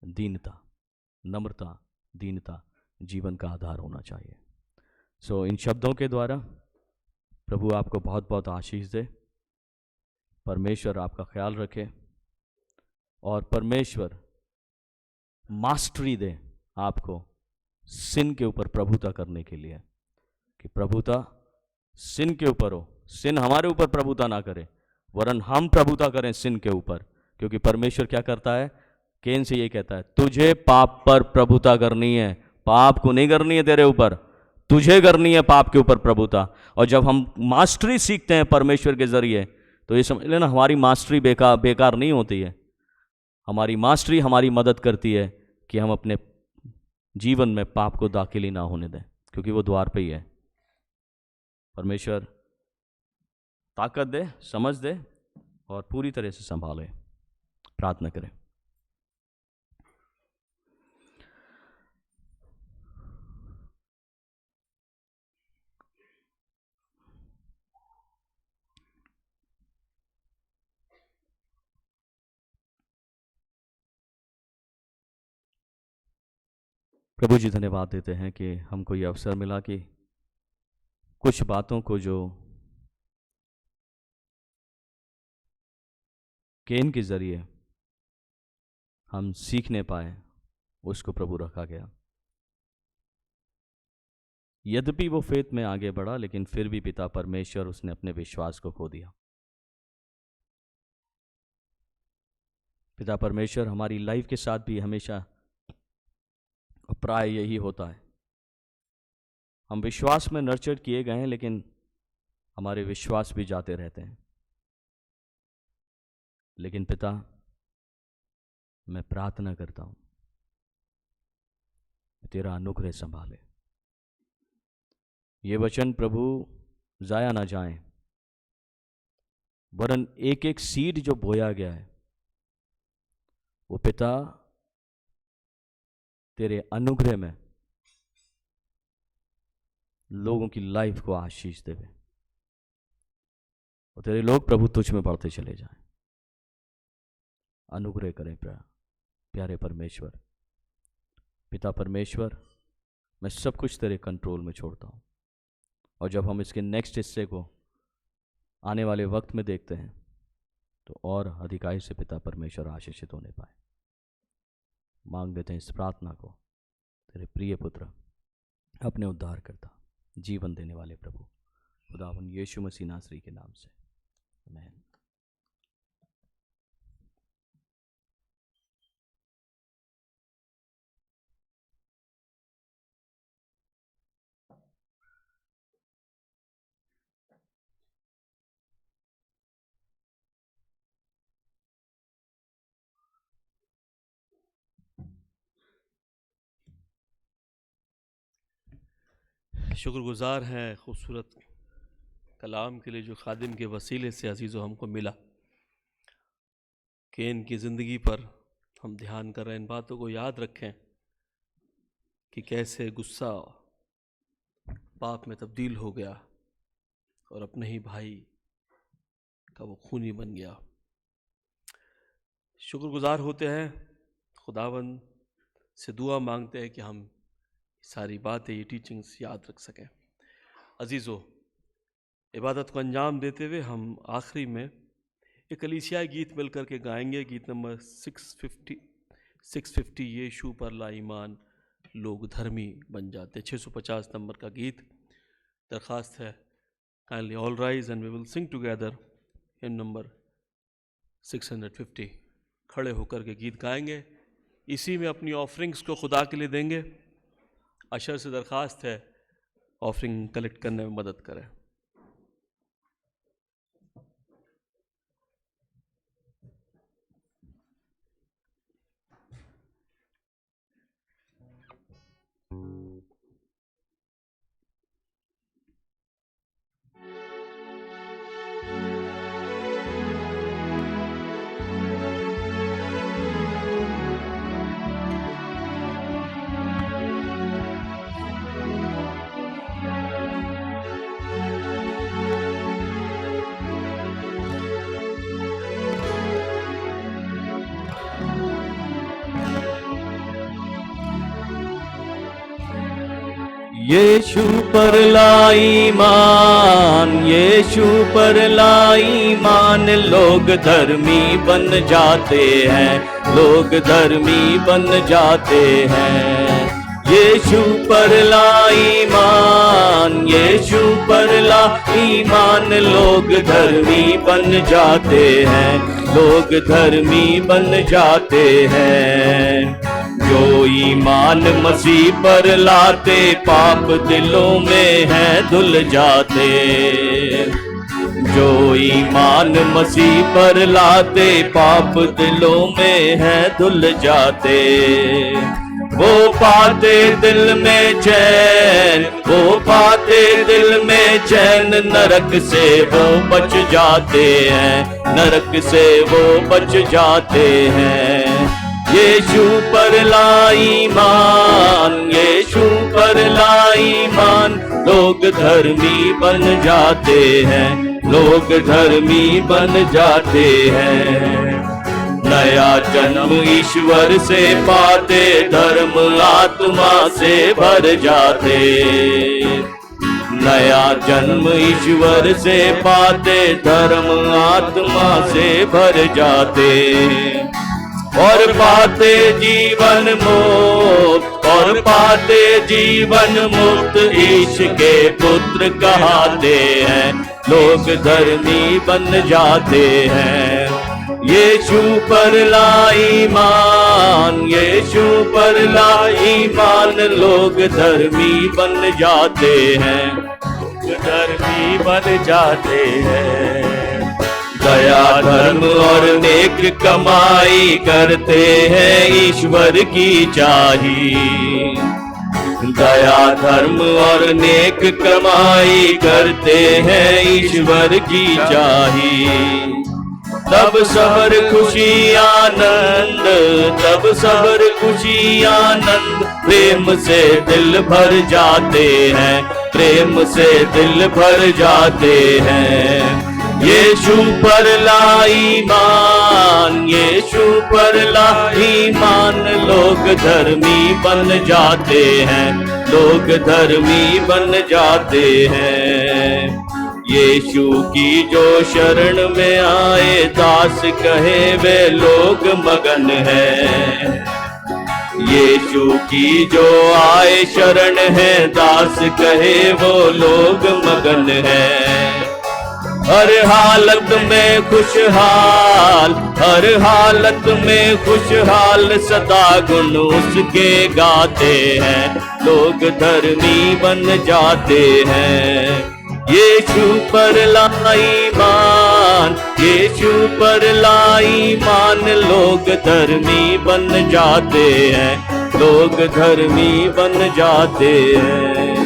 दीनता, नम्रता दीनता जीवन का आधार होना चाहिए। सो इन शब्दों के द्वारा प्रभु आपको बहुत बहुत आशीष दे, परमेश्वर आपका ख्याल रखे और परमेश्वर मास्टरी दे आपको सिन के ऊपर प्रभुता करने के लिए, कि प्रभुता सिन के ऊपर हो, सिन हमारे ऊपर प्रभुता ना करे, वरन हम प्रभुता करें सिन के ऊपर। क्योंकि परमेश्वर क्या करता है, केन से ये कहता है तुझे पाप पर प्रभुता करनी है, पाप को नहीं करनी है तेरे ऊपर, तुझे करनी है पाप के ऊपर प्रभुता। और जब हम मास्टरी सीखते हैं परमेश्वर के जरिए, तो ये समझ लेना हमारी मास्टरी बेकार नहीं होती है। हमारी मास्टरी हमारी मदद करती है कि हम अपने जीवन में पाप को दाखिल ही ना होने दें, क्योंकि वो द्वार पे ही है। परमेश्वर ताकत दे, समझ दे और पूरी तरह से संभाले। प्रार्थना करें। प्रभु जी धन्यवाद देते हैं कि हमको ये अवसर मिला कि कुछ बातों को जो केन के जरिए हम सीखने पाए, उसको प्रभु रखा गया। यद्यपि वो फेथ में आगे बढ़ा, लेकिन फिर भी पिता परमेश्वर उसने अपने विश्वास को खो दिया। पिता परमेश्वर हमारी लाइफ के साथ भी हमेशा प्राय यही होता है। हम विश्वास में नर्चर किए गए हैं, लेकिन हमारे विश्वास भी जाते रहते हैं। लेकिन पिता, मैं प्रार्थना करता हूं तेरा अनुग्रह संभाले, ये वचन प्रभु जाया ना जाए, वरन एक एक सीड जो बोया गया है वो पिता तेरे अनुग्रह में लोगों की लाइफ को आशीष देवे और तेरे लोग प्रभु तुझ में बढ़ते चले जाएं। अनुग्रह करें प्यारे परमेश्वर। पिता परमेश्वर, मैं सब कुछ तेरे कंट्रोल में छोड़ता हूं, और जब हम इसके नेक्स्ट हिस्से को आने वाले वक्त में देखते हैं तो और अधिकाई से पिता परमेश्वर आशीषित होने पाए। मांग लेते हैं इस प्रार्थना को तेरे प्रिय पुत्र, अपने उद्धार करता, जीवन देने वाले प्रभु खुदावन यीशु मसीह नासरी के नाम से, आमीन। शुक्रगुजार हैं खूबसूरत कलाम के लिए जो खादिम के वसीले से अजीज़ों हमको मिला। केन की ज़िंदगी पर हम ध्यान कर रहे हैं। इन बातों को याद रखें कि कैसे गुस्सा पाप में तब्दील हो गया और अपने ही भाई का वो खूनी बन गया। शुक्रगुजार होते हैं, खुदावंद से दुआ मांगते हैं कि हम सारी बातें, ये टीचिंग्स याद रख सकें। अजीज़ों, इबादत को अंजाम देते हुए हम आखिरी में एक कलीसियाई गीत मिल कर के गाएंगे। गीत नंबर 650 यीशु पर ला ईमान लोग धर्मी बन जाते। 650 नंबर का गीत। दरख्वास्त है, kindly all rise and we will sing together hymn number 650। खड़े होकर के गीत गाएंगे, इसी में अपनी ऑफरिंग्स को खुदा के लिए देंगे। अशर से दरख्वास्त है ऑफरिंग कलेक्ट करने में मदद करें। यीशु पर ईमान, यीशु पर ईमान, लोग धर्मी बन जाते हैं, लोग धर्मी बन जाते हैं। यीशु पर ईमान, यीशु पर ईमान, लोग धर्मी बन जाते हैं, लोग धर्मी बन जाते हैं। जो ईमान मसीह पर लाते, पाप दिलों में है धुल जाते। जो ईमान मसीह पर लाते, पाप दिलों में है धुल जाते। वो पाते दिल में चैन, वो पाते दिल में चैन, नरक से वो बच जाते हैं, नरक से वो बच जाते हैं। यीशु पर ईमान, यीशु पर ईमान, लोग धर्मी बन जाते हैं, लोग धर्मी बन जाते हैं। नया जन्म ईश्वर से पाते, धर्म आत्मा से भर जाते। नया जन्म ईश्वर से पाते, धर्म आत्मा से भर जाते। और पाते जीवन मुक्त, और पाते जीवन मुक्त, ईश के पुत्र कहते हैं, लोग धर्मी बन जाते हैं। यीशु पर ईमान, यीशु पर ईमान, लोग धर्मी बन जाते हैं, लोग धर्मी बन जाते हैं। दया धर्म और नेक कमाई करते हैं, ईश्वर की चाही। दया धर्म और नेक कमाई करते हैं, ईश्वर की चाही। तब सबर खुशी आनंद, तब सबर खुशी आनंद, प्रेम से दिल भर जाते हैं, प्रेम से दिल भर जाते हैं। यीशु पर ईमान, यीशु पर ईमान, लोग धर्मी बन जाते हैं, लोग धर्मी बन जाते हैं। यीशु की जो शरण में आए, दास कहे वे लोग मगन हैं। यीशु की जो आए शरण है, दास कहे वो लोग मगन हैं। हर हालत में खुशहाल, हर हालत में खुशहाल, सदा गुण उसके गाते हैं, लोग धर्मी बन जाते हैं। यीशु पर ईमान, यीशु पर ईमान, लोग धर्मी बन जाते हैं, लोग धर्मी बन जाते हैं।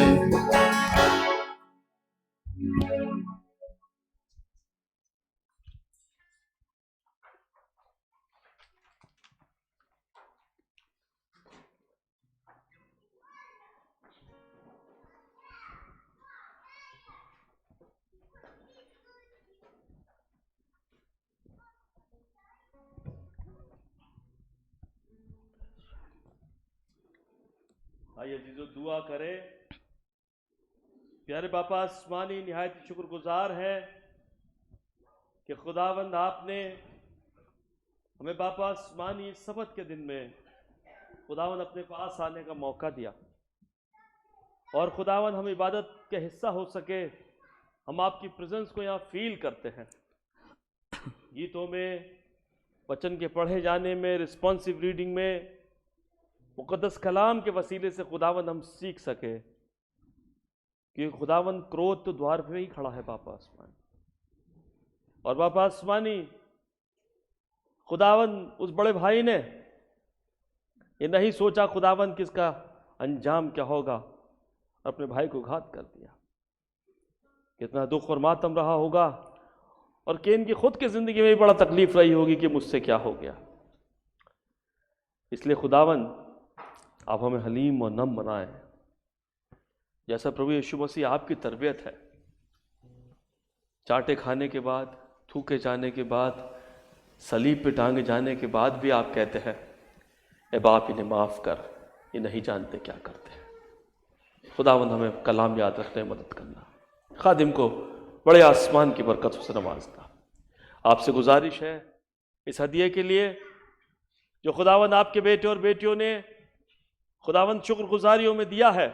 आइए जीजो दुआ करें। प्यारे बापा आसमानी, निहायत शुक्रगुजार है कि खुदावंद आपने हमें बापा आसमानी सबत के दिन में खुदावंद अपने पास आने का मौका दिया, और खुदावंद हम इबादत के हिस्सा हो सके, हम आपकी प्रेजेंस को यहाँ फील करते हैं। गीतों में, वचन के पढ़े जाने में, रिस्पॉन्सिव रीडिंग में, मुक़द्दस कलाम के वसीले से खुदावंद हम सीख सके कि खुदावंद क्रोध तो द्वार पे ही खड़ा है बापा आसमानी। और बापा आसमानी, खुदावंद उस बड़े भाई ने ये नहीं सोचा खुदावंद किसका अंजाम क्या होगा, अपने भाई को घात कर दिया। कितना दुख और मातम रहा होगा, और केन की खुद की ज़िंदगी में भी बड़ा तकलीफ रही होगी कि मुझसे क्या हो गया। इसलिए खुदावंद आप हमें हलीम और नम बनाएं, जैसा प्रभु यीशु मसीह आपकी तरबियत है। चाटे खाने के बाद, थूके जाने के बाद, सलीब पे टांगे जाने के बाद भी आप कहते हैं, ए बाप इन्हें माफ़ कर, ये नहीं जानते क्या करते हैं। खुदावंद हमें कलाम याद रखने में मदद करना, खादिम को बड़े आसमान की बरकत से नवाजना। आपसे गुजारिश है इस हदिये के लिए जो खुदावंद आपके बेटे और बेटियों ने खुदावंद शुक्रगुजारियों में दिया है,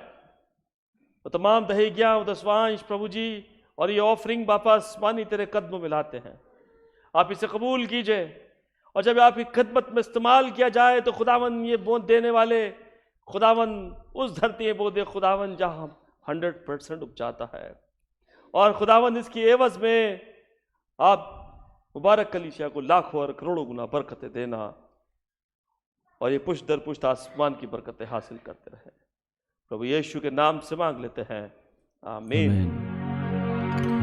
वो तमाम दहेगियाँ, दसवांश प्रभु जी और ये ऑफरिंग बापा आसमानी तेरे कदमों में लाते हैं। आप इसे कबूल कीजिए और जब आपकी खिदमत में इस्तेमाल किया जाए तो खुदावंद ये बोझ देने वाले खुदावंद उस धरती में बोझ दे खुदावंद जहाँ 100% उपजाता है, और खुदावंद इसकी एवज में आप मुबारक कलीसिया को लाखों और करोड़ों गुना बरकतें देना और ये पुष्ट दर पुष्ट आसमान की बरकतें हासिल करते रहे। प्रभु यीशु के नाम से मांग लेते हैं, आमीन।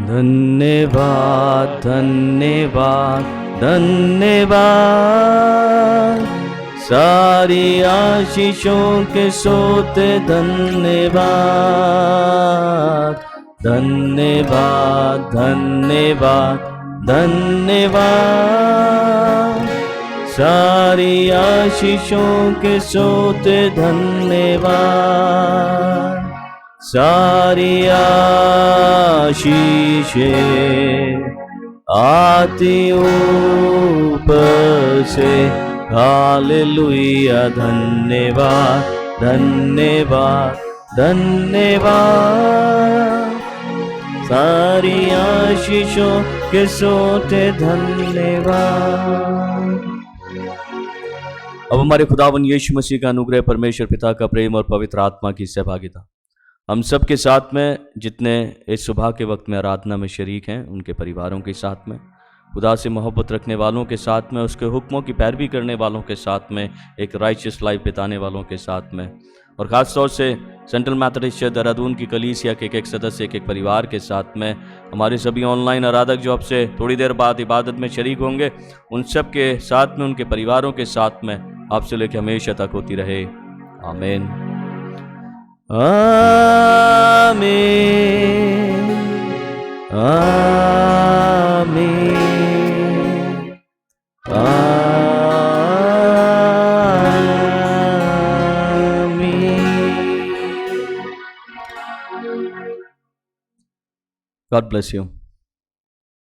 धन्यवाद धन्यवाद धन्यवाद, सारी आशीषों के सोते धन्यवाद धन्यवाद धन्यवाद धन्यवाद, सारी आशीषों के सोते धन्यवाद, सारी आशीषें आती ऊपर से, हालेलुया धन्यवाद धन्यवाद धन्यवाद, सारी आशीषों के सोते धन्यवाद। अब हमारे खुदावन यीशु मसीह का अनुग्रह, परमेश्वर पिता का प्रेम और पवित्र आत्मा की सहभागिता हम सब के साथ में, जितने इस सुबह के वक्त में आराधना में शरीक हैं, उनके परिवारों के साथ में, खुदा से मोहब्बत रखने वालों के साथ में, उसके हुक्मों की पैरवी करने वालों के साथ में, एक राइचियस लाइफ बिताने वालों के साथ में, और ख़ास तौर से सेंट्रल मैथोडिस्ट चर्च देहरादून की कलीसिया के एक सदस्य, एक परिवार के साथ में, हमारे सभी ऑनलाइन आराधक जो अब से थोड़ी देर बाद इबादत में शरीक होंगे, उन सब के साथ में, उनके परिवारों के साथ में आपसे लेकर हमेशा तक होती रहे। आमीन आमीन आमीन आमीन। God bless you.